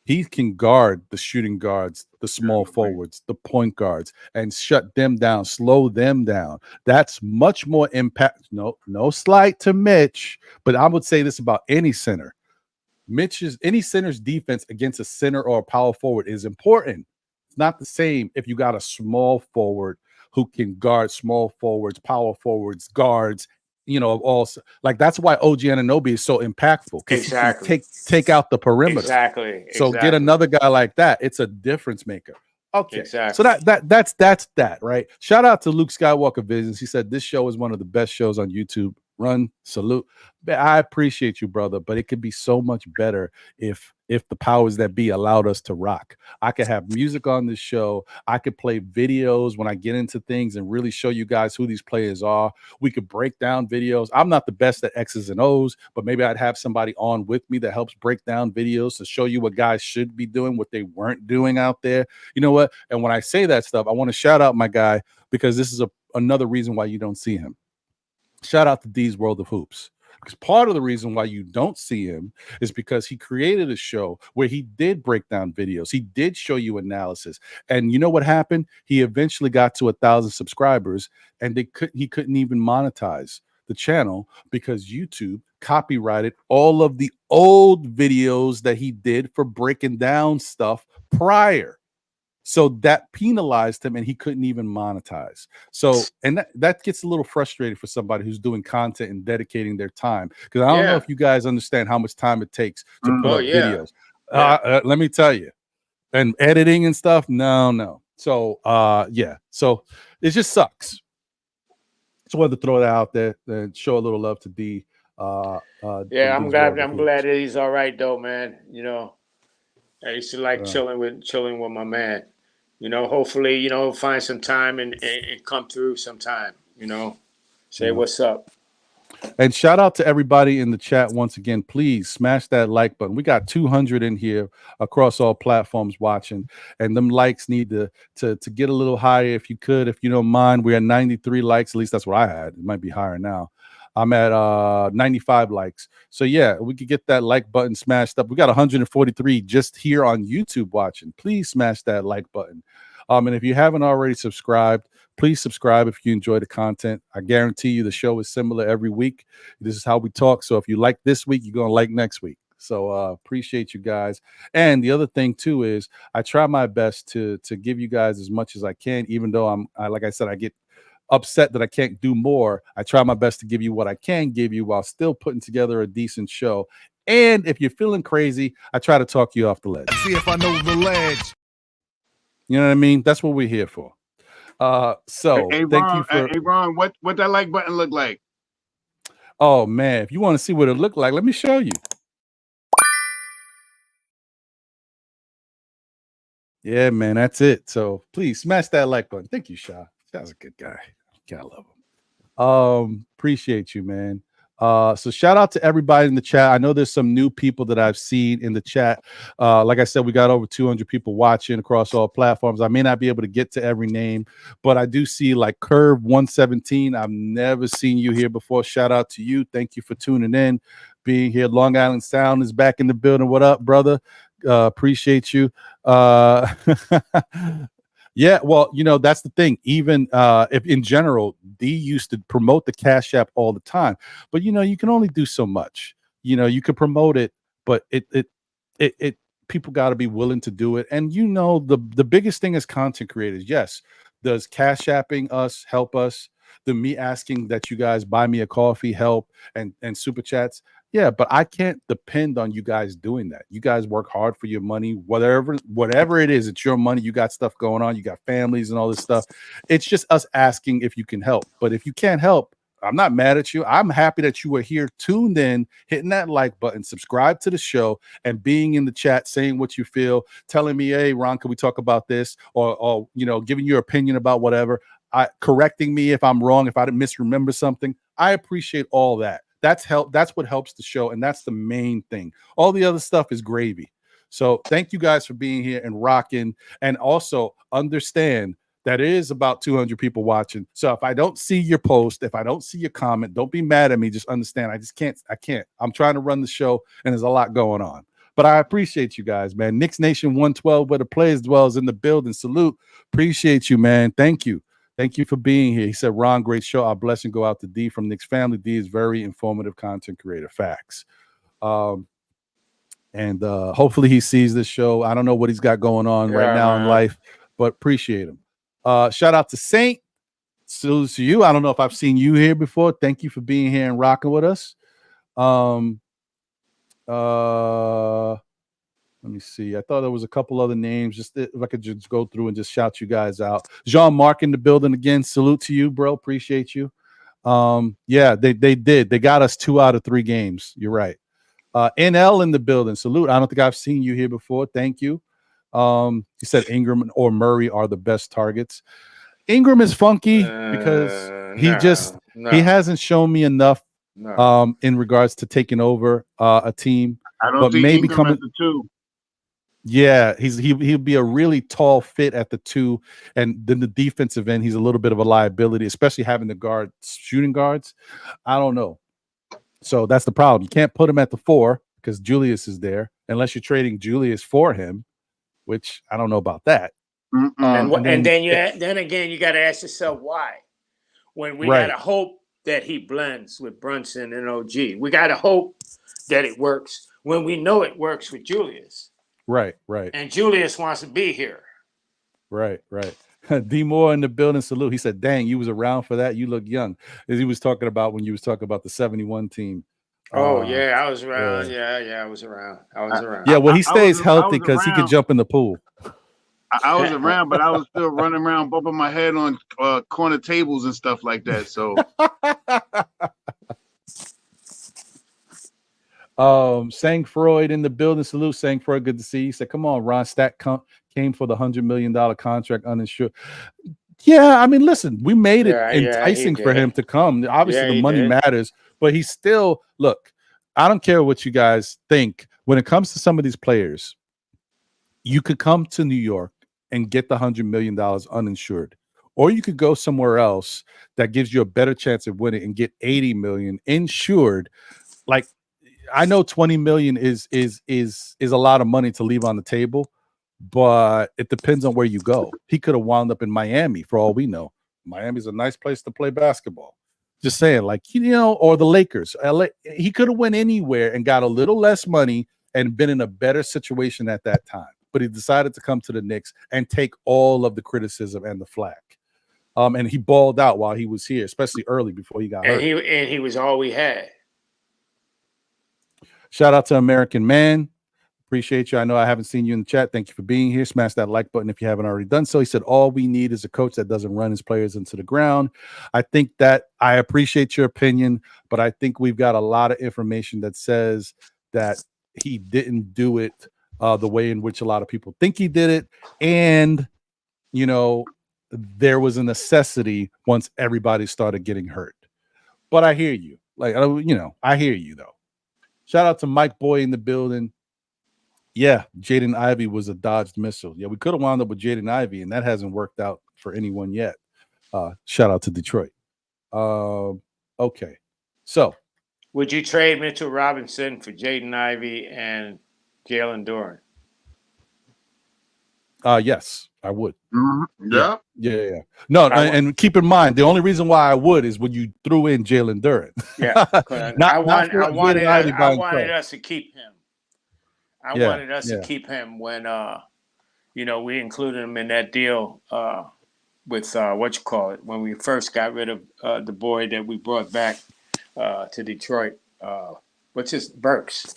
He can guard the shooting guards, the small forwards, the point guards, and shut them down, slow them down. That's much more impact. No slight to Mitch, but I would say this about any center. Any center's defense against a center or a power forward is important. It's not the same if you got a small forward who can guard small forwards, power forwards, guards. Also like that's why OG Anunoby is so impactful. Exactly. He can take out the perimeter. Exactly. So get another guy like that. It's a difference maker. Okay. Exactly. So that's that, right? Shout out to Luke Skywalker Visions. He said this show is one of the best shows on YouTube. Run, salute. I appreciate you, brother, but it could be so much better if the powers that be allowed us to rock. I could have music on this show. I could play videos when I get into things and really show you guys who these players are. We could break down videos. I'm not the best at X's and O's, but maybe I'd have somebody on with me that helps break down videos to show you what guys should be doing, what they weren't doing out there. You know what? And when I say that stuff, I want to shout out my guy because this is another reason why you don't see him. Shout out to D's World of Hoops. Because part of the reason why you don't see him is because he created a show where he did break down videos. He did show you analysis. And you know what happened? He eventually got to 1,000 subscribers and he couldn't even monetize the channel because YouTube copyrighted all of the old videos that he did for breaking down stuff prior. So that penalized him and he couldn't even monetize. So, and that gets a little frustrating for somebody who's doing content and dedicating their time. Because I don't know if you guys understand how much time it takes to put up videos. Let me tell you. And editing and stuff, no. So, so it just sucks. Just wanted to throw that out there and show a little love to D. I'm glad that he's all right though, man. I used to like chilling with my man. Hopefully, find some time and come through sometime, say what's up. And shout out to everybody in the chat once again. Please smash that like button. We got 200 in here across all platforms watching, and them likes need to get a little higher if you could, if you don't mind. We're at 93 likes. At least that's what I had. It might be higher now. I'm at 95 likes. So yeah, we could get that like button smashed up. We got 143 just here on YouTube watching. Please smash that like button. And if you haven't already subscribed, please subscribe if you enjoy the content. I guarantee you the show is similar every week. This is how we talk. So if you like this week, you're going to like next week. So appreciate you guys. And the other thing too is I try my best to give you guys as much as I can, even though like I said, I get upset that I can't do more. I try my best to give you what I can give you while still putting together a decent show. And if you're feeling crazy, I try to talk you off the ledge. See if I know the ledge. You know what I mean? That's what we're here for. So hey, Ron, thank you for hey Ron, what that like button look like? Oh man, if you want to see what it looked like, let me show you. Yeah, man, that's it. So please smash that like button. Thank you, Sha. Sha's a good guy. Gotta love him. Appreciate you, man. So shout out to everybody in the chat. I know there's some new people that I've seen in the chat. Like I said, we got over 200 people watching across all platforms. I may not be able to get to every name, but I do see like Curve 117. I've never seen you here before. Shout out to you. Thank you for tuning in, being here. Long Island Sound is back in the building. What up, brother? Appreciate you. Yeah, well, that's the thing. Even if in general, D used to promote the Cash App all the time, but you can only do so much. You can promote it, but it people got to be willing to do it. And the biggest thing as content creators, yes, does Cash Apping us help us? The me asking that you guys buy me a coffee help and super chats. Yeah, but I can't depend on you guys doing that. You guys work hard for your money, whatever it is, it's your money. You got stuff going on. You got families and all this stuff. It's just us asking if you can help. But if you can't help, I'm not mad at you. I'm happy that you were here, tuned in, hitting that like button, subscribe to the show, and being in the chat, saying what you feel, telling me, hey, Ron, can we talk about this? Or giving your opinion about whatever. Correcting me if I'm wrong, if I didn't misremember something. I appreciate all that. That's what helps the show, and that's the main thing. All the other stuff is gravy. So thank you guys for being here and rocking, and also understand that is about 200 people watching. So if I don't see your post, if I don't see your comment, don't be mad at me. Just understand, I can't. I'm trying to run the show, and there's a lot going on. But I appreciate you guys, man. Knicks Nation 112, where the players dwells, in the building. Salute. Appreciate you, man. Thank you. Thank you for being here. He said, Ron, great show. Our blessing go out to D from Knicks family. D is very informative content creator. Facts. And hopefully he sees this show. I don't know what he's got going on right now in life, but appreciate him. Shout out to Saint. Salute to you. I don't know if I've seen you here before. Thank you for being here and rocking with us. Let me see. I thought there was a couple other names. Just if I could just go through and just shout you guys out. Jean-Marc in the building again. Salute to you, bro. Appreciate you. Yeah, they did. They got us 2 out of 3 games. You're right. NL in the building. Salute. I don't think I've seen you here before. Thank you. He said Ingram or Murray are the best targets. Ingram is funky because he hasn't shown me enough in regards to taking over a team. I don't but see maybe Ingram coming at the 2. Yeah, he'll be a really tall fit at the 2, and then the defensive end, he's a little bit of a liability, especially having the guard shooting guards. I don't know. So that's the problem. You can't put him at the 4 because Julius is there, unless you're trading Julius for him, which I don't know about that. And then again, you got to ask yourself why. When we got to hope that he blends with Brunson and OG, we got to hope that it works when we know it works with Julius. Right. And Julius wants to be here. Right. D Moore in the building. Salute. He said, dang, you was around for that. You look young. As he was talking about when you was talking about the 71 team. Oh, yeah, I was around. Yeah, I was around. Yeah, well, he stays healthy because he could jump in the pool. I was around, but I was still running around, bumping my head on corner tables and stuff like that. So, Sang Freud in the building. Salute, Sang Freud. Good to see you. He said, come on, Ron. Stat came for the $100 million contract uninsured. Yeah, I mean, listen, we made it enticing for him to come. Obviously, the money matters, but he's still, look, I don't care what you guys think. When it comes to some of these players, you could come to New York and get the $100 million uninsured, or you could go somewhere else that gives you a better chance of winning and get 80 million insured. Like, I know 20 million is a lot of money to leave on the table, but it depends on where you go. He could have wound up in Miami for all we know. Miami's a nice place to play basketball. Just saying, like, or the Lakers. LA, he could have went anywhere and got a little less money and been in a better situation at that time. But he decided to come to the Knicks and take all of the criticism and the flack. And he balled out while he was here, especially early before he got hurt. And he was all we had. Shout out to American Man. Appreciate you. I know I haven't seen you in the chat. Thank you for being here. Smash that like button if you haven't already done so. He said, all we need is a coach that doesn't run his players into the ground. I think that I appreciate your opinion, but I think we've got a lot of information that says that he didn't do it the way in which a lot of people think he did it. And, there was a necessity once everybody started getting hurt. But I hear you. I hear you, though. Shout out to Mike Boy in the building. Yeah, Jaden Ivey was a dodged missile. Yeah, we could have wound up with Jaden Ivey, and that hasn't worked out for anyone yet. Shout out to Detroit. Okay. So. Would you trade Mitchell Robinson for Jaden Ivey and Jalen Duren? Yes, I would. Mm-hmm. Yeah. No, and keep in mind, the only reason why I would is when you threw in Jalen Duren. Yeah. I wanted us to keep him. I wanted us to keep him when, we included him in that deal with, when we first got rid of the boy that we brought back to Detroit. What's his Burks?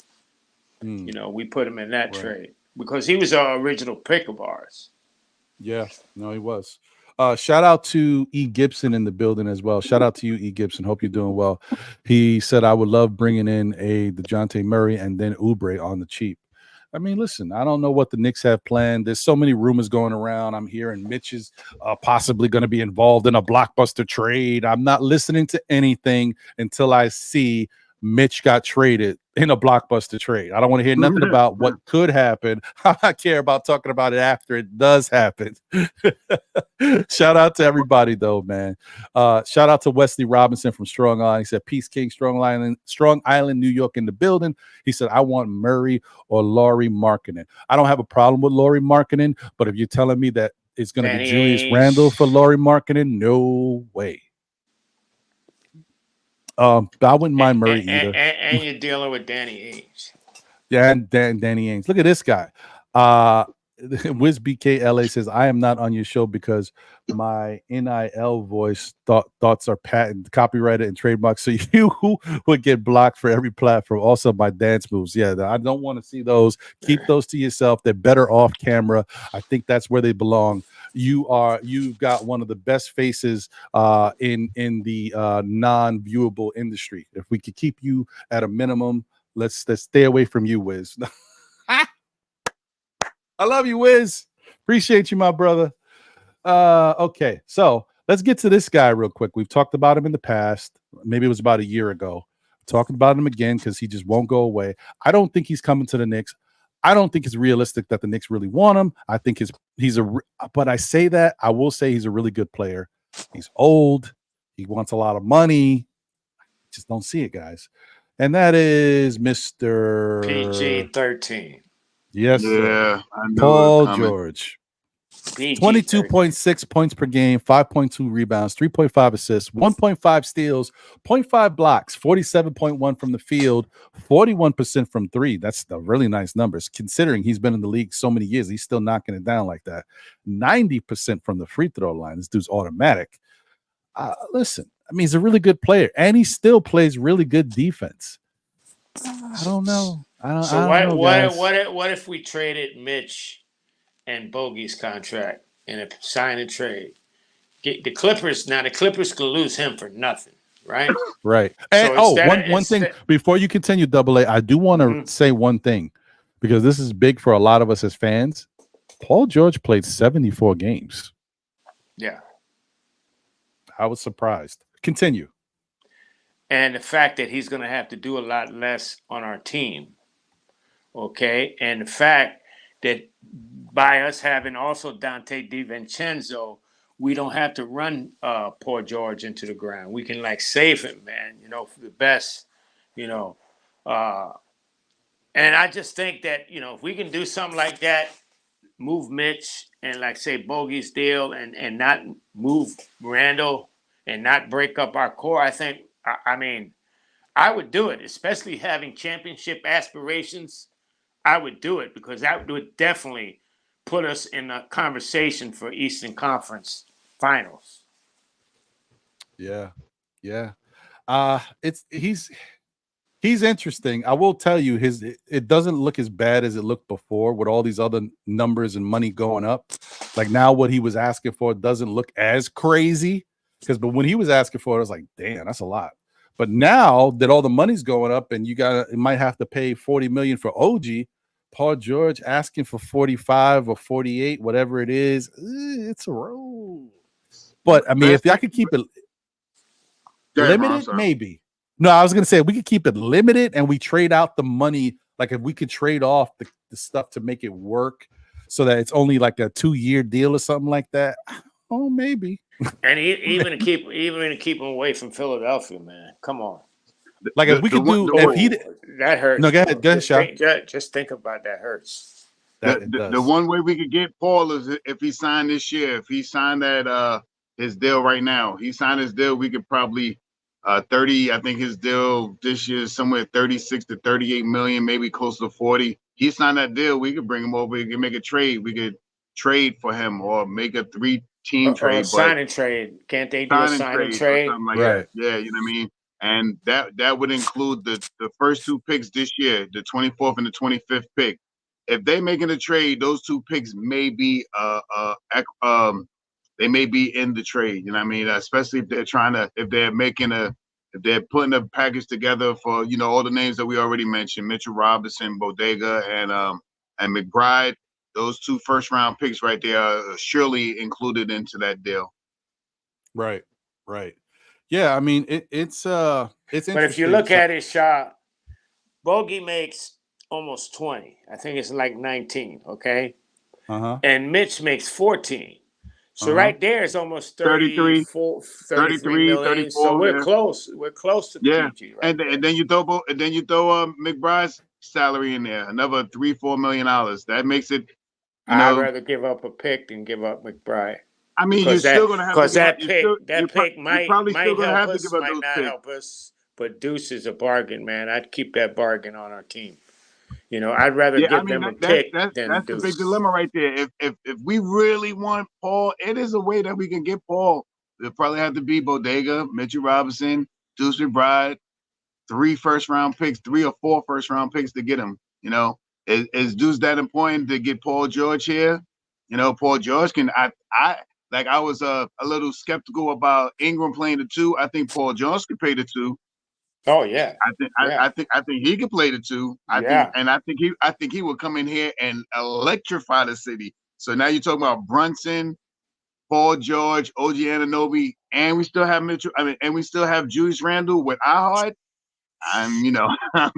We put him in that trade because he was our original pick of ours. Yeah, no, he was. Shout out to E. Gibson in the building as well. Shout out to you, E. Gibson. Hope you're doing well. He said, I would love bringing in a DeJounte Murray and then Oubre on the cheap. I mean, listen, I don't know what the Knicks have planned. There's so many rumors going around. I'm hearing Mitch is possibly going to be involved in a blockbuster trade. I'm not listening to anything until I see Mitch got traded in a blockbuster trade. I don't want to hear nothing about what could happen. I care about talking about it after it does happen. Shout out to everybody though, man. Shout out to Wesley Robinson from Strong Island. He said, "Peace King, Strong Island, New York in the building." He said, "I want Murray or Laurie Markkinen." I don't have a problem with Laurie Markkinen, but if you're telling me that it's going to be Julius Randle for Laurie Markkinen, no way. I wouldn't mind Murray either. And you're dealing with Danny Ainge. Yeah, and Danny Ainge. Look at this guy. WizBKLA says, "I am not on your show because my NIL voice thoughts are patent, copyrighted, and trademarked. So you would get blocked for every platform. Also, my dance moves. Yeah, I don't want to see those. Keep those to yourself. They're better off camera. I think that's where they belong. You've got one of the best faces in the non-viewable industry. If we could keep you at a minimum, let's stay away from you, Wiz." I love you, Wiz. Appreciate you, my brother. Okay, so let's get to this guy real quick. We've talked about him in the past. Maybe it was about a year ago. Talking about him again because he just won't go away. I don't think he's coming to the Knicks. I don't think it's realistic that the Knicks really want him. I think but I say that, I will say he's a really good player. He's old. He wants a lot of money. Just don't see it, guys. And that is Mr. PG-13. Yes, yeah, sir. I know Paul George. 22.6 points per game, 5.2 rebounds, 3.5 assists, 1.5 steals, 0.5 blocks, 47.1 from the field, 41% from three. That's the really nice numbers considering he's been in the league so many years. He's still knocking it down like that. 90% from the free throw line. This dude's automatic. Listen, I mean, he's a really good player, and he still plays really good defense. I don't know. What if we traded Mitch and Bogey's contract in a sign and trade? Get the Clippers. Now the Clippers could lose him for nothing, right? Right. And one thing before you continue, Double A, I do want to say one thing because this is big for a lot of us as fans. Paul George played 74 games. Yeah. I was surprised. Continue. And the fact that he's going to have to do a lot less on our team. Okay. And the fact that by us having also Dante DiVincenzo, we don't have to run poor George into the ground. We can save him, man, for the best, and I just think that, if we can do something like that, move Mitch and say Bogey's deal and not move Randall and not break up our core, I think, I would do it, especially having championship aspirations. I would do it because that would definitely put us in a conversation for Eastern Conference Finals. Yeah. He's interesting. I will tell you, it doesn't look as bad as it looked before with all these other numbers and money going up. Like now, what he was asking for doesn't look as crazy but when he was asking for it, I was like, damn, that's a lot. But now that all the money's going up and you might have to pay $40 million for OG, Paul George asking for 45 or 48, whatever it is, it's a roll. But I mean, if I could keep it limited, maybe. No, I was gonna say we could keep it limited and we trade out the money. Like if we could trade off the stuff to make it work so that it's only like a 2-year deal or something like that. Oh, maybe. And even to keep him away from Philadelphia, man. Come on. Like if we could do, if he that hurts. No, go ahead, Sean. Just think about that hurts. The one way we could get Paul is if he signed this year. If he signed that his deal right now, he signed his deal. We could probably 30. I think his deal this year is somewhere 36 to 38 million, maybe close to 40. He signed that deal. We could bring him over. We could make a trade. We could trade for him or make a 3-team trade. Sign and trade. Can't they do a sign and trade? Something like that. Yeah, you know what I mean. And that would include the first 2 picks this year, the 24th and the 25th pick. If they making a trade, those 2 picks may be they may be in the trade. You know what I mean? Especially if they're if they're putting a package together for all the names that we already mentioned, Mitchell Robinson, Bodega, and McBride. Those 2 first-round picks right there are surely included into that deal. Right. Yeah, I mean it's interesting. But if you look at it, Shaw, Bogey makes almost 20. I think it's like 19, okay? Uh-huh. And Mitch makes 14. So right there is almost 33, 33 million. 34, So we're yeah. close. We're close to PG right there. And then you throw McBride's salary in there, another $3-4 million. That makes it, I'd rather give up a pick than give up McBride. I mean, you're still gonna have to that give pick might help us, might those not picks. help us. But Deuce is a bargain, man. I'd keep that bargain on our team. I'd rather give them a pick than that's Deuce. the big dilemma right there. If we really want Paul, it is a way that we can get Paul. It'll probably have to be Bodega, Mitchell Robinson, Deuce McBride, 3 first-round picks, 3 or 4 first-round picks to get him. Is Deuce that important to get Paul George here? Paul George can. I was a little skeptical about Ingram playing the 2. I think Paul George could play the 2. Oh yeah. I think he could play the 2. I think he would come in here and electrify the city. So now you're talking about Brunson, Paul George, OG Anunoby, and we still have Mitchell. And we still have Julius Randle with iHeart. I'm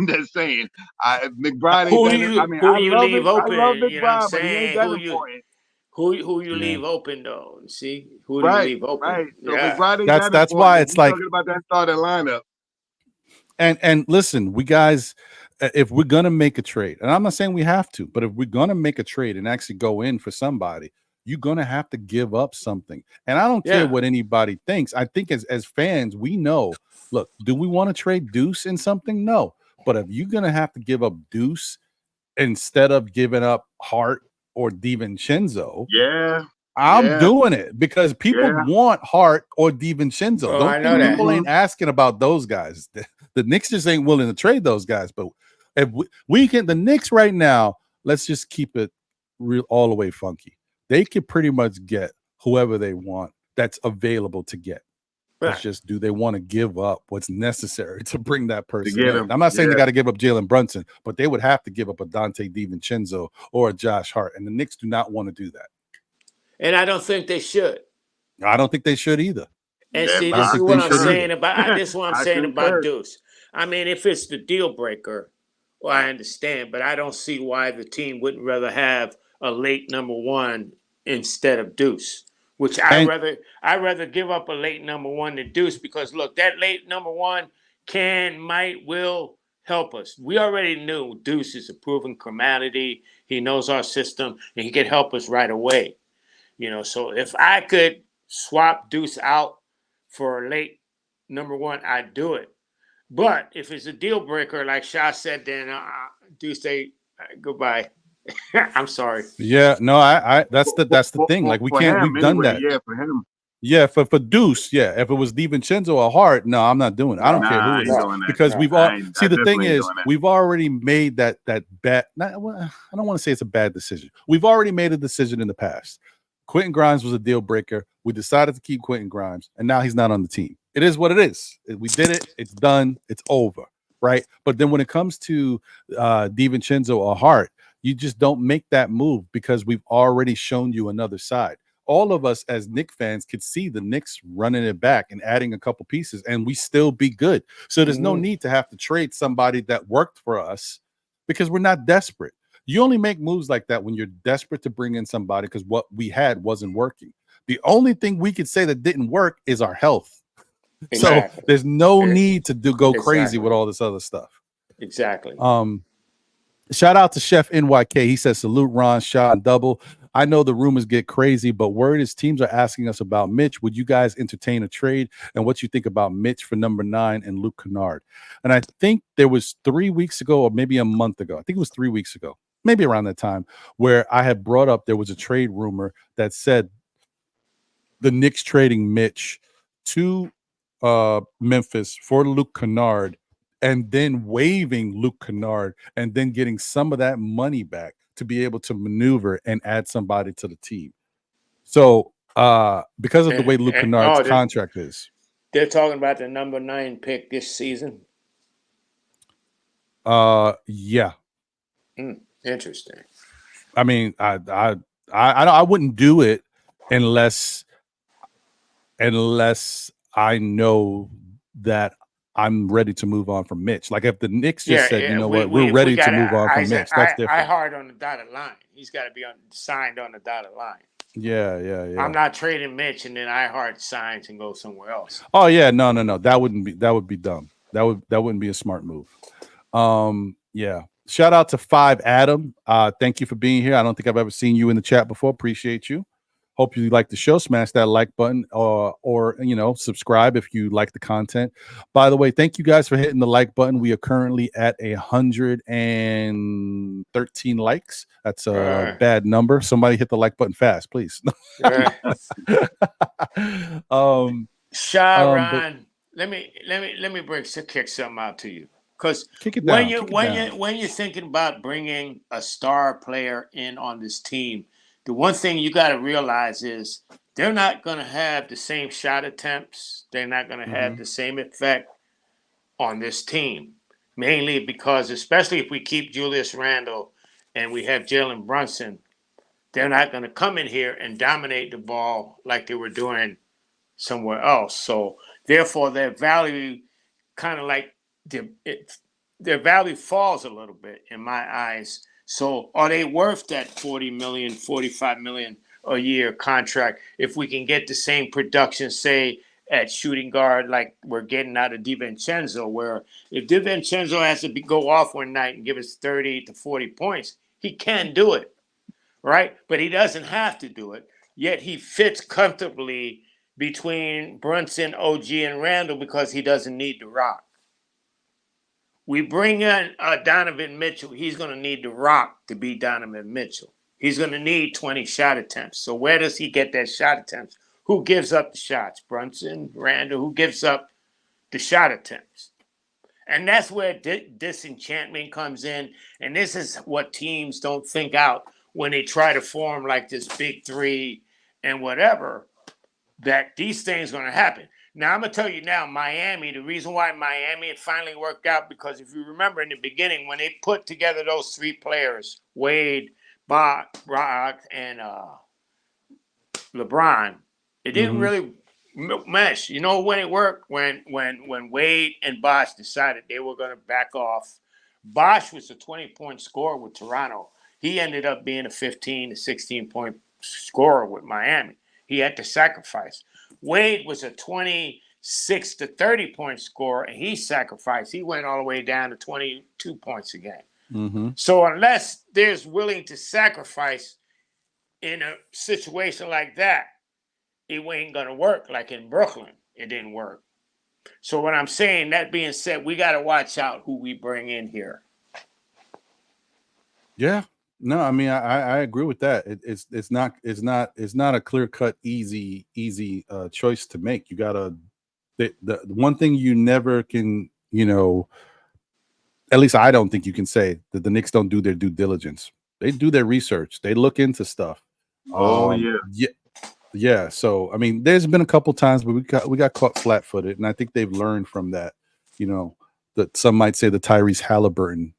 just saying. McBride ain't who you leave open? I love You know what I'm McBride, but he ain't that important. Who you leave open though? See, who do you leave open? Right. So yeah. McBride ain't That's important. why it's like talking about that starting lineup. And listen, we guys, if we're gonna make a trade, and I'm not saying we have to, but if we're gonna make a trade and actually go in for somebody, you're gonna have to give up something. And I don't care what anybody thinks. I think as fans, we know. Look, do we want to trade Deuce in something? No. But if you're gonna have to give up Deuce instead of giving up Hart or DiVincenzo, I'm doing it because people want Hart or DiVincenzo. Oh, Don't think people ain't asking about those guys. The Knicks just ain't willing to trade those guys. But if we can, the Knicks right now, let's just keep it real all the way funky. They could pretty much get whoever they want that's available to get. It's just, do they want to give up what's necessary to bring that person in? I'm not saying they got to give up Jalen Brunson, but they would have to give up a Dante DiVincenzo or a Josh Hart. And the Knicks do not want to do that. And I don't think they should. I don't think they should either. And see, this is what I'm saying about Deuce. I mean, if it's the deal breaker, well, I understand, but I don't see why the team wouldn't rather have a late number 1 instead of Deuce. Which I'd rather give up a late number 1 than Deuce, because look, that late number 1 will help us. We already knew Deuce is a proven commodity. He knows our system and he can help us right away. So if I could swap Deuce out for a late number 1, I'd do it. But if it's a deal breaker, like Sha said, then Deuce say goodbye. I'm sorry. Yeah, no, I that's the thing. Like we've done that. Yeah, for him. Yeah, for Deuce, yeah. If it was DiVincenzo or Hart, no, I'm not doing it. I don't care who it is, because we've all the thing is we've already made that bet. I don't want to say it's a bad decision. We've already made a decision in the past. Quentin Grimes was a deal breaker. We decided to keep Quentin Grimes, and now he's not on the team. It is what it is. We did it. It's done. It's over, right? But then when it comes to DiVincenzo or Hart, you just don't make that move because we've already shown you another side. All of us as Knicks fans could see the Knicks running it back and adding a couple pieces, and we still be good. So there's no need to have to trade somebody that worked for us because we're not desperate. You only make moves like that when you're desperate to bring in somebody because what we had wasn't working. The only thing we could say that didn't work is our health. Exactly. So there's no need to go crazy with all this other stuff. Exactly. Shout out to Chef NYK. He says, salute Ron, Shaw, and Double. I know the rumors get crazy, but word is teams are asking us about Mitch. Would you guys entertain a trade? And what you think about Mitch for number 9 and Luke Kennard? And I think there was 3 weeks ago or maybe a month ago. I think it was 3 weeks ago, maybe around that time, where I had brought up there was a trade rumor that said the Knicks trading Mitch to Memphis for Luke Kennard, and then waiving Luke Kennard and then getting some of that money back to be able to maneuver and add somebody to the team. So because of the way Luke Kennard's contract is. They're talking about the number 9 pick this season. Yeah. Interesting. I mean, I wouldn't do it unless I know that I'm ready to move on from Mitch. Like if the Knicks just said, you know we, what, we're if ready we got to move on from Mitch. That's different. I hard on the dotted line. He's got to be signed on the dotted line. Yeah. I'm not trading Mitch and then iHeart signs and go somewhere else. Oh yeah, no. That would be dumb. That wouldn't be a smart move. Yeah. Shout out to 5 Adam. Thank you for being here. I don't think I've ever seen you in the chat before. Appreciate you. Hope you like the show. Smash that like button or subscribe if you like the content. By the way, thank you guys for hitting the like button. We are currently at 113 likes. That's a bad number. Somebody hit the like button fast, please. Sharon, let me kick something out to you. Because when you're thinking about bringing a star player in on this team, the one thing you got to realize is they're not going to have the same shot attempts. They're not going to have the same effect on this team, mainly because, especially if we keep Julius Randle and we have Jalen Brunson, they're not going to come in here and dominate the ball like they were doing somewhere else. So, therefore, their value kind of like their value falls a little bit in my eyes. So are they worth that $40 million, $45 million a year contract if we can get the same production, say, at shooting guard like we're getting out of DiVincenzo, where if DiVincenzo has to go off one night and give us 30 to 40 points, he can do it, right? But he doesn't have to do it. Yet he fits comfortably between Brunson, OG, and Randle because he doesn't need to rock. We bring in Donovan Mitchell. He's going to need to rock to be Donovan Mitchell. He's going to need 20 shot attempts. So where does he get that shot attempts? Who gives up the shots? Brunson, Randle, who gives up the shot attempts? And that's where disenchantment comes in. And this is what teams don't think out when they try to form like this big three and whatever, that these things are going to happen. Now, I'm going to tell you now, Miami, the reason why Miami it finally worked out, because if you remember in the beginning, when they put together those 3 players, Wade, Brock, and LeBron, it didn't really mesh. You know when it worked? When Wade and Bosh decided they were going to back off. Bosh was a 20-point scorer with Toronto. He ended up being a 15 to 16-point scorer with Miami. He had to sacrifice. Wade was a 26 to 30-point scorer, and he sacrificed. He went all the way down to 22 points a game. So unless there's willing to sacrifice in a situation like that, it ain't going to work. Like in Brooklyn, it didn't work. So what I'm saying, that being said, we got to watch out who we bring in here. Yeah. No, I mean I agree with that. It's not a clear-cut easy choice to make. You gotta the one thing you never can, at least I don't think you can say that the Knicks don't do their due diligence. They do their research. They look into stuff. Yeah. So I mean, there's been a couple times where we got caught flat-footed, and I think they've learned from that. That some might say the Tyrese Halliburton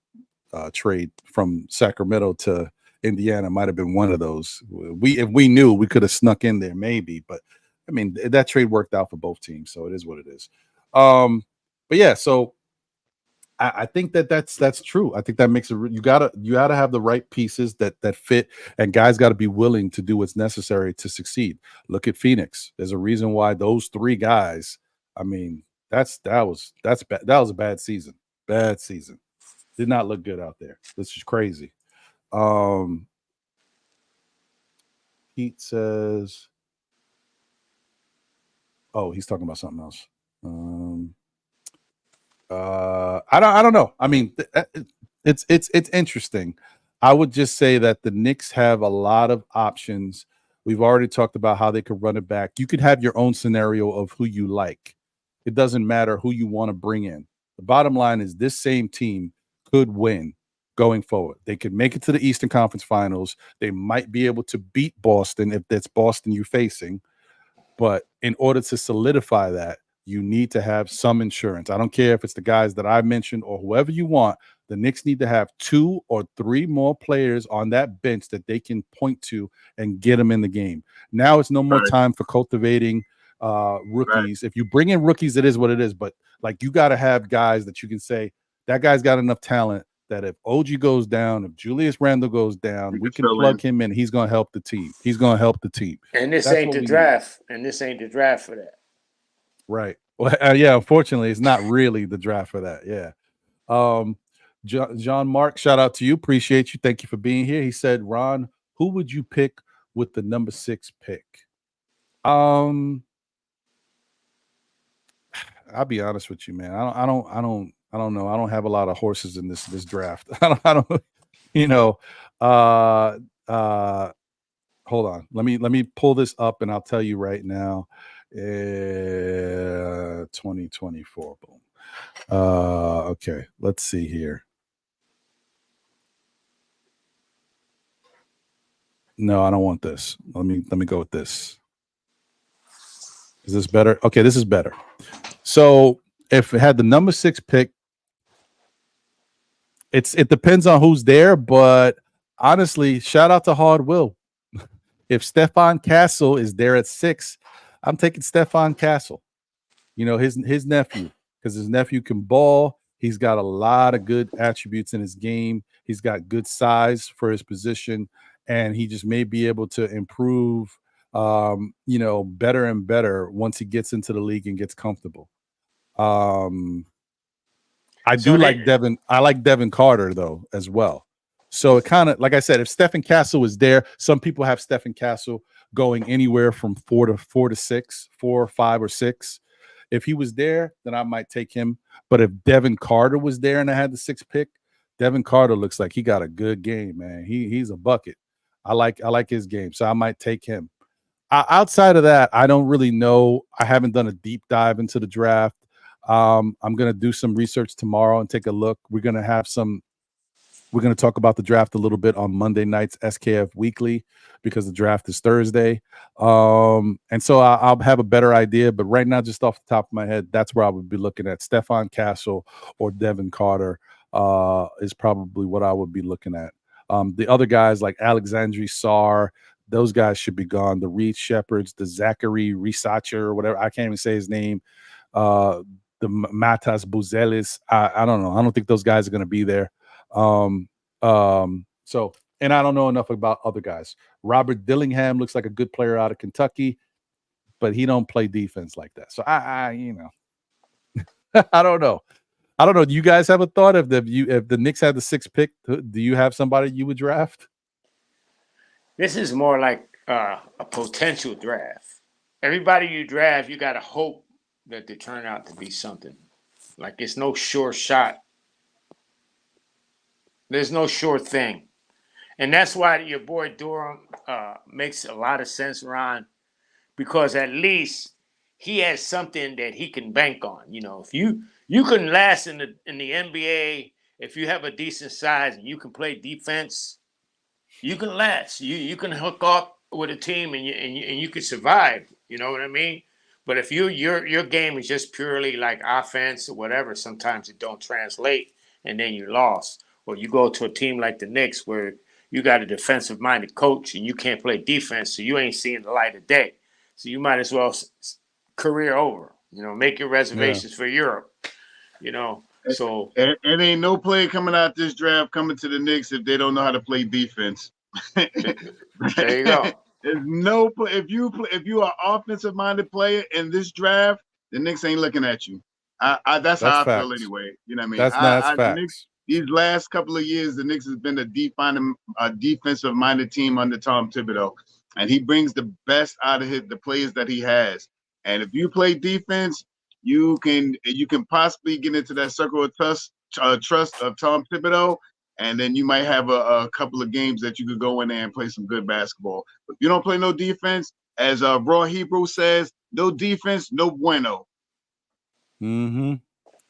trade from Sacramento to Indiana might have been one of those. If we knew, we could have snuck in there maybe, but I mean that trade worked out for both teams, so it is what it is. But yeah, so I think that's true. I think that makes it. You gotta have the right pieces that fit, and guys got to be willing to do what's necessary to succeed. Look at Phoenix. There's a reason why those 3 guys. I mean, that was a bad season. Bad season. Did not look good out there. This is crazy. Pete says, oh, he's talking about something else. I don't know. I mean, it's interesting. I would just say that the Knicks have a lot of options. We've already talked about how they could run it back. You could have your own scenario of who you like. It doesn't matter who you want to bring in. The bottom line is this same team could win going forward. They could make it to the Eastern Conference Finals. They might be able to beat Boston if that's Boston you're facing. But in order to solidify that, you need to have some insurance. I don't care if it's the guys that I mentioned or whoever you want. The Knicks need to have 2 or 3 more players on that bench that they can point to and get them in the game. Now it's no more time for cultivating rookies. If you bring in rookies, it is what it is. But like, you got to have guys that you can say that guy's got enough talent that if OG goes down, if Julius Randle goes down, we can plug him in. He's going to help the team. He's going to help the team. And this ain't the draft. And this ain't the draft for that. Right. Well, yeah. Unfortunately, it's not really the draft for that. Yeah. John Mark, shout out to you. Appreciate you. Thank you for being here. He said, Ron, who would you pick with the number 6 pick? I'll be honest with you, man. I don't know. I don't have a lot of horses in this draft. I don't hold on. Let me pull this up and I'll tell you right now. 2024. Boom. Okay, let's see here. No, I don't want this. Let me go with this. Is this better? Okay, this is better. So if it had the number 6 pick, it depends on who's there, but honestly, shout out to Hard Will. If Stephon Castle is there at 6, I'm taking Stephon Castle. You know, his nephew, because his nephew can ball. He's got a lot of good attributes in his game. He's got good size for his position, and he just may be able to improve, better and better once he gets into the league and gets comfortable. I like Devin Carter though as well. So it kind of, like I said, if Stephen Castle was there, some people have Stephen Castle going anywhere from 4 to 6, 4, 5, or 6. If he was there, then I might take him. But if Devin Carter was there and I had the 6th pick, Devin Carter looks like he got a good game, man. He's a bucket. I like his game, so I might take him. Outside of that, I don't really know. I haven't done a deep dive into the draft. I'm going to do some research tomorrow and take a look. We're going to talk about the draft a little bit on Monday night's SKF Weekly because the draft is Thursday. And so I'll have a better idea. But right now, just off the top of my head, that's where I would be looking at. Stephon Castle or Devin Carter is probably what I would be looking at. The other guys like Alexandre Sarr, those guys should be gone. The Reed Shepherds, the Zachary Risacher, or whatever. I can't even say his name. The Matas Buzelis. I don't know. I don't think those guys are going to be there. And I don't know enough about other guys. Robert Dillingham looks like a good player out of Kentucky, but he don't play defense like that. So I I don't know. Do you guys have a thought if the Knicks had the 6th pick? Do you have somebody you would draft? This is more like a potential draft. Everybody you draft, you got to hope that they turn out to be something. Like, it's no sure shot. There's no sure thing. And that's why your boy Durham makes a lot of sense, Ron, because at least he has something that he can bank on. You know, if you can last in the NBA, if you have a decent size and you can play defense, you can last. You can hook up with a team and you can survive. You know what I mean? But if your game is just purely like offense or whatever, sometimes it don't translate and then you lost. Or you go to a team like the Knicks where you got a defensive-minded coach and you can't play defense, so you ain't seeing the light of day. So you might as well career over. You know, make your reservations for Europe. You know, so and ain't no player coming out this draft coming to the Knicks if they don't know how to play defense. There you go. There's no if you are an offensive-minded player in this draft, the Knicks ain't looking at you. That's how I feel anyway. You know what I mean? That's facts. Knicks, these last couple of years, the Knicks has been a defensive-minded team under Tom Thibodeau, and he brings the best out of the players that he has. And if you play defense, you can possibly get into that circle of trust of Tom Thibodeau, and then you might have a couple of games that you could go in there and play some good basketball. But if you don't play no defense, as Raw Hebrew says, no defense, no bueno. Mm-hmm.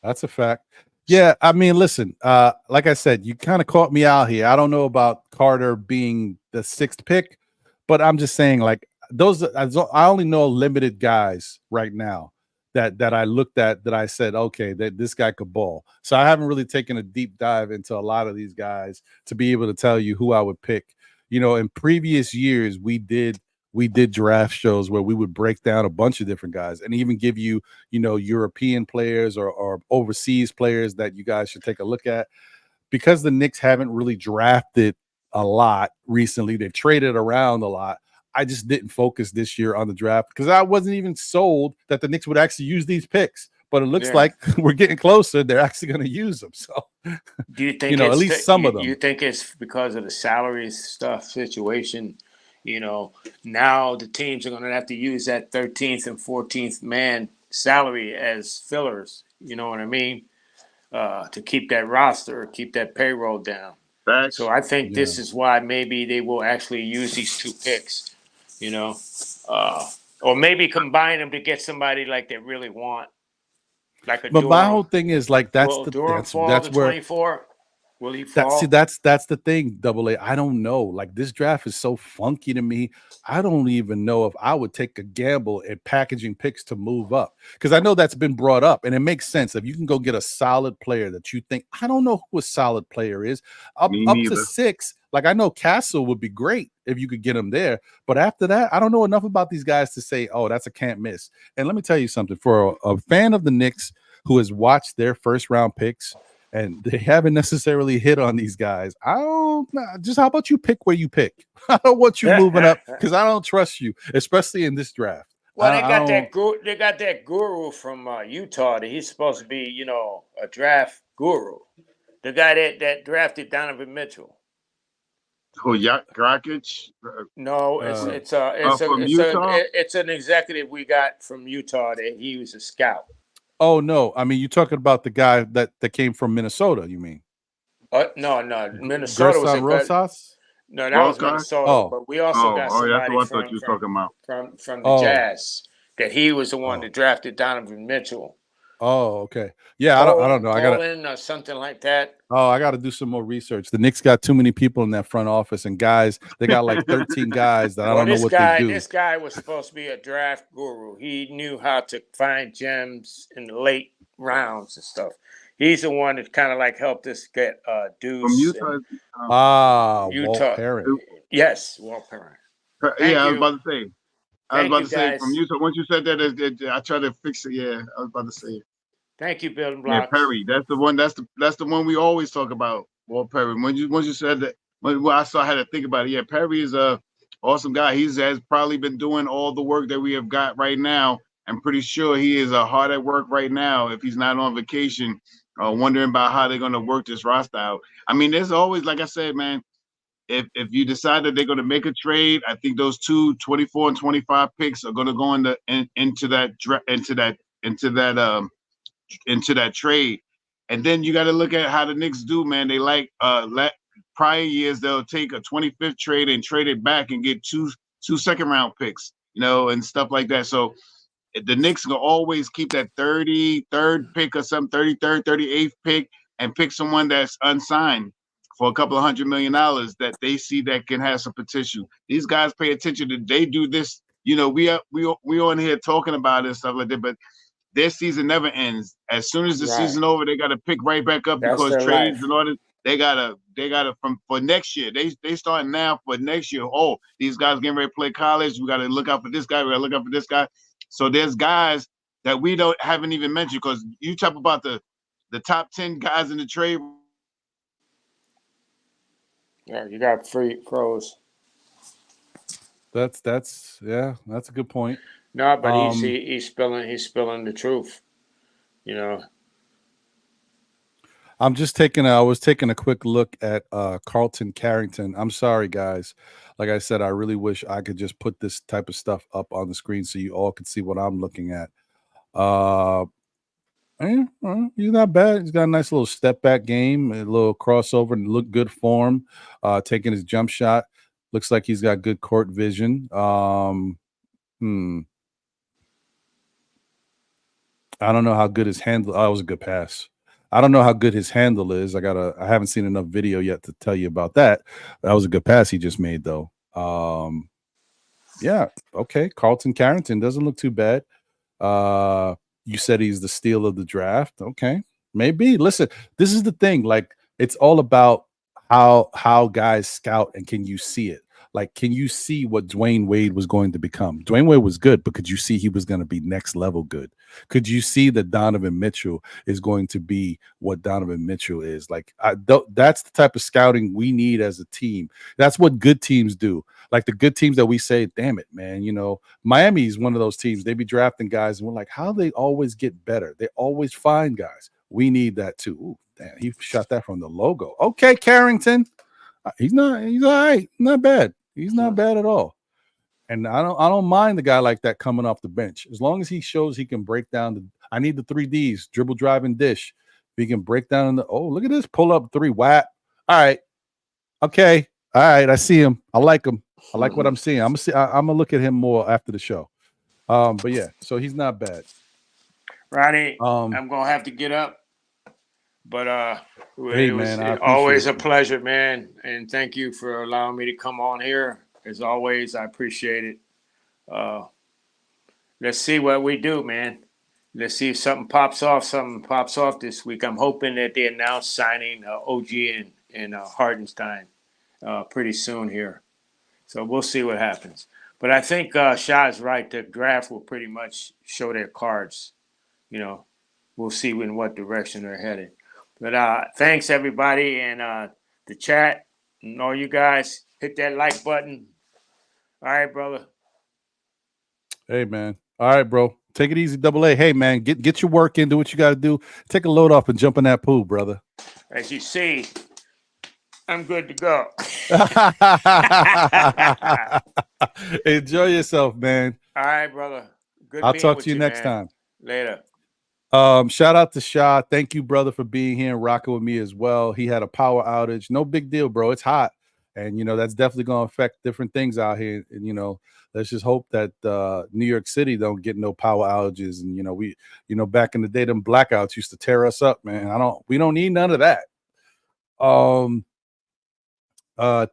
That's a fact. Yeah, I mean, listen, like I said, you kind of caught me out here. I don't know about Carter being the 6th pick, but I'm just saying, like, I only know limited guys right now that I looked at that I said, okay, that this guy could ball. So I haven't really taken a deep dive into a lot of these guys to be able to tell you who I would pick. You know, in previous years, we did we did draft shows where we would break down a bunch of different guys and even give you, European players or overseas players that you guys should take a look at. Because the Knicks haven't really drafted a lot recently, they've traded around a lot. I just didn't focus this year on the draft because I wasn't even sold that the Knicks would actually use these picks. But it looks like we're getting closer. They're actually going to use them. So, do you think at least some of them? You think it's because of the salary stuff situation? Now the teams are going to have to use that 13th and 14th man salary as fillers. You know what I mean? To keep that roster, keep that payroll down. Facts. So I think this is why maybe they will actually use these 2 picks. Or maybe combine them to get somebody like they really want. But Durham. My whole thing is like that's where 24. Will he fall? That's the thing, Double A. I don't know. Like this draft is so funky to me. I don't even know if I would take a gamble at packaging picks to move up because I know that's been brought up and it makes sense. If you can go get a solid player that you think, I don't know who a solid player is, up to 6. Like I know Castle would be great if you could get him there, but after that, I don't know enough about these guys to say, oh, that's a can't miss. And let me tell you something. For a fan of the Knicks who has watched their first round picks and they haven't necessarily hit on these guys, I don't know. Just how about you pick where you pick? I don't want you moving up because I don't trust you, especially in this draft. Well, they got that guru from Utah that he's supposed to be, a draft guru. The guy that drafted Donovan Mitchell. Oh, Grakic? No, it's an executive we got from Utah that he was a scout. Oh no! I mean, you're talking about the guy that came from Minnesota. You mean? No. Minnesota was Rosas? No, that was Minnesota. Oh. But we also got somebody from the Jazz that he was the one that drafted Donovan Mitchell. Oh, okay. Yeah, I don't know. I got or something like that. Oh, I got to do some more research. The Knicks got too many people in that front office and guys. They got like 13 guys that I don't know what they do. This guy was supposed to be a draft guru. He knew how to find gems in the late rounds and stuff. He's the one that kind of like helped us get Deuce from Utah. Utah. Walt Perrin. Yes, Walt Perrin. I was about to say. From Utah. Once you said that, I tried to fix it. Yeah, I was about to say. Thank you, Building Blocks. Yeah, Perry. That's the one. That's the one we always talk about. Walt Perry. Once you said that, I had to think about it. Yeah, Perry is a awesome guy. He has probably been doing all the work that we have got right now. I'm pretty sure he is hard at work right now. If he's not on vacation, wondering about how they're going to work this roster out. I mean, there's always, like I said, man. If you decide that they're going to make a trade, I think those 24 and 25 picks are going to go into that trade. And then you got to look at how the Knicks do, man. They like prior years they'll take a 25th trade and trade it back and get two second round picks, and stuff like that. So the Knicks will always keep that 33rd pick or some 33rd, 38th pick and pick someone that's unsigned for a couple of $100 million that they see that can have some potential. These guys pay attention to. They do this. We on here talking about it and stuff like that, but their season never ends. As soon as the season over, they got to pick right back up because trades in order. They gotta for next year. They start now for next year. Oh, these guys getting ready to play college. We got to look out for this guy. We got to look out for this guy. So there's guys that we haven't even mentioned because you talk about the top 10 guys in the trade. Yeah, you got pros. That's a good point. No, but he's spilling the truth. I was taking a quick look at Carlton Carrington. I'm sorry, guys. Like I said, I really wish I could just put this type of stuff up on the screen so you all could see what I'm looking at. He's not bad. He's got a nice little step back game, a little crossover, and look good form. Taking his jump shot. Looks like he's got good court vision. I don't know how good his handle. Oh, it was a good pass. I don't know how good his handle is. I haven't seen enough video yet to tell you about that. That was a good pass he just made, though. Yeah, okay. Carlton Carrington doesn't look too bad. You said he's the steal of the draft. Okay, maybe. Listen, this is the thing. Like, it's all about how guys scout and can you see it. Like, can you see what Dwayne Wade was going to become? Dwayne Wade was good, but could you see he was going to be next level good? Could you see that Donovan Mitchell is going to be what Donovan Mitchell is? Like, that's the type of scouting we need as a team. That's what good teams do. Like the good teams that we say, damn it, man, you know, Miami is one of those teams. They be drafting guys, and we're like, how they always get better? They always find guys. We need that too. Ooh, damn, he shot that from the logo. Okay, Carrington. He's all right. Not bad. He's not bad at all. And I don't mind the guy like that coming off the bench. As long as he shows he can break down I need the 3Ds, dribble, drive, and dish. If he can break down look at this, pull up 3, whap. All right. Okay. All right. I see him. I like him. I like what I'm seeing. I'm gonna look at him more after the show. But yeah, so he's not bad. Ronnie, I'm gonna have to get up. But hey, it was always a pleasure, man. And thank you for allowing me to come on here. As always, I appreciate it. Let's see what we do, man. Let's see if something pops off this week. I'm hoping that they announce signing OG and Hartenstein pretty soon here. So we'll see what happens. But I think Shah is right. The draft will pretty much show their cards. You know, we'll see in what direction they're headed. But thanks, everybody, and the chat, and all you guys. Hit that like button. All right, brother. Hey, man. All right, bro. Take it easy, Double A. Hey, man, get your work in. Do what you got to do. Take a load off and jump in that pool, brother. As you see, I'm good to go. Enjoy yourself, man. All right, brother. Good. I'll talk to you next time. Later. Shout out to Shah. Thank you, brother, for being here and rocking with me as well. He had a power outage. No big deal, bro. It's hot. And, you know, that's definitely going to affect different things out here. And, you know, let's just hope that New York City don't get no power outages. And, you know, back in the day, them blackouts used to tear us up, man. We don't need none of that.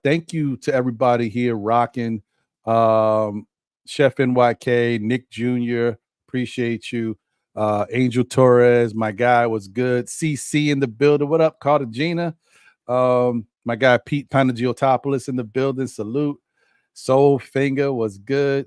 Thank you to everybody here rocking. Chef NYK, Nick Jr., appreciate you. Angel Torres, my guy, was good. CC in the building. What up, Cartagena? My guy Pete Panagiotopoulos in the building. Salute. Soul Finger was good.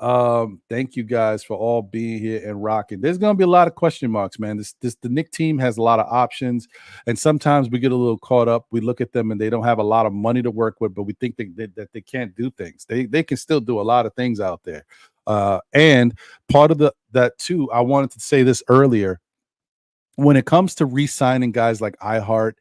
Thank you guys for all being here and rocking. There's gonna be a lot of question marks, man. The Knicks team has a lot of options, and sometimes we get a little caught up. We look at them and they don't have a lot of money to work with, but we think that they can't do things. They can still do a lot of things out there. And part of that too, I wanted to say this earlier. When it comes to re-signing guys like iHeart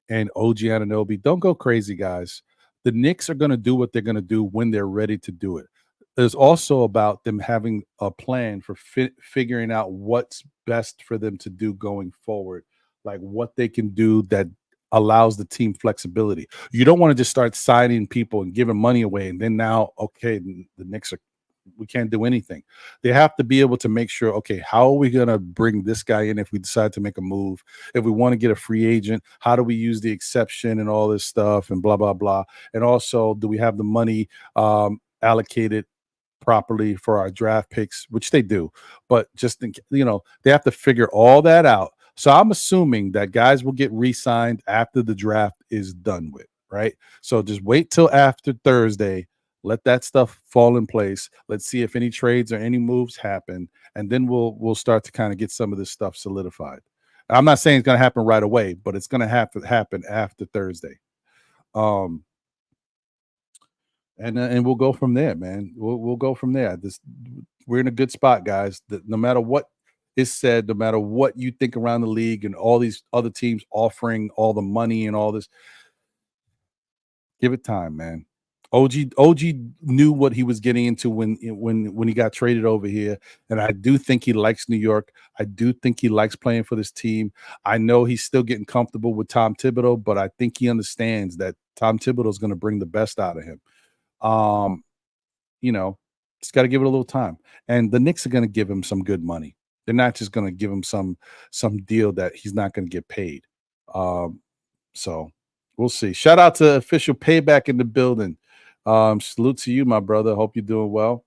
and OG Anunoby, don't go crazy, guys. The Knicks are going to do what they're going to do when they're ready to do it. There's also about them having a plan for figuring out what's best for them to do going forward, like what they can do that allows the team flexibility. You don't want to just start signing people and giving money away, and then now, okay, the Knicks we can't do anything. They have to be able to make sure, okay, how are we going to bring this guy in if we decide to make a move? If we want to get a free agent, how do we use the exception and all this stuff and blah, blah, blah. And also, do we have the money allocated properly for our draft picks, which they do. But just think, you know, they have to figure all that out. So I'm assuming that guys will get re-signed after the draft is done with, right? So just wait till after Thursday. Let that stuff fall in place. Let's see if any trades or any moves happen, and then we'll start to kind of get some of this stuff solidified. I'm not saying it's going to happen right away, but it's going to have to happen after Thursday. And we'll go from there, man. We'll go from there. We're in a good spot, guys. No matter what is said, no matter what you think around the league and all these other teams offering all the money and all this, give it time, man. OG knew what he was getting into when he got traded over here, and I do think he likes New York. I do think he likes playing for this team. I know he's still getting comfortable with Tom Thibodeau, but I think he understands that Tom Thibodeau is going to bring the best out of him. You know, just got to give it a little time, and the Knicks are going to give him some good money. They're not just going to give him some deal that he's not going to get paid. So we'll see. Shout out to Official Payback in the building. Salute to you, my brother. Hope you're doing well.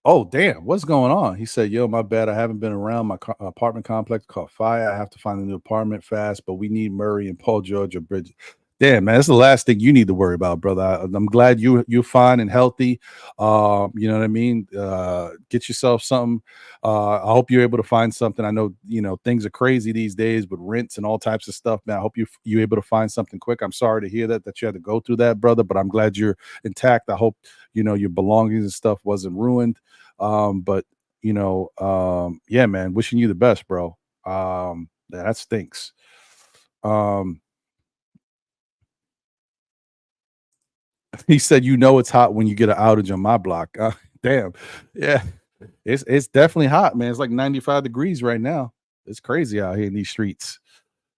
Oh, damn. What's going on? He said, yo, my bad. I haven't been around. My apartment complex caught fire. I have to find a new apartment fast, but we need Murray and Paul George or Bridges. Damn, man, that's the last thing you need to worry about, brother. I'm glad you're fine and healthy. You know what I mean? Get yourself something. I hope you're able to find something. I know, things are crazy these days with rents and all types of stuff, man. I hope you're able to find something quick. I'm sorry to hear that you had to go through that, brother, but I'm glad you're intact. I hope, your belongings and stuff wasn't ruined. But yeah, man, wishing you the best, bro. That stinks. He said, it's hot when you get an outage on my block. Damn. Yeah. It's definitely hot, man. It's like 95 degrees right now. It's crazy out here in these streets.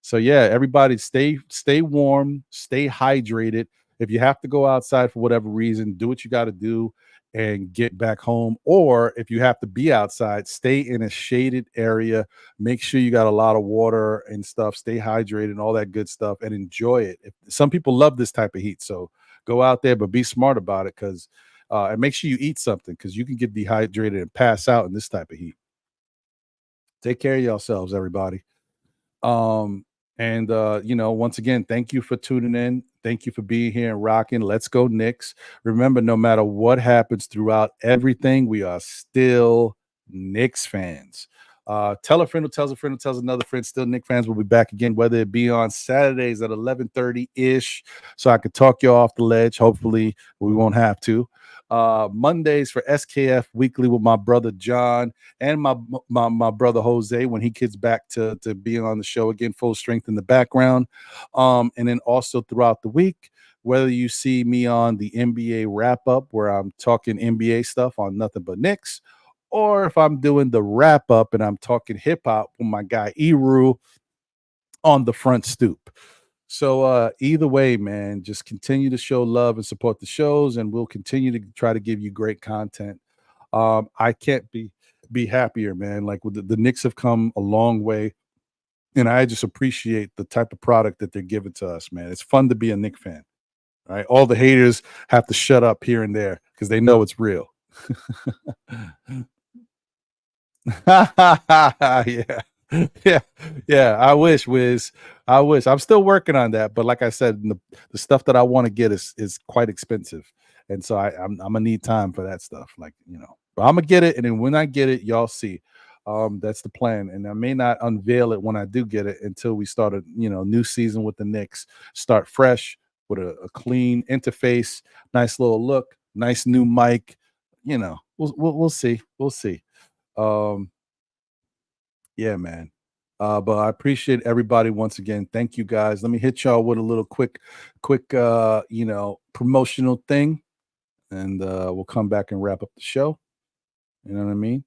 So yeah, everybody stay warm, stay hydrated. If you have to go outside for whatever reason, do what you got to do and get back home. Or if you have to be outside, stay in a shaded area. Make sure you got a lot of water and stuff. Stay hydrated and all that good stuff and enjoy it. Some people love this type of heat, so go out there, but be smart about it because and make sure you eat something because you can get dehydrated and pass out in this type of heat. Take care of yourselves, everybody. Once again, thank you for tuning in. Thank you for being here and rocking. Let's go Knicks. Remember, no matter what happens throughout everything, we are still Knicks fans. Tell a friend who tells a friend who tells another friend. Still Knicks fans. Will be back again, whether it be on Saturdays at 11:30-ish, so I could talk you off the ledge. Hopefully, we won't have to. Mondays for SKF Weekly with my brother John and my brother Jose when he gets back to being on the show again, full strength in the background. And then also throughout the week, whether you see me on the NBA wrap up where I'm talking NBA stuff on Nothing But Knicks, or if I'm doing the wrap up and I'm talking hip hop with my guy Eru on the front stoop. So either way, man, just continue to show love and support the shows, and we'll continue to try to give you great content. I can't be happier, man. Like the Knicks have come a long way, and I just appreciate the type of product that they're giving to us, man. It's fun to be a Knicks fan. All right, all the haters have to shut up here and there because they know it's real. Yeah. Yeah. I wish, Wiz. I wish. I'm still working on that, but like I said, the stuff that I want to get is quite expensive, and so I'm gonna need time for that stuff. But I'm gonna get it, and then when I get it, y'all see. That's the plan, and I may not unveil it when I do get it until we start a new season with the Knicks. Start fresh with a clean interface, nice little look, nice new mic. We'll see. We'll see. Yeah, man. But I appreciate everybody once again. Thank you guys. Let me hit y'all with a little quick promotional thing, and we'll come back and wrap up the show. You know what I mean?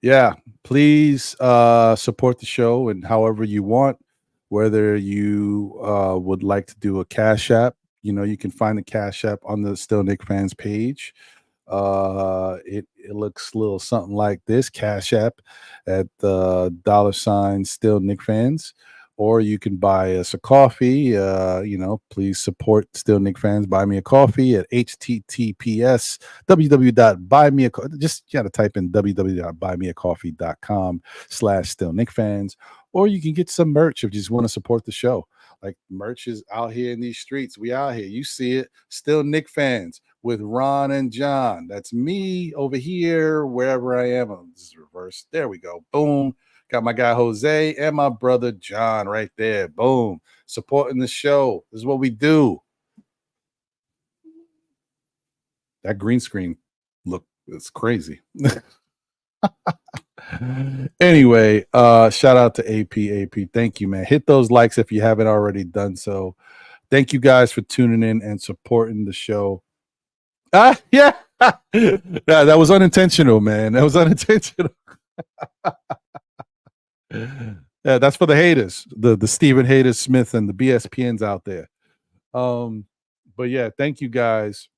Yeah, please support the show and however you want, whether you would like to do a Cash App. You can find the Cash App on the Still Nick Fans page. It looks a little something like this: Cash App at the $ Still Nick Fans. Or you can buy us a coffee. Please support Still Nick Fans. Buy me a coffee at https www.buymeacoffee. Just you got to type in www.buymeacoffee.com/Still Nick Fans. Or you can get some merch if you just want to support the show. Like merch is out here in these streets. We out here. You see it. Still Nick Fans with Ron and John. That's me over here, wherever I am. Oh, this is reverse. There we go. Boom. Got my guy Jose and my brother John right there. Boom. Supporting the show. This is what we do. That green screen look, it's crazy. Anyway, shout out to AP. Thank you, man. Hit those likes if you haven't already done so. Thank you guys for tuning in and supporting the show. Yeah. That was unintentional, man. That was unintentional. Yeah, that's for the haters, the Stephen Haters Smith and the BSPNs out there. But yeah, thank you guys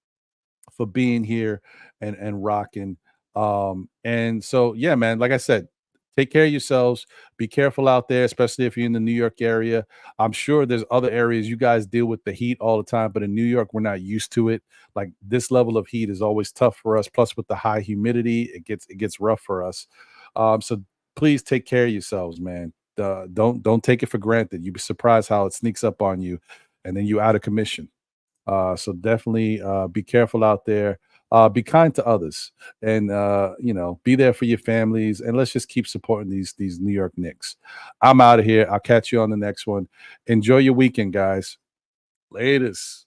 for being here and rocking. And so yeah, man, like I said, take care of yourselves. Be careful out there, especially if you're in the New York area. I'm sure there's other areas you guys deal with the heat all the time, but in New York, we're not used to it. Like this level of heat is always tough for us. Plus, with the high humidity, it gets rough for us. So please take care of yourselves, man. Don't take it for granted. You'd be surprised how it sneaks up on you, and then you out of commission. So definitely be careful out there. Be kind to others, and be there for your families. And let's just keep supporting these New York Knicks. I'm out of here. I'll catch you on the next one. Enjoy your weekend, guys. Latest.